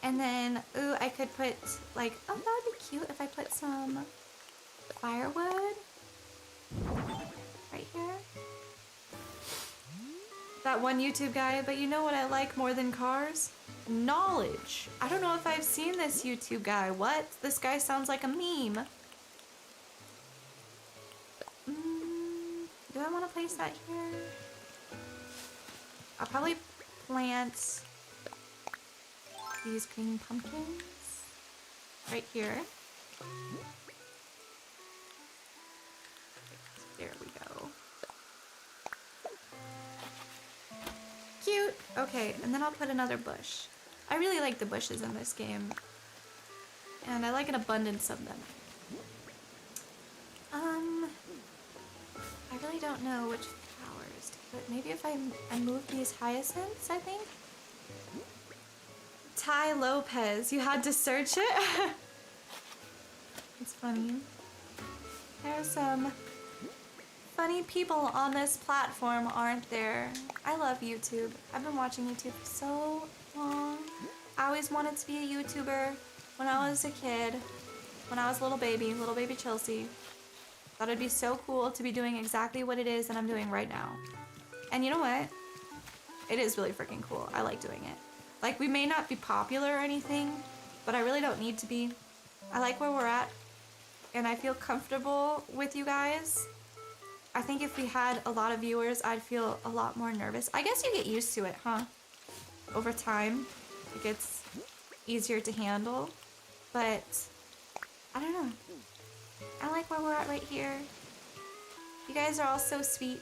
And then, ooh, I could put like, oh, that would be cute if I put some firewood right here. That one YouTube guy, but you know what I like more than cars? Knowledge. I don't know if I've seen this YouTube guy. What? This guy sounds like a meme. Do I want to place that here? I'll probably plant these green pumpkins right here. There we go. Cute. Okay, and then I'll put another bush. I really like the bushes in this game. And I like an abundance of them. I really don't know which flowers to put. Maybe if I move these hyacinths, I think? Ty Lopez. You had to search it? It's funny. There's some funny people on this platform, aren't there? I love YouTube. I've been watching YouTube for so long. I always wanted to be a YouTuber when I was a kid. When I was a little baby Chelsea. Thought it'd be so cool to be doing exactly what it is that I'm doing right now. And you know what? It is really freaking cool. I like doing it. Like, we may not be popular or anything, but I really don't need to be. I like where we're at, and I feel comfortable with you guys. I think if we had a lot of viewers, I'd feel a lot more nervous. I guess you get used to it, huh? Over time, it gets easier to handle, but I don't know. I like where we're at right here. You guys are all so sweet.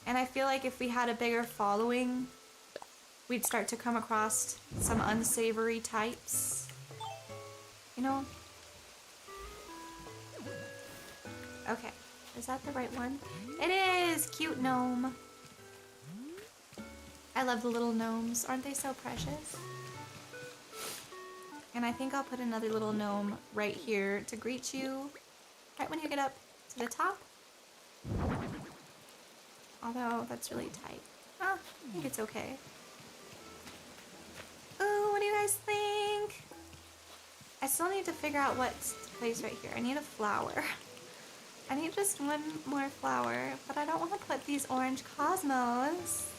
And I feel like if we had a bigger following, we'd start to come across some unsavory types. You know? Okay. Is that the right one? It is! Cute gnome. I love the little gnomes. Aren't they so precious? And I think I'll put another little gnome right here to greet you right when you get up to the top. Although, that's really tight. Oh, I think it's okay. Ooh, what do you guys think? I still need to figure out what to place right here. I need a flower. I need just one more flower, but I don't want to put these orange cosmos.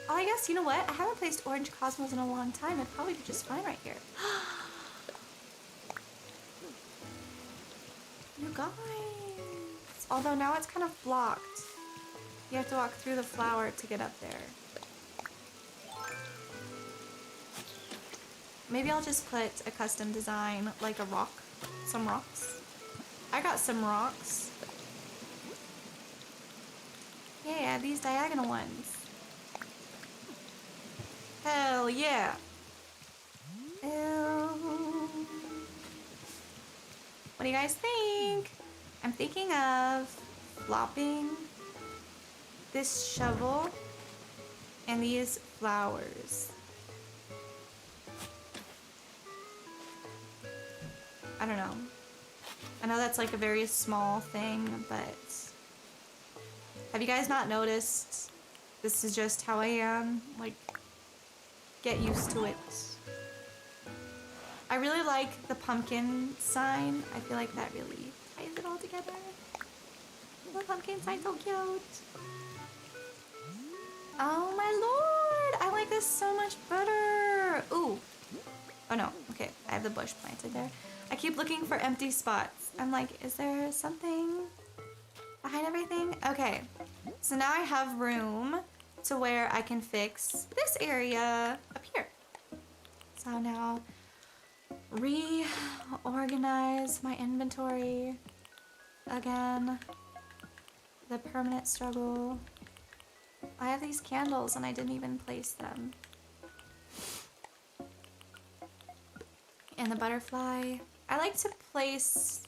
Oh, I guess, you know what? I haven't placed orange cosmos in a long time. It'd probably be just fine right here. You guys. Although now it's kind of blocked. You have to walk through the flower to get up there. Maybe I'll just put a custom design, like a rock. Some rocks. I got some rocks. Yeah, these diagonal ones. Hell yeah. Ew. What do you guys think? I'm thinking of flopping this shovel and these flowers. I don't know. I know that's like a very small thing, but have you guys not noticed? This is just how I am. Like, get used to it. I really like the pumpkin sign. I feel like that really ties it all together. The pumpkin sign's so cute. Oh my lord! I like this so much better. Ooh. Oh no. Okay, I have the bush planted there. I keep looking for empty spots. I'm like, is there something behind everything? Okay. So now I have room to where I can fix this area up here. So now reorganize my inventory again. The permanent struggle. I have these candles and I didn't even place them. And the butterfly. I like to place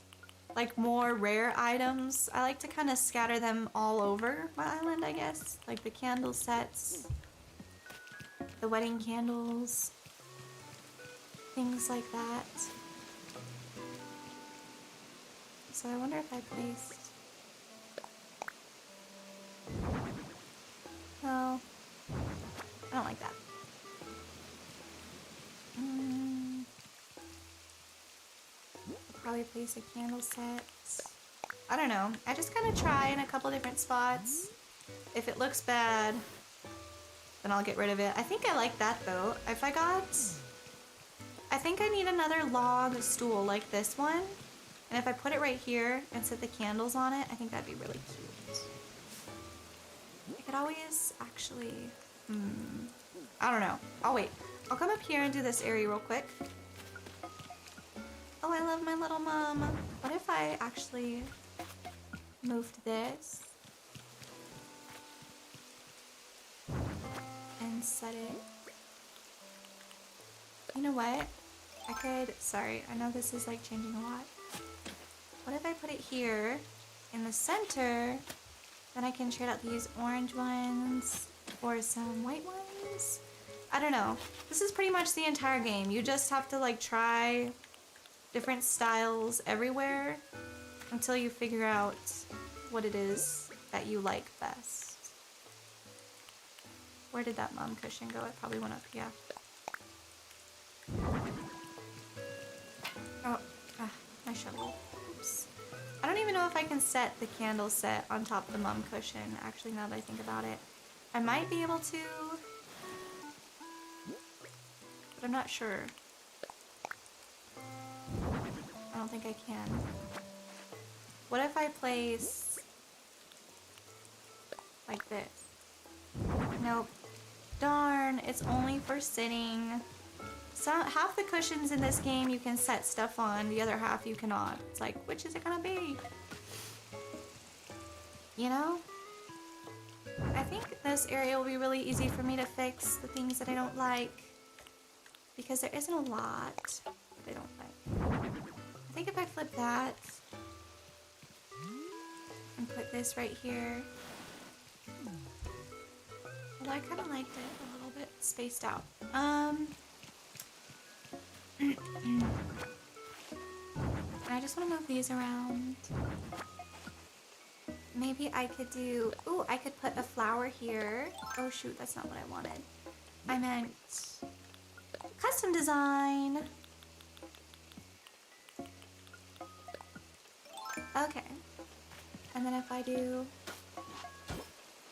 like more rare items. I like to kind of scatter them all over my island, I guess. Like the candle sets, the wedding candles, things like that. So I wonder if I placed... No, I don't like that. I'll probably place a candle set. I don't know. I just kind of try in a couple different spots. If it looks bad, then I'll get rid of it. I think I like that though. If I got... I think I need another log stool like this one. And if I put it right here and set the candles on it, I think that'd be really cute. I could always actually... I don't know. I'll wait. I'll come up here and do this area real quick. Oh, I love my little mom. What if I actually moved this and set it? You know what? I could... Sorry, I know this is like changing a lot. What if I put it here in the center? Then I can trade out these orange ones for some white ones. I don't know. This is pretty much the entire game. You just have to like try different styles everywhere until you figure out what it is that you like best. Where did that mom cushion go? It probably went up, yeah. Oh, my shovel. Oops. I don't even know if I can set the candle set on top of the mum cushion, actually, now that I think about it. I might be able to, but I'm not sure. I don't think I can. What if I place like this? Nope. Darn, it's only for sitting. Half the cushions in this game you can set stuff on, the other half you cannot. It's like, which is it gonna be? You know? I think this area will be really easy for me to fix the things that I don't like, because there isn't a lot that I don't like. I think if I flip that and put this right here, well, I kind of liked it a little bit spaced out. I just want to move these around. Maybe I could do... Ooh, I could put a flower here. Oh shoot, that's not what I wanted. I meant custom design. Okay. And then if I do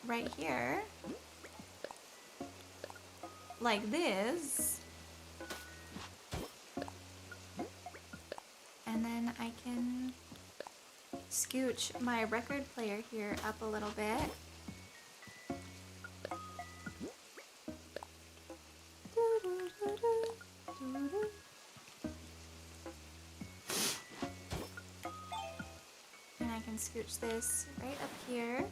right here, like this, and then I can scooch my record player here up a little bit. And I can scooch this right up here.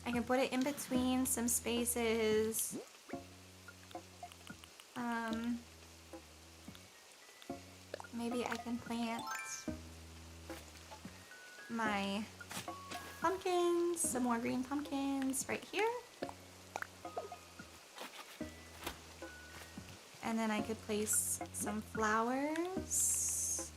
I can put it in between some spaces. Maybe I can plant my pumpkins, some more green pumpkins right here. And then I could place some flowers.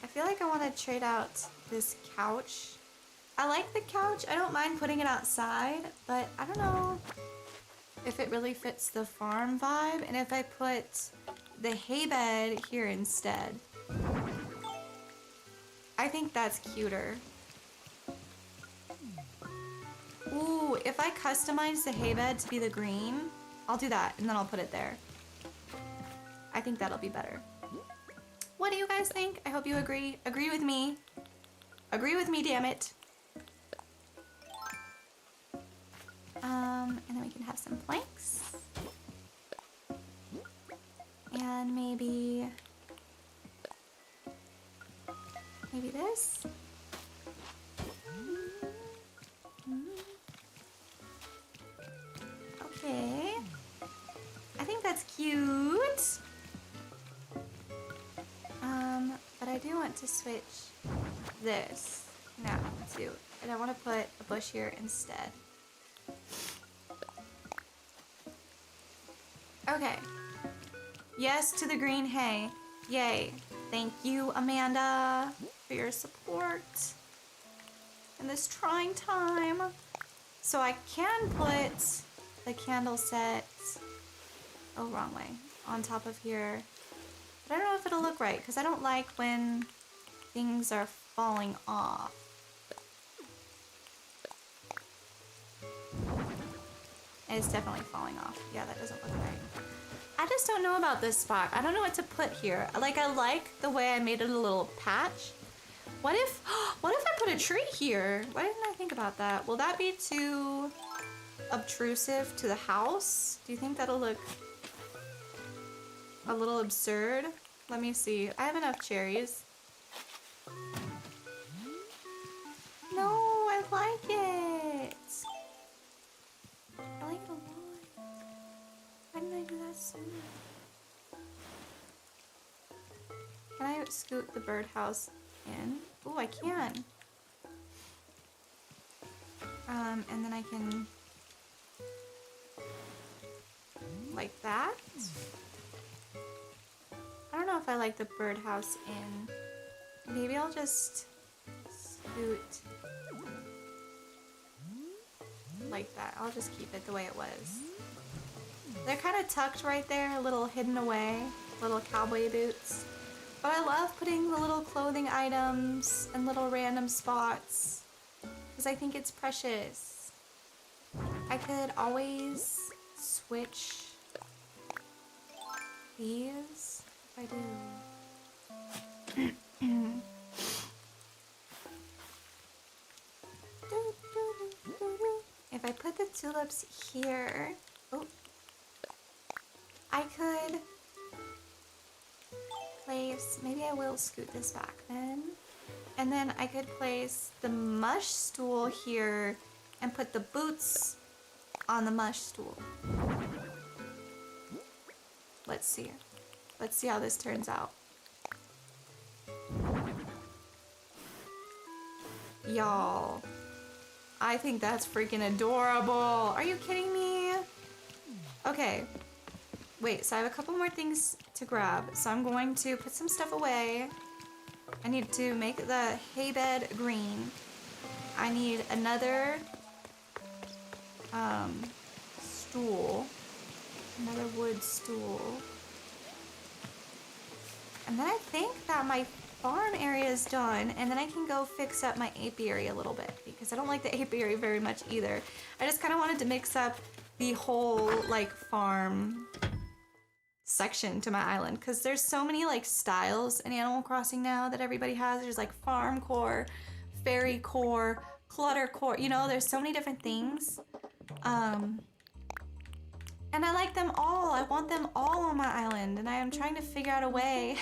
I feel like I want to trade out this couch. I like the couch. I don't mind putting it outside, but I don't know if it really fits the farm vibe. And if I put the hay bed here instead, I think that's cuter. Ooh, if I customize the hay bed to be the green, I'll do that and then I'll put it there. I think that'll be better. What do you guys think? I hope you agree. Agree with me. Agree with me, damn it. And then we can have some planks. And maybe this. Okay. I think that's cute. But I do want to switch this now too. And I want to put a bush here instead. Okay. Yes to the green hay. Yay. Thank you, Amanda, for your support in this trying time. So I can put the candle set, oh, wrong way, on top of here. But I don't know if it'll look right, because I don't like when things are falling off. It's definitely falling off. Yeah, that doesn't look right. I just don't know about this spot. I don't know what to put here. Like, I like the way I made it a little patch. What if I put a tree here? Why didn't I think about that? Will that be too obtrusive to the house? Do you think that'll look a little absurd? Let me see. I have enough cherries. No, I like it. I like it a lot. Why didn't I do that sooner? Can I scoot the birdhouse in? Oh, I can. And then I can, like that. I don't know if I like the birdhouse in. Maybe I'll just scoot like that. I'll just keep it the way it was. They're kind of tucked right there, a little hidden away, little cowboy boots. But I love putting the little clothing items in little random spots because I think it's precious. I could always switch these if I do. If I put the tulips here, oh, I could place, maybe I will scoot this back then. And then I could place the mush stool here and put the boots on the mush stool. Let's see. Let's see how this turns out. Y'all, I think that's freaking adorable. Are you kidding me? Okay. Wait, so I have a couple more things to grab. So I'm going to put some stuff away. I need to make the hay bed green. I need another stool. Another wood stool. And then I think that my farm area is done, and then I can go fix up my apiary a little bit because I don't like the apiary very much either. I just kind of wanted to mix up the whole like farm section to my island because there's so many like styles in Animal Crossing now that everybody has. There's like farm core, fairy core, clutter core, you know, there's so many different things. And I like them all. I want them all on my island, and I am trying to figure out a way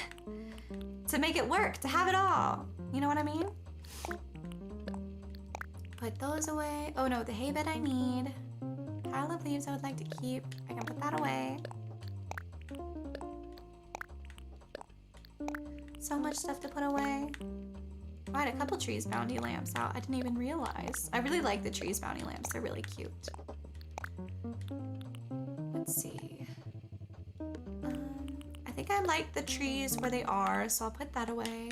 to make it work, to have it all. You know what I mean? Put those away. Oh no, the hay bed I need. Pile of leaves I would like to keep. I can put that away. So much stuff to put away. Oh, I had a couple Trees Bounty lamps out. I didn't even realize. I really like the Trees Bounty lamps. They're really cute. Let's see. I think I like the trees where they are, so I'll put that away.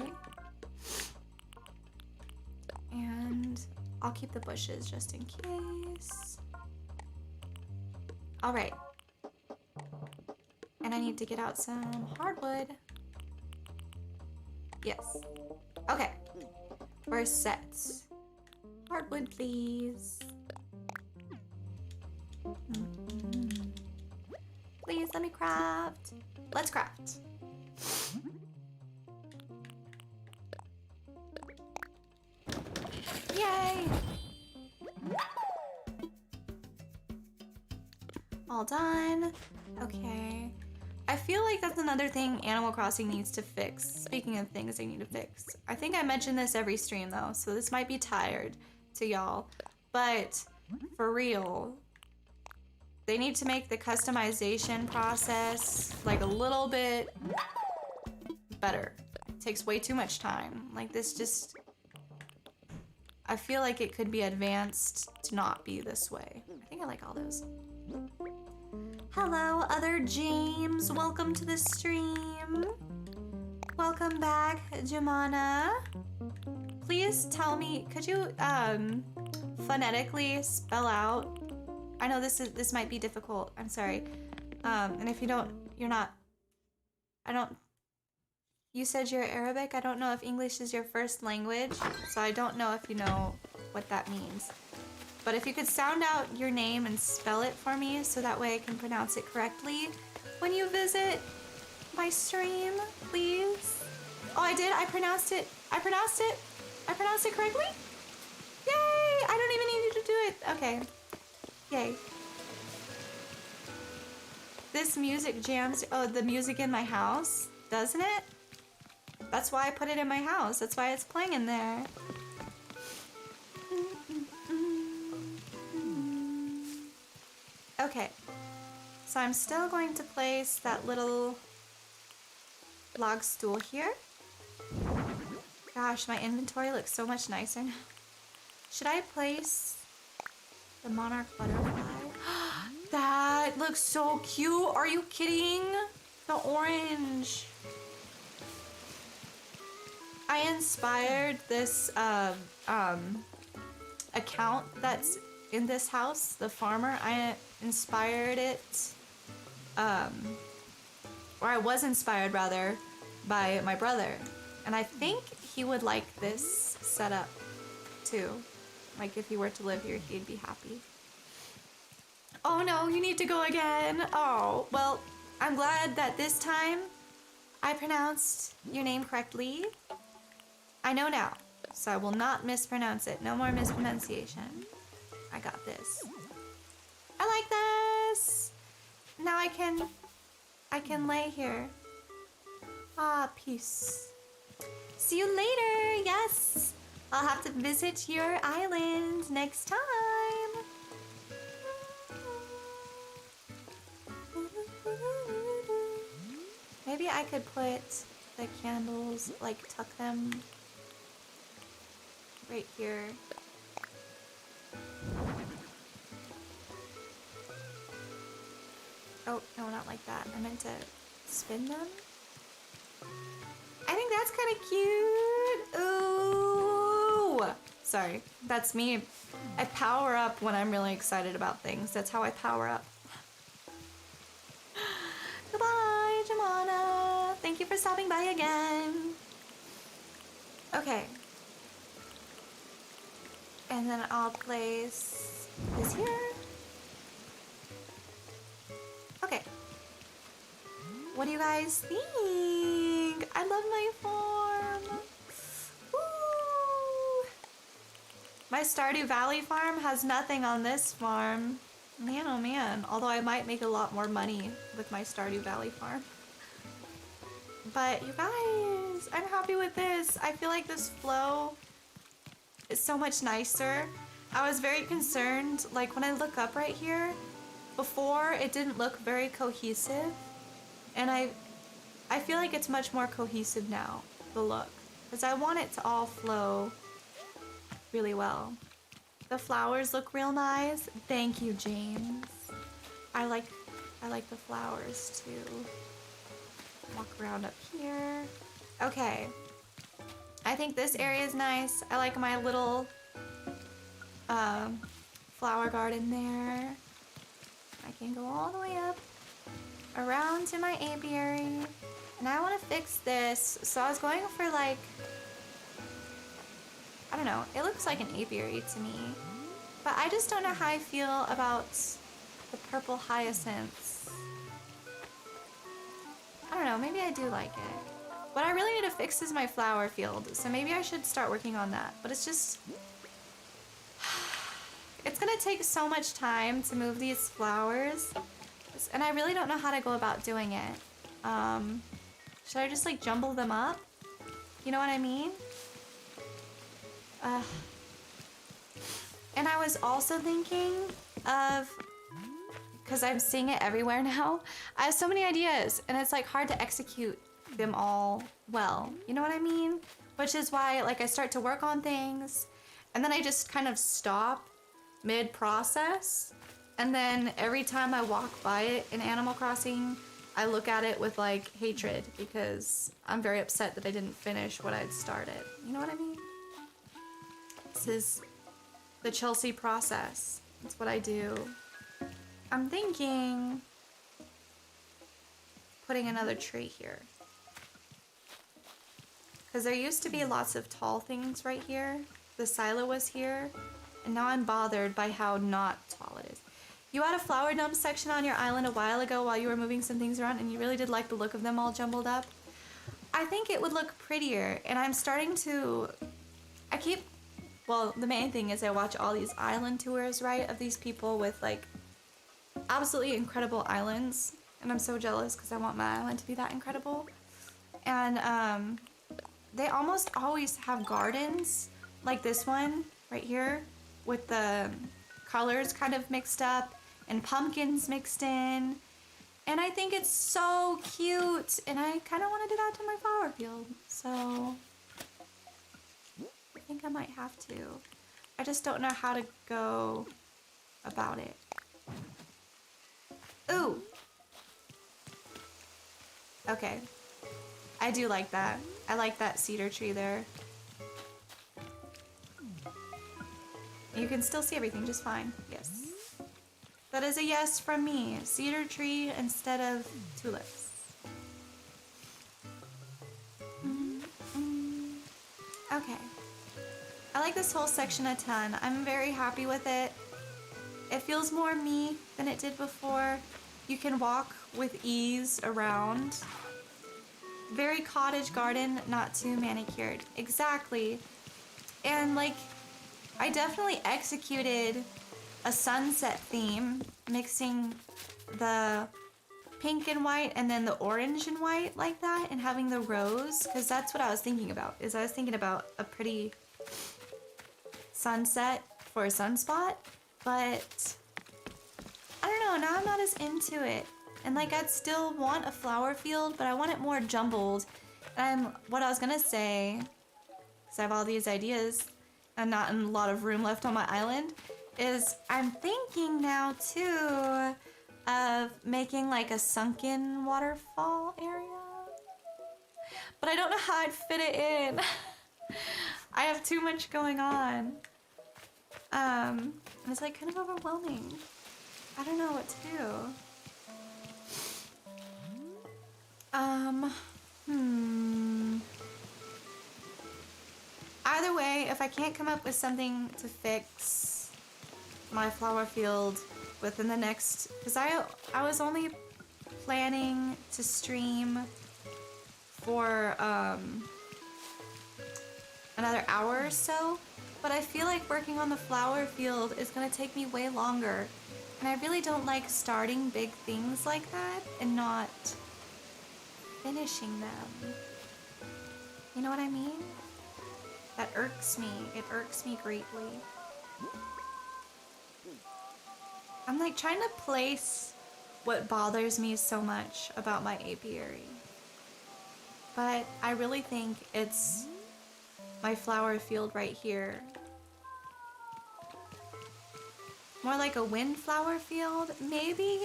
And I'll keep the bushes just in case. All right. And I need to get out some hardwood. Yes. Okay. We're set. Hardwood, please. Please let me craft. Let's craft. Yay! all done. Okay. I feel like that's another thing Animal Crossing needs to fix. Speaking of things they need to fix. I think I mention this every stream though, so this might be tired to y'all. But for real, they need to make the customization process like a little bit better. It takes way too much time. Like this just... I feel like it could be advanced to not be this way. I think I like all those. Hello, other James. Welcome to the stream. Welcome back, Jumana. Please tell me, could you phonetically spell out? I know this might be difficult. I'm sorry. And if you don't, you're not. You said you're Arabic. I don't know if English is your first language, so I don't know if you know what that means. But if you could sound out your name and spell it for me so that way I can pronounce it correctly when you visit my stream, please. Oh, I did? I pronounced it. I pronounced it correctly? Yay! I don't even need you to do it. Okay. Yay. This music jams, the music in my house, doesn't it? That's why I put it in my house. That's why it's playing in there. Okay, so I'm still going to place that little log stool here. Gosh, my inventory looks so much nicer now. Should I place the monarch butterfly? That looks so cute. Are you kidding? The orange. I inspired this account that's in this house, the farmer. I inspired it, or I was inspired rather, by my brother. And I think he would like this setup too. Like if he were to live here, he'd be happy. Oh no, you need to go again. Oh, well, I'm glad that this time I pronounced your name correctly. I know now, so I will not mispronounce it. No more mispronunciation. I got this. I like this. Now I can lay here. Ah, peace. See you later. Yes, I'll have to visit your island next time. Maybe I could put the candles, like tuck them right here. Oh, no, not like that. I meant to spin them. I think that's kind of cute. Ooh! Sorry, that's me. I power up when I'm really excited about things. That's how I power up. Goodbye, Jumana. Thank you for stopping by again. Okay. And then I'll place this here. Okay. What do you guys think? I love my farm. Woo! My Stardew Valley farm has nothing on this farm. Man, oh man. Although I might make a lot more money with my Stardew Valley farm. But you guys, I'm happy with this. I feel like this flow is so much nicer. I was very concerned, like when I look up right here, before it didn't look very cohesive. And I feel like it's much more cohesive now, the look. Because I want it to all flow really well. The flowers look real nice. Thank you, James. I like the flowers too. Walk around up here. Okay. I think this area is nice. I like my little flower garden there. I can go all the way up around to my apiary. And I want to fix this. So I was going for like, I don't know. It looks like an apiary to me. But I just don't know how I feel about the purple hyacinths. I don't know. Maybe I do like it. What I really need to fix is my flower field. So maybe I should start working on that. But it's just... it's gonna take so much time to move these flowers those. And I really don't know how to go about doing it. Should I just like jumble them up? You know what I mean? And I was also thinking of, because I'm seeing it everywhere now, I have so many ideas and it's like hard to execute them all well. You know what I mean? Which is why like I start to work on things and then I just kind of stop mid-process. And then every time I walk by it in Animal Crossing, I look at it with like hatred because I'm very upset that I didn't finish what I'd started. You know what I mean? This is the Chelsea process. That's what I do. I'm thinking putting another tree here. Because there used to be lots of tall things right here. The silo was here. And now I'm bothered by how not tall it is. You had a flower dump section on your island a while ago while you were moving some things around and you really did like the look of them all jumbled up. I think it would look prettier and I'm starting to... Well, the main thing is I watch all these island tours, right, of these people with like absolutely incredible islands. And I'm so jealous because I want my island to be that incredible. And they almost always have gardens like this one right here with the colors kind of mixed up and pumpkins mixed in. And I think it's so cute. And I kind of want to do that to my flower field. So I think I might have to. I just don't know how to go about it. Ooh. Okay. I do like that. I like that cedar tree there. You can still see everything just fine. Yes. That is a yes from me. Cedar tree instead of tulips. Okay. I like this whole section a ton. I'm very happy with it. It feels more me than it did before. You can walk with ease around. Very cottage garden, not too manicured. Exactly. And like, I definitely executed a sunset theme, mixing the pink and white and then the orange and white like that and having the rose, because that's what I was thinking about, is I was thinking about a pretty sunset for a sunspot, but I don't know, now I'm not as into it. And like I'd still want a flower field, but I want it more jumbled. And what I was gonna say, because I have all these ideas and not a lot of room left on my island, is I'm thinking now too of making like a sunken waterfall area. But I don't know how I'd fit it in. I have too much going on. And it's like kind of overwhelming. I don't know what to do. Either way, if I can't come up with something to fix my flower field within the next, because I was only planning to stream for another hour or so, but I feel like working on the flower field is gonna take me way longer, and I really don't like starting big things like that and not finishing them. You know what I mean? That irks me. It irks me greatly. I'm like trying to place what bothers me so much about my apiary. But I really think it's my flower field right here. More like a windflower field, maybe?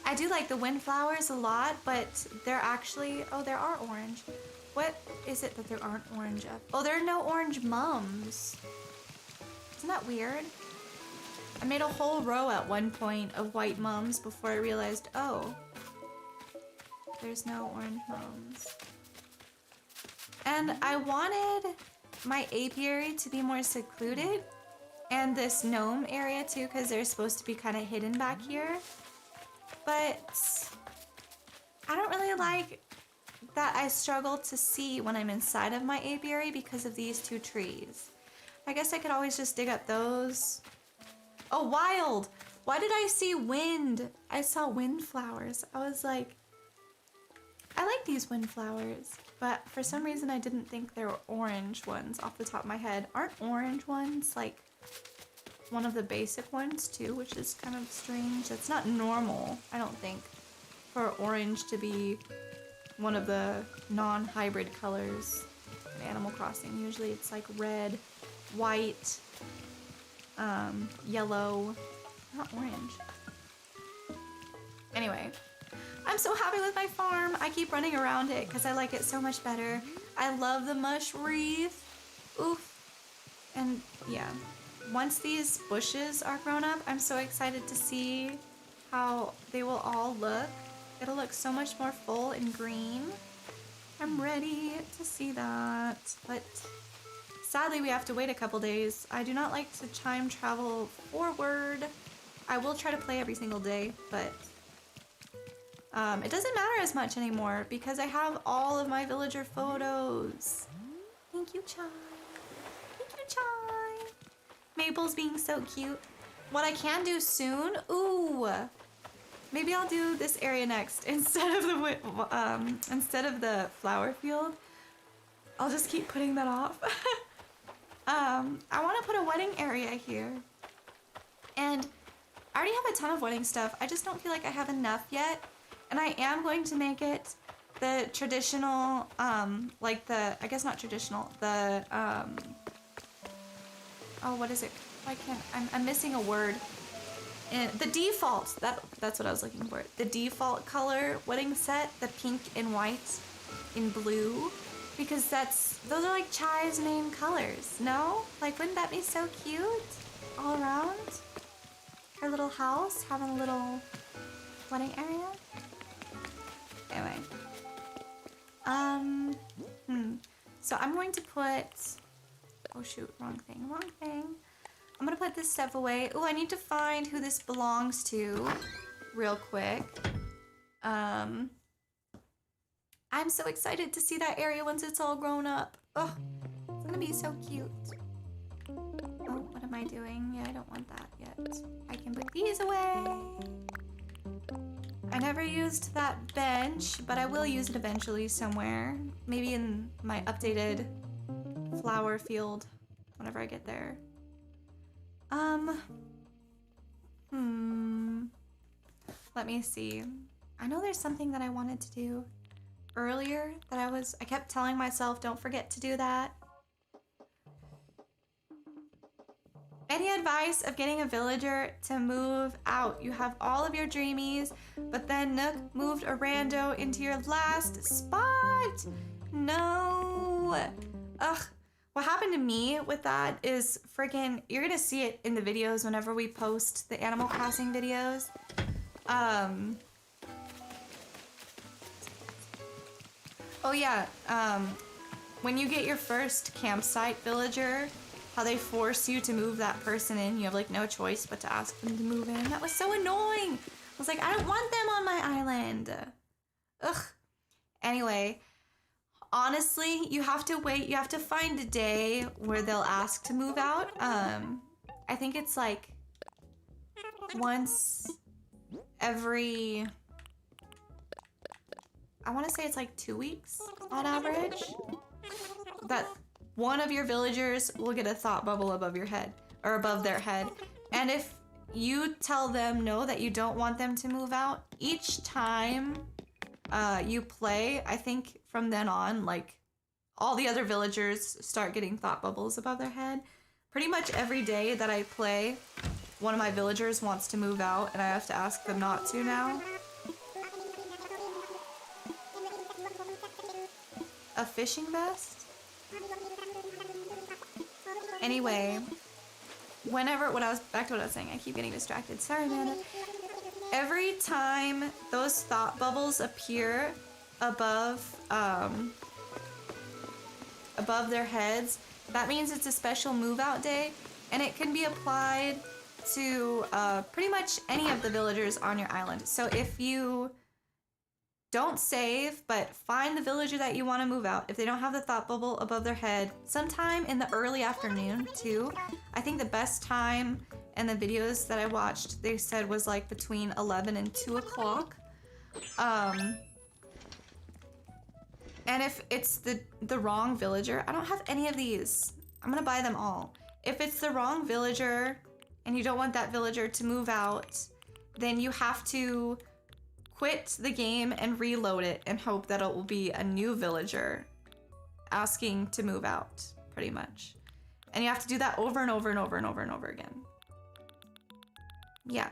I do like the windflowers a lot, but they're actually, oh, there are orange. What is it that there aren't orange of? Oh, there are no orange mums. Isn't that weird? I made a whole row at one point of white mums before I realized, oh, there's no orange mums. And I wanted my apiary to be more secluded, and this gnome area too, because they're supposed to be kind of hidden back here. But I don't really like that I struggle to see when I'm inside of my apiary because of these two trees. I guess I could always just dig up those. Oh, wild! Why did I see wind? I saw wind flowers. I was like, I like these wind flowers, but for some reason I didn't think they were orange ones off the top of my head. Aren't orange ones like one of the basic ones too, which is kind of strange. It's not normal, I don't think, for orange to be one of the non-hybrid colors in Animal Crossing. Usually it's like red, white, yellow, not orange. Anyway, I'm so happy with my farm. I keep running around it because I like it so much better. I love the mush wreath. Oof. And yeah, once these bushes are grown up, I'm so excited to see how they will all look. It'll look so much more full and green. I'm ready to see that. But sadly, we have to wait a couple days. I do not like to time travel forward. I will try to play every single day, but it doesn't matter as much anymore because I have all of my villager photos. Thank you, Chai. Thank you, Chai. Maple's being so cute. What I can do soon, ooh, maybe I'll do this area next instead of the flower field. I'll just keep putting that off. I want to put a wedding area here, and I already have a ton of wedding stuff. I just don't feel like I have enough yet. And I am going to make it the traditional, like the, I guess not traditional, the, oh, what is it? Why can't, I'm missing a word. The default, that's what I was looking for. The default color wedding set, the pink and white in blue, because those are like Chai's main colors, no? Like, wouldn't that be so cute? All around? Her little house, having a little wedding area. Anyway, so I'm going to put, oh shoot, wrong thing. I'm gonna put this stuff away. Oh, I need to find who this belongs to real quick. I'm so excited to see that area once it's all grown up. Oh, it's gonna be so cute. Oh, what am I doing? Yeah, I don't want that yet. I can put these away. I never used that bench, but I will use it eventually somewhere. Maybe in my updated flower field whenever I get there. Let me see. I know there's something that I wanted to do earlier that I kept telling myself, don't forget to do that. Any advice of getting a villager to move out? You have all of your dreamies, but then Nook moved a rando into your last spot. No. Ugh. What happened to me with that is freaking, you're gonna see it in the videos whenever we post the Animal Crossing videos. Oh yeah, when you get your first campsite villager, how they force you to move that person in. You have like no choice but to ask them to move in. That was so annoying. I was like, I don't want them on my island. Ugh. Anyway, honestly, you have to wait. You have to find a day where they'll ask to move out. I think it's like once every, I want to say it's like 2 weeks on average, that one of your villagers will get a thought bubble above your head, or above their head. And if you tell them no, that you don't want them to move out, each time you play, I think from then on, like, all the other villagers start getting thought bubbles above their head. Pretty much every day that I play, one of my villagers wants to move out, and I have to ask them not to now. A fishing vest? Anyway, back to what I was saying, I keep getting distracted. Sorry, Amanda. Every time those thought bubbles appear above their heads, that means it's a special move out day, and it can be applied to pretty much any of the villagers on your island. So if you don't save, but find the villager that you want to move out. If they don't have the thought bubble above their head, sometime in the early afternoon too. I think the best time and the videos that I watched, they said was like between 11 and 2 o'clock. And if it's the wrong villager, I don't have any of these. I'm gonna buy them all. If it's the wrong villager and you don't want that villager to move out, then you have to quit the game and reload it and hope that it will be a new villager asking to move out, pretty much. And you have to do that over and over and over and over and over again. Yeah.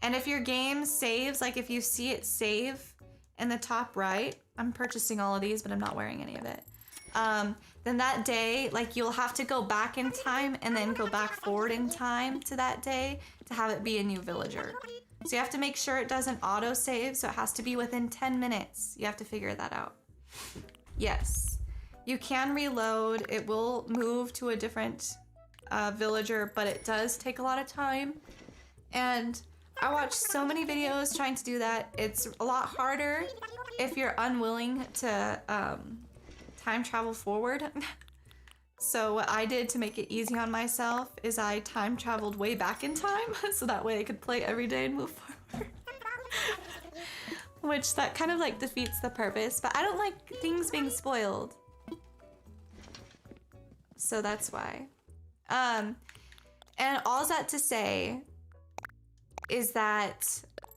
And if your game saves, like if you see it save in the top right, I'm purchasing all of these, but I'm not wearing any of it. Then that day, like you'll have to go back in time and then go back forward in time to that day to have it be a new villager. So you have to make sure it doesn't auto save, so it has to be within 10 minutes. You have to figure that out. Yes, you can reload. It will move to a different villager, but it does take a lot of time. And I watched so many videos trying to do that. It's a lot harder if you're unwilling to time travel forward. So what I did to make it easy on myself is I time traveled way back in time so that way I could play every day and move forward. Which that kind of like defeats the purpose, but I don't like things being spoiled. So that's why. And all that to say is that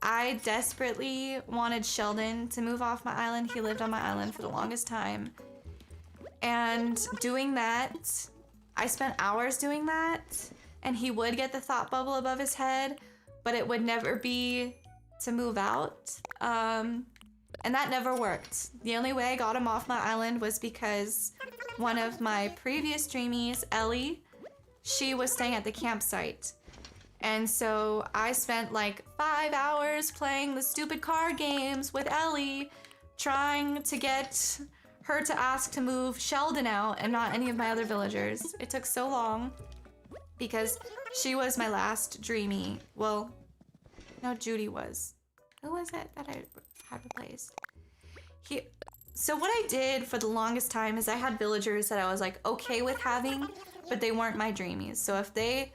I desperately wanted Sheldon to move off my island. He lived on my island for the longest time. And doing that, I spent hours doing that, and he would get the thought bubble above his head, but it would never be to move out. And that never worked. The only way I got him off my island was because one of my previous dreamies, Ellie, she was staying at the campsite. And so I spent like 5 hours playing the stupid card games with Ellie, trying to get her to ask to move Sheldon out and not any of my other villagers. It took so long because she was my last dreamie. Well, no, Judy was. Who was it that I had replaced? So what I did for the longest time is I had villagers that I was like okay with having, but they weren't my dreamies. So if they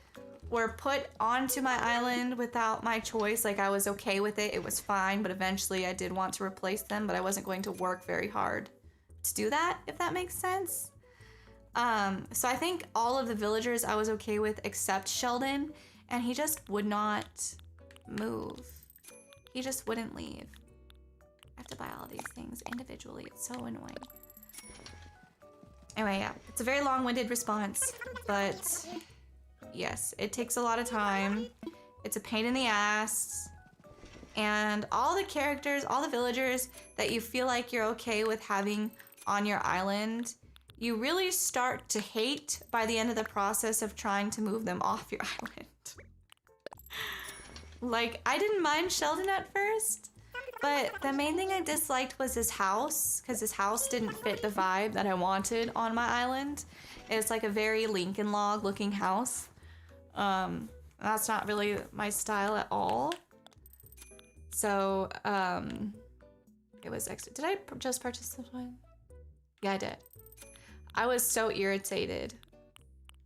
were put onto my island without my choice, like I was okay with it, it was fine, but eventually I did want to replace them, but I wasn't going to work very hard to do that, if that makes sense. So I think all of the villagers I was okay with except Sheldon, and he just would not move. He just wouldn't leave. I have to buy all these things individually. It's so annoying. Anyway, yeah, it's a very long-winded response, but yes, it takes a lot of time. It's a pain in the ass. And all the characters, all the villagers that you feel like you're okay with having on your island, you really start to hate by the end of the process of trying to move them off your island. Like, I didn't mind Sheldon at first, but the main thing I disliked was his house, because his house didn't fit the vibe that I wanted on my island. It's like a very Lincoln Log looking house. That's not really my style at all. So, it was extra. Did I just purchase this one? Yeah, I did. I was so irritated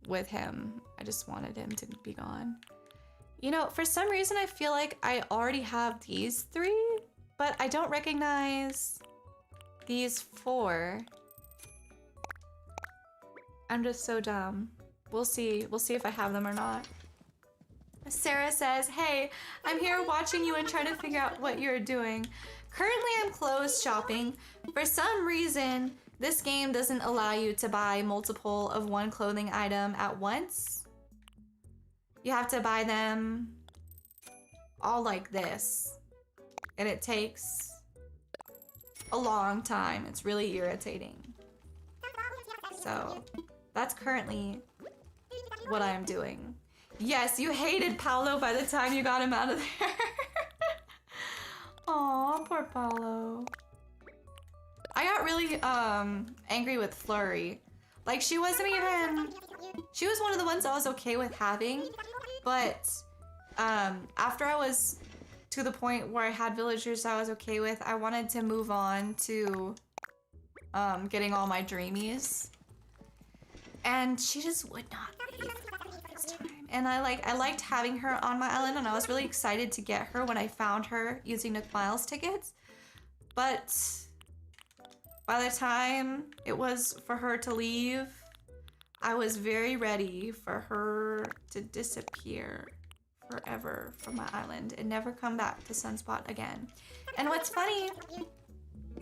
with him. I just wanted him to be gone. You know, for some reason I feel like I already have these 3, but I don't recognize these 4. I'm just so dumb. We'll see. We'll see if I have them or not. Sarah says, hey, I'm here watching you and trying to figure out what you're doing. Currently, I'm clothes shopping. For some reason, this game doesn't allow you to buy multiple of one clothing item at once. You have to buy them all like this. And it takes a long time. It's really irritating. So, that's currently what I am doing. Yes, you hated Paolo by the time you got him out of there. Aw, poor Paolo. I got really angry with Flurry. Like, she wasn't even... She was one of the ones I was okay with having, but after I was to the point where I had villagers I was okay with, I wanted to move on to getting all my dreamies. And she just would not leave this time. and I liked having her on my island, and I was really excited to get her when I found her using Nook Miles tickets. But by the time it was for her to leave, I was very ready for her to disappear forever from my island and never come back to Sunspot again. And what's funny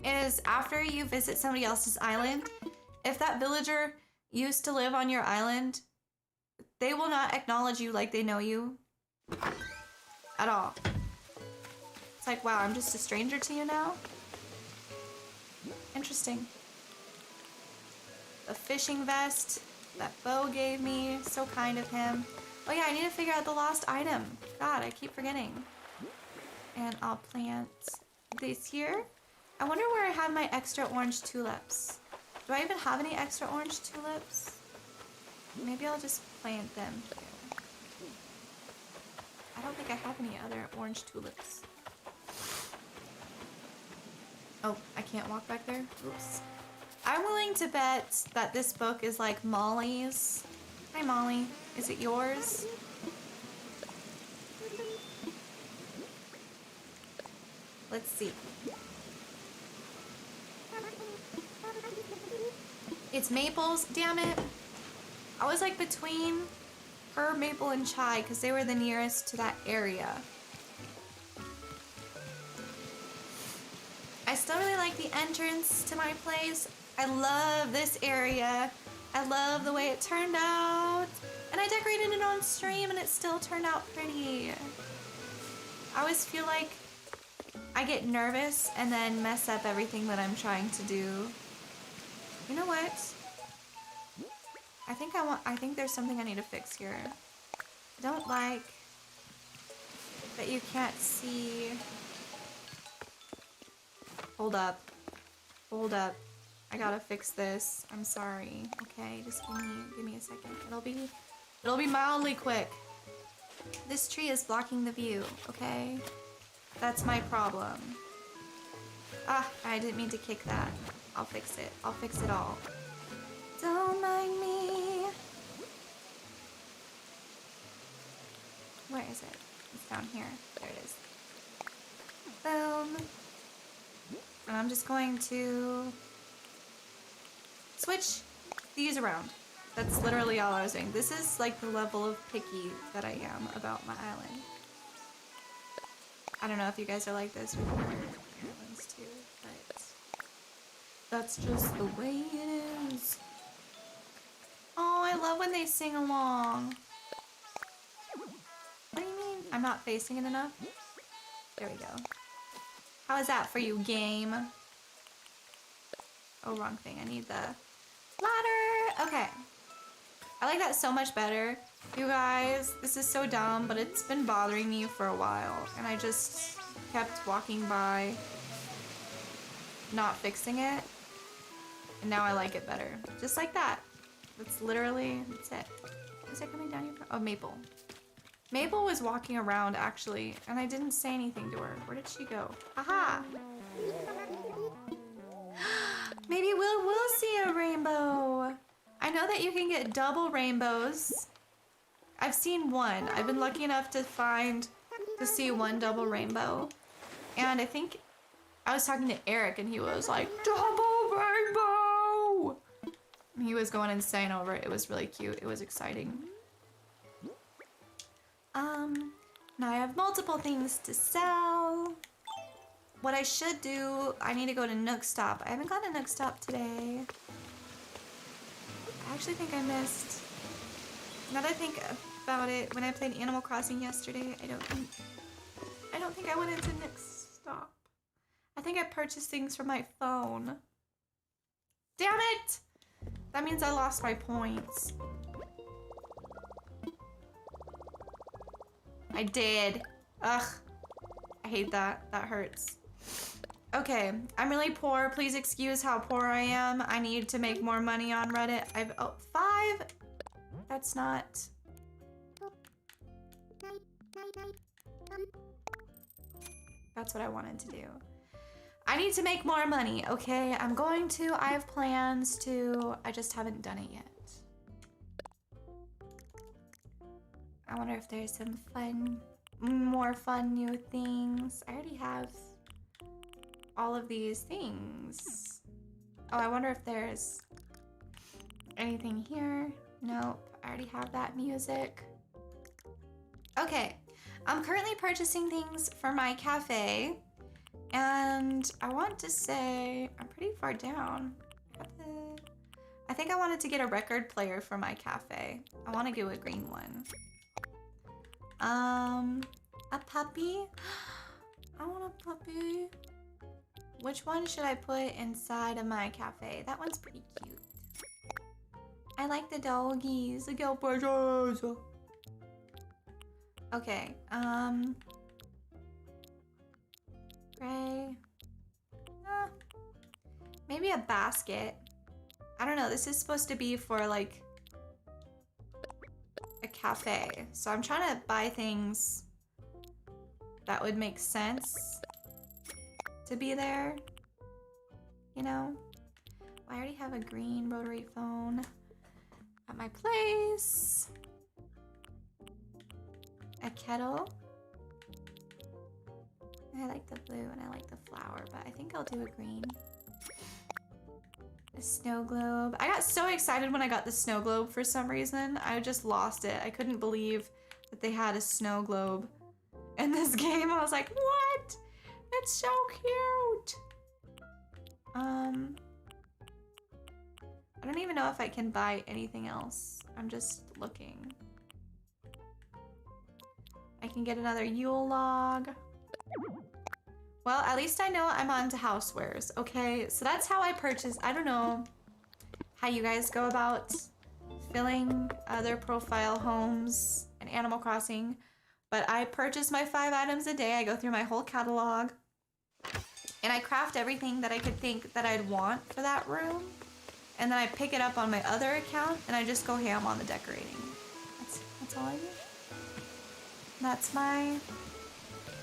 is after you visit somebody else's island, if that villager used to live on your island, they will not acknowledge you like they know you at all. It's like, wow, I'm just a stranger to you now? Interesting. The fishing vest that Bo gave me, so kind of him. Oh yeah, I need to figure out the lost item. God, I keep forgetting. And I'll plant this here. I wonder where I have my extra orange tulips. Do I even have any extra orange tulips? Maybe I'll just plant them here. I don't think I have any other orange tulips. Oh, I can't walk back there? Oops. I'm willing to bet that this book is like Molly's. Hi, Molly. Is it yours? Let's see. It's Maple's, damn it. I was like between her, Maple, and Chai because they were the nearest to that area. I still really like the entrance to my place. I love this area. I love the way it turned out. And I decorated it on stream and it still turned out pretty. I always feel like I get nervous and then mess up everything that I'm trying to do. You know what? I think there's something I need to fix here. I don't like that you can't see. Hold up. Hold up. I gotta fix this. I'm sorry. Okay, just give me a second. It'll be mildly quick. This tree is blocking the view, okay? That's my problem. Ah, I didn't mean to kick that. I'll fix it. I'll fix it all. Don't mind me. Where is it? It's down here. There it is. Boom. And I'm just going to switch these around. That's literally all I was doing. This is like the level of picky that I am about my island. I don't know if you guys are like this with your islands too, but that's just the way it is. Oh, I love when they sing along. What do you mean? I'm not facing it enough? There we go. How is that for you, game? Oh, wrong thing. I need the ladder. Okay. I like that so much better. You guys, this is so dumb, but it's been bothering me for a while. And I just kept walking by, not fixing it. And now I like it better. Just like that. That's it. Is it coming down here? Oh, Maple. Maple was walking around, actually, and I didn't say anything to her. Where did she go? Aha! Maybe we'll see a rainbow. I know that you can get double rainbows. I've seen one. I've been lucky enough to see one double rainbow. And I think I was talking to Eric and he was like, double rainbow! He was going insane over it. It was really cute. It was exciting. Now I have multiple things to sell. What I should do, I need to go to Nook Stop. I haven't gone to Nook Stop today. I actually think I missed. Now that I think about it, when I played Animal Crossing yesterday, I don't think I went into Nook Stop. I think I purchased things from my phone. Damn it! That means I lost my points. I did. Ugh. I hate that. That hurts. Okay, I'm really poor. Please excuse how poor I am. I need to make more money on Reddit. Oh, 5? That's not... That's what I wanted to do. I need to make more money, okay? I have plans to. I just haven't done it yet. I wonder if there's some more fun new things. I already have all of these things. Oh, I wonder if there's anything here. Nope, I already have that music. Okay, I'm currently purchasing things for my cafe, and I want to say I'm pretty far down. I think I wanted to get a record player for my cafe. I want to do a green one. A puppy? I want a puppy. Which one should I put inside of my cafe? That one's pretty cute. I like the doggies. Look how precious. Okay, gray. Maybe a basket. I don't know, this is supposed to be for like a cafe. So I'm trying to buy things that would make sense to be there, you know? I already have a green rotary phone at my place. A kettle. I like the blue and I like the flower, but I think I'll do a green. A snow globe. I got so excited when I got the snow globe for some reason. I just lost it. I couldn't believe that they had a snow globe in this game. I was like, what? It's so cute. I don't even know if I can buy anything else. I'm just looking. I can get another Yule log. Well, at least I know I'm on to housewares, okay? So that's how I purchase. I don't know how you guys go about filling other profile homes in Animal Crossing, but I purchase my 5 items a day. I go through my whole catalog, and I craft everything that I could think that I'd want for that room, and then I pick it up on my other account, and I just go ham on the decorating. That's all I do. That's my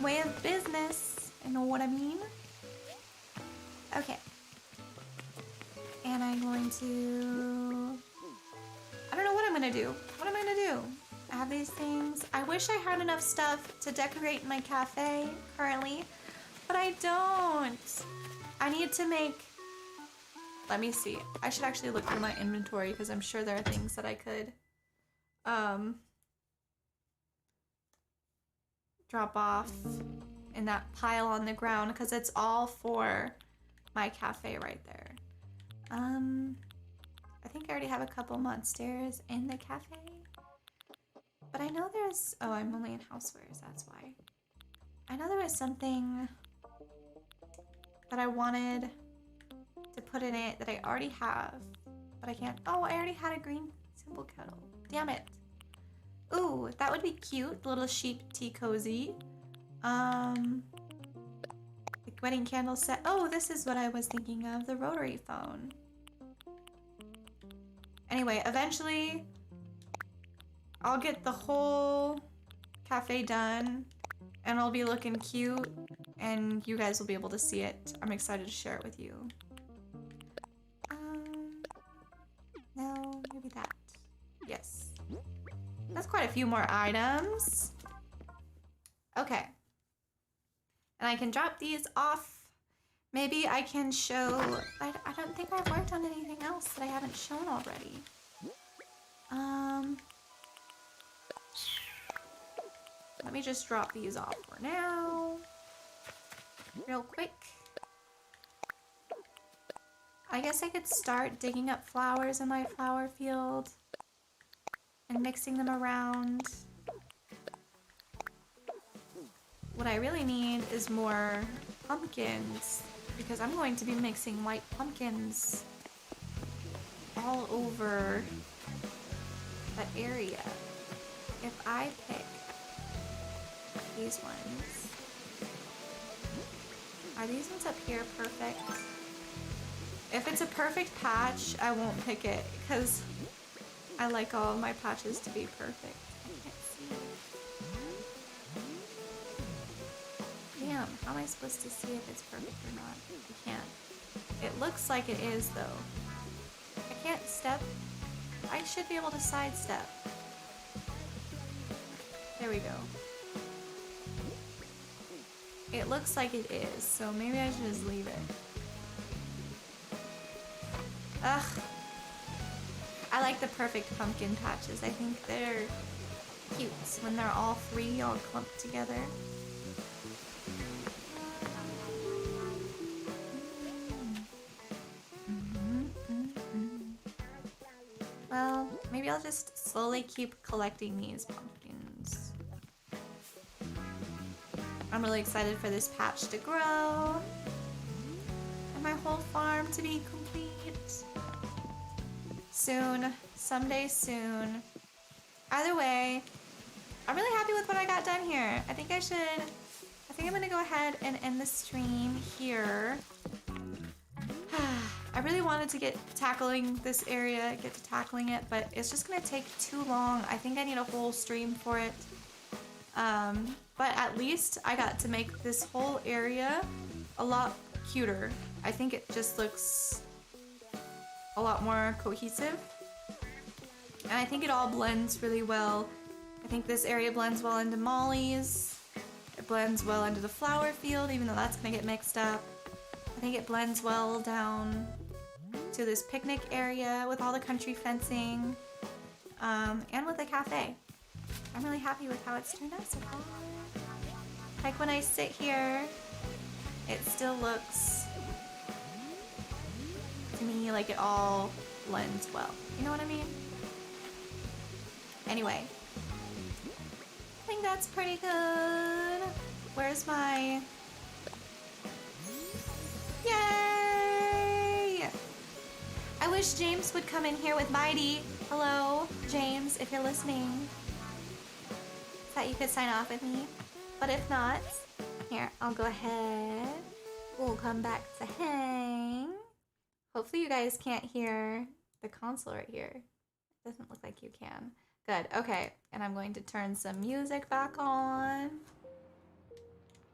way of business. You know what I mean? Okay. And I'm going to... I don't know what I'm gonna do. What am I gonna do? I have these things. I wish I had enough stuff to decorate my cafe currently, but I don't. I need to make... Let me see. I should actually look through my inventory because I'm sure there are things that I could drop off in that pile on the ground because it's all for my cafe right there. I think I already have a couple monsters in the cafe, but I know there's... Oh, I'm only in housewares, that's why. I know there was something that I wanted to put in it that I already have, but I can't... Oh, I already had a green simple kettle. Damn it. Ooh, that would be cute. Little sheep tea cozy. The wedding candle set. Oh, this is what I was thinking of, the rotary phone. Anyway, eventually I'll get the whole cafe done and it'll be looking cute and you guys will be able to see it. I'm excited to share it with you. No, maybe that. Yes. That's quite a few more items. Okay. And I can drop these off. Maybe I can show... I don't think I've worked on anything else that I haven't shown already. Let me just drop these off for now. Real quick. I guess I could start digging up flowers in my flower field and mixing them around. What I really need is more pumpkins because I'm going to be mixing white pumpkins all over that area. If I pick these ones, are these ones up here perfect? If it's a perfect patch, I won't pick it because I like all of my patches to be perfect. Damn, how am I supposed to see if it's perfect or not? I can't. It looks like it is, though. I can't step. I should be able to sidestep. There we go. It looks like it is, so maybe I should just leave it. Ugh. I like the perfect pumpkin patches. I think they're cute when they're all three all clumped together. Well, maybe I'll just slowly keep collecting these pumpkins. I'm really excited for this patch to grow and my whole farm to be complete. Soon, someday soon. Either way, I'm really happy with what I got done here. I think I'm gonna go ahead and end the stream here. I really wanted to get to tackling it, but it's just gonna take too long. I think I need a whole stream for it. But at least I got to make this whole area a lot cuter. I think it just looks a lot more cohesive. And I think it all blends really well. I think this area blends well into Molly's. It blends well into the flower field, even though that's gonna get mixed up. I think it blends well down to this picnic area with all the country fencing, and with the cafe. I'm really happy with how it's turned out so far. Like when I sit here, it still looks to me like it all blends well. You know what I mean? Anyway, I think that's pretty good. Where's my... Yay! I wish James would come in here with Mighty. Hello, James, if you're listening. Thought you could sign off with me. But if not, here, I'll go ahead. We'll come back to hang. Hopefully you guys can't hear the console right here. It doesn't look like you can. Good, okay. And I'm going to turn some music back on.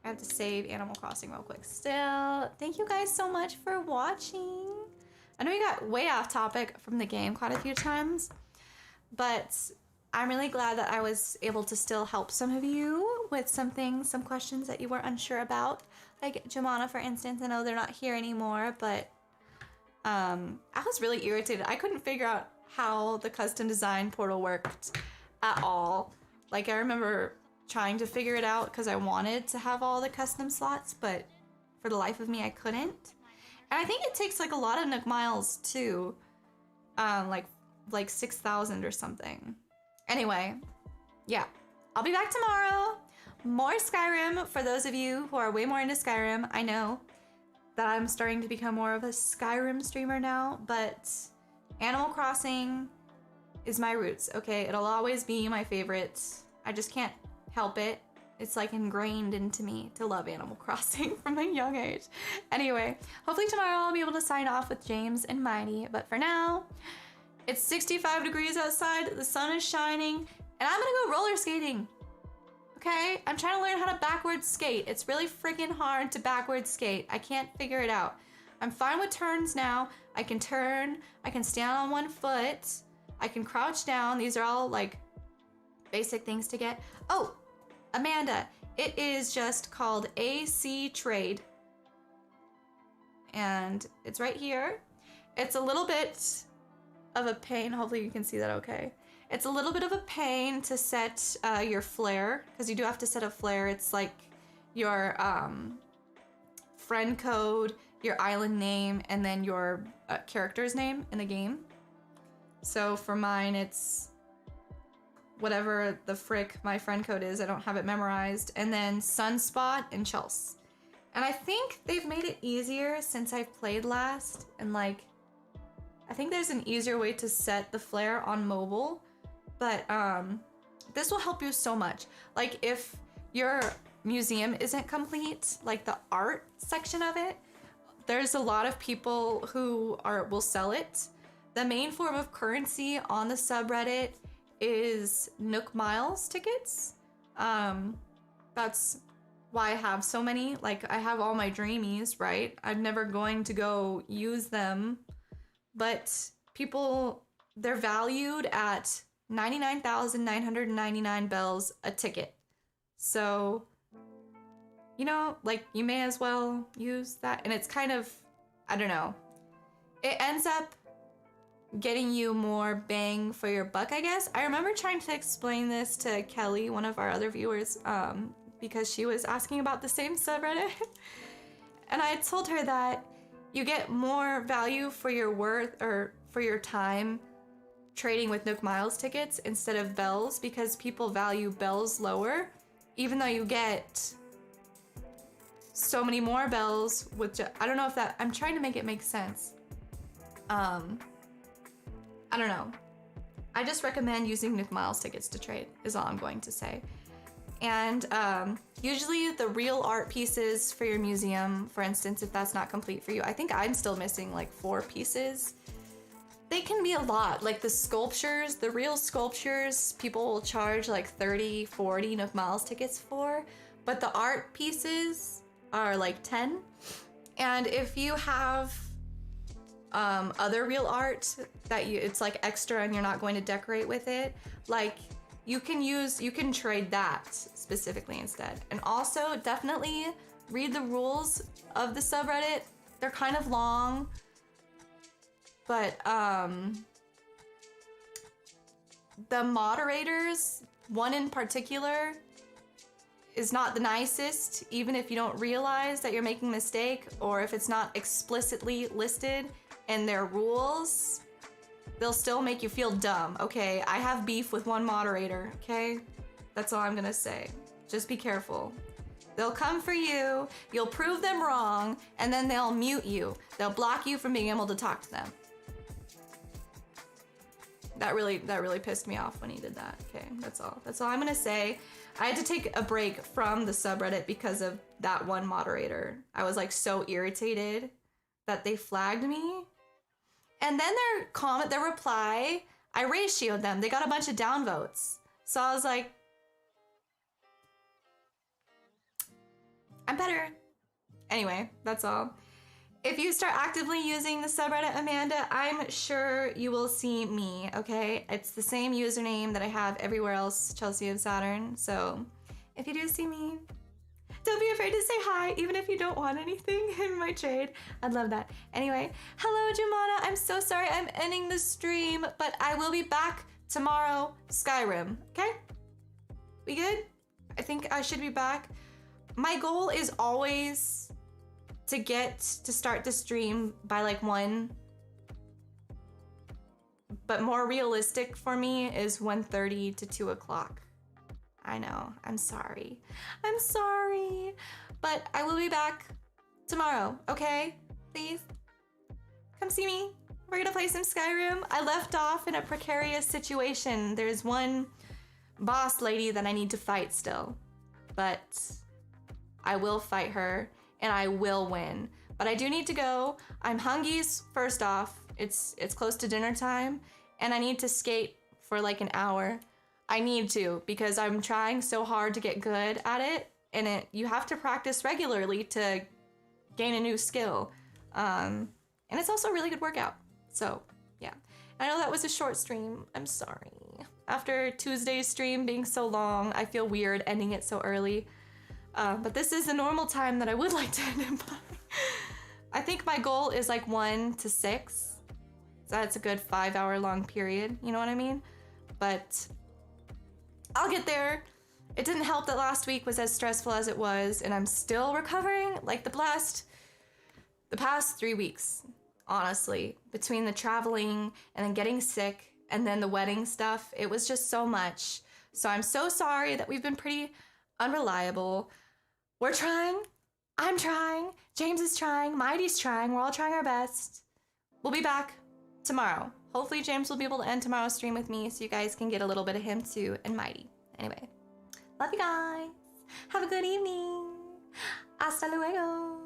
I have to save Animal Crossing real quick still. Thank you guys so much for watching. I know we got way off topic from the game quite a few times, but I'm really glad that I was able to still help some of you with some things, some questions that you were unsure about. Like Jamana, for instance. I know they're not here anymore, but I was really irritated. I couldn't figure out how the custom design portal worked at all. Like, I remember trying to figure it out because I wanted to have all the custom slots, but for the life of me, I couldn't. And I think it takes like a lot of Nook Miles too, like 6,000 or something. Anyway, yeah, I'll be back tomorrow. More Skyrim for those of you who are way more into Skyrim. I know that I'm starting to become more of a Skyrim streamer now, but Animal Crossing is my roots, okay? It'll always be my favorite. I just can't help it. It's like ingrained into me to love Animal Crossing from a young age. Anyway, hopefully tomorrow I'll be able to sign off with James and Mighty, but for now, it's 65 degrees outside, the sun is shining, and I'm gonna go roller skating. Okay? I'm trying to learn how to backwards skate. It's really freaking hard to backwards skate. I can't figure it out. I'm fine with turns now. I can turn, I can stand on one foot, I can crouch down. These are all like basic things to get. Oh, Amanda, it is just called AC Trade. And it's right here. It's a little bit of a pain. Hopefully you can see that okay. It's a little bit of a pain to set your flare, because you do have to set a flare. It's like your friend code, your island name, and then your character's name in the game. So for mine, it's whatever the frick my friend code is. I don't have it memorized. And then Sunspot and chels. And I think they've made it easier since I've played last. And like, I think there's an easier way to set the flare on mobile. But this will help you so much. Like if your museum isn't complete, like the art section of it, there's a lot of people who will sell it. The main form of currency on the subreddit is Nook Miles tickets. That's why I have so many. Like I have all my dreamies, right? I'm never going to go use them, but people, they're valued at 99,999 bells a ticket. So, you know, like, you may as well use that. And it's kind of, I don't know. It ends up getting you more bang for your buck, I guess. I remember trying to explain this to Kelly, one of our other viewers, because she was asking about the same subreddit. And I told her that you get more value for your worth or for your time trading with Nook Miles tickets instead of bells, because people value bells lower, even though you get so many more bells with I don't know if that, I'm trying to make it make sense. I don't know. I just recommend using Nook Miles tickets to trade, is all I'm going to say. And usually the real art pieces for your museum, for instance, if that's not complete for you, I think I'm still missing like 4 pieces. They can be a lot. Like the sculptures, the real sculptures, people will charge like 30, 40 Nook Miles tickets for, but the art pieces are like 10. And if you have other real art that it's like extra and you're not going to decorate with it, like you can trade that specifically instead. And also definitely read the rules of the subreddit. They're kind of long, but the moderators, one in particular, is not the nicest, even if you don't realize that you're making a mistake, or if it's not explicitly listed in their rules, they'll still make you feel dumb, okay? I have beef with one moderator, okay? That's all I'm gonna say. Just be careful. They'll come for you, you'll prove them wrong, and then they'll mute you. They'll block you from being able to talk to them. That really pissed me off when he did that. Okay, that's all. That's all I'm gonna say. I had to take a break from the subreddit because of that one moderator. I was like so irritated that they flagged me. And then their reply, I ratioed them. They got a bunch of downvotes. So I was like, I'm better. Anyway, that's all. If you start actively using the subreddit, Amanda, I'm sure you will see me, okay? It's the same username that I have everywhere else, Chelsea of Saturn. So if you do see me, don't be afraid to say hi, even if you don't want anything in my trade. I'd love that. Anyway, hello, Jumana. I'm so sorry I'm ending the stream, but I will be back tomorrow, Skyrim, okay? We good? I think I should be back. My goal is always to start the stream by like 1, but more realistic for me is 1:30 to 2 o'clock. I know, I'm sorry, but I will be back tomorrow, okay? Please come see me. We're gonna play some Skyrim. I left off in a precarious situation. There's one boss lady that I need to fight still, but I will fight her and I will win. But I do need to go. I'm hungies, first off. It's close to dinner time, and I need to skate for like an hour. I need to, because I'm trying so hard to get good at it, and you have to practice regularly to gain a new skill. And it's also a really good workout. So, yeah. I know that was a short stream. I'm sorry. After Tuesday's stream being so long, I feel weird ending it so early. But this is the normal time that I would like to end it by. I think my goal is like 1 to 6. So that's a good 5-hour long period, you know what I mean? But I'll get there. It didn't help that last week was as stressful as it was, and I'm still recovering like the past 3 weeks, honestly. Between the traveling and then getting sick and then the wedding stuff, it was just so much. So I'm so sorry that we've been pretty unreliable. We're trying. I'm trying. James is trying. Mighty's trying. We're all trying our best. We'll be back tomorrow. Hopefully James will be able to end tomorrow's stream with me so you guys can get a little bit of him too, and Mighty. Anyway, love you guys. Have a good evening. Hasta luego.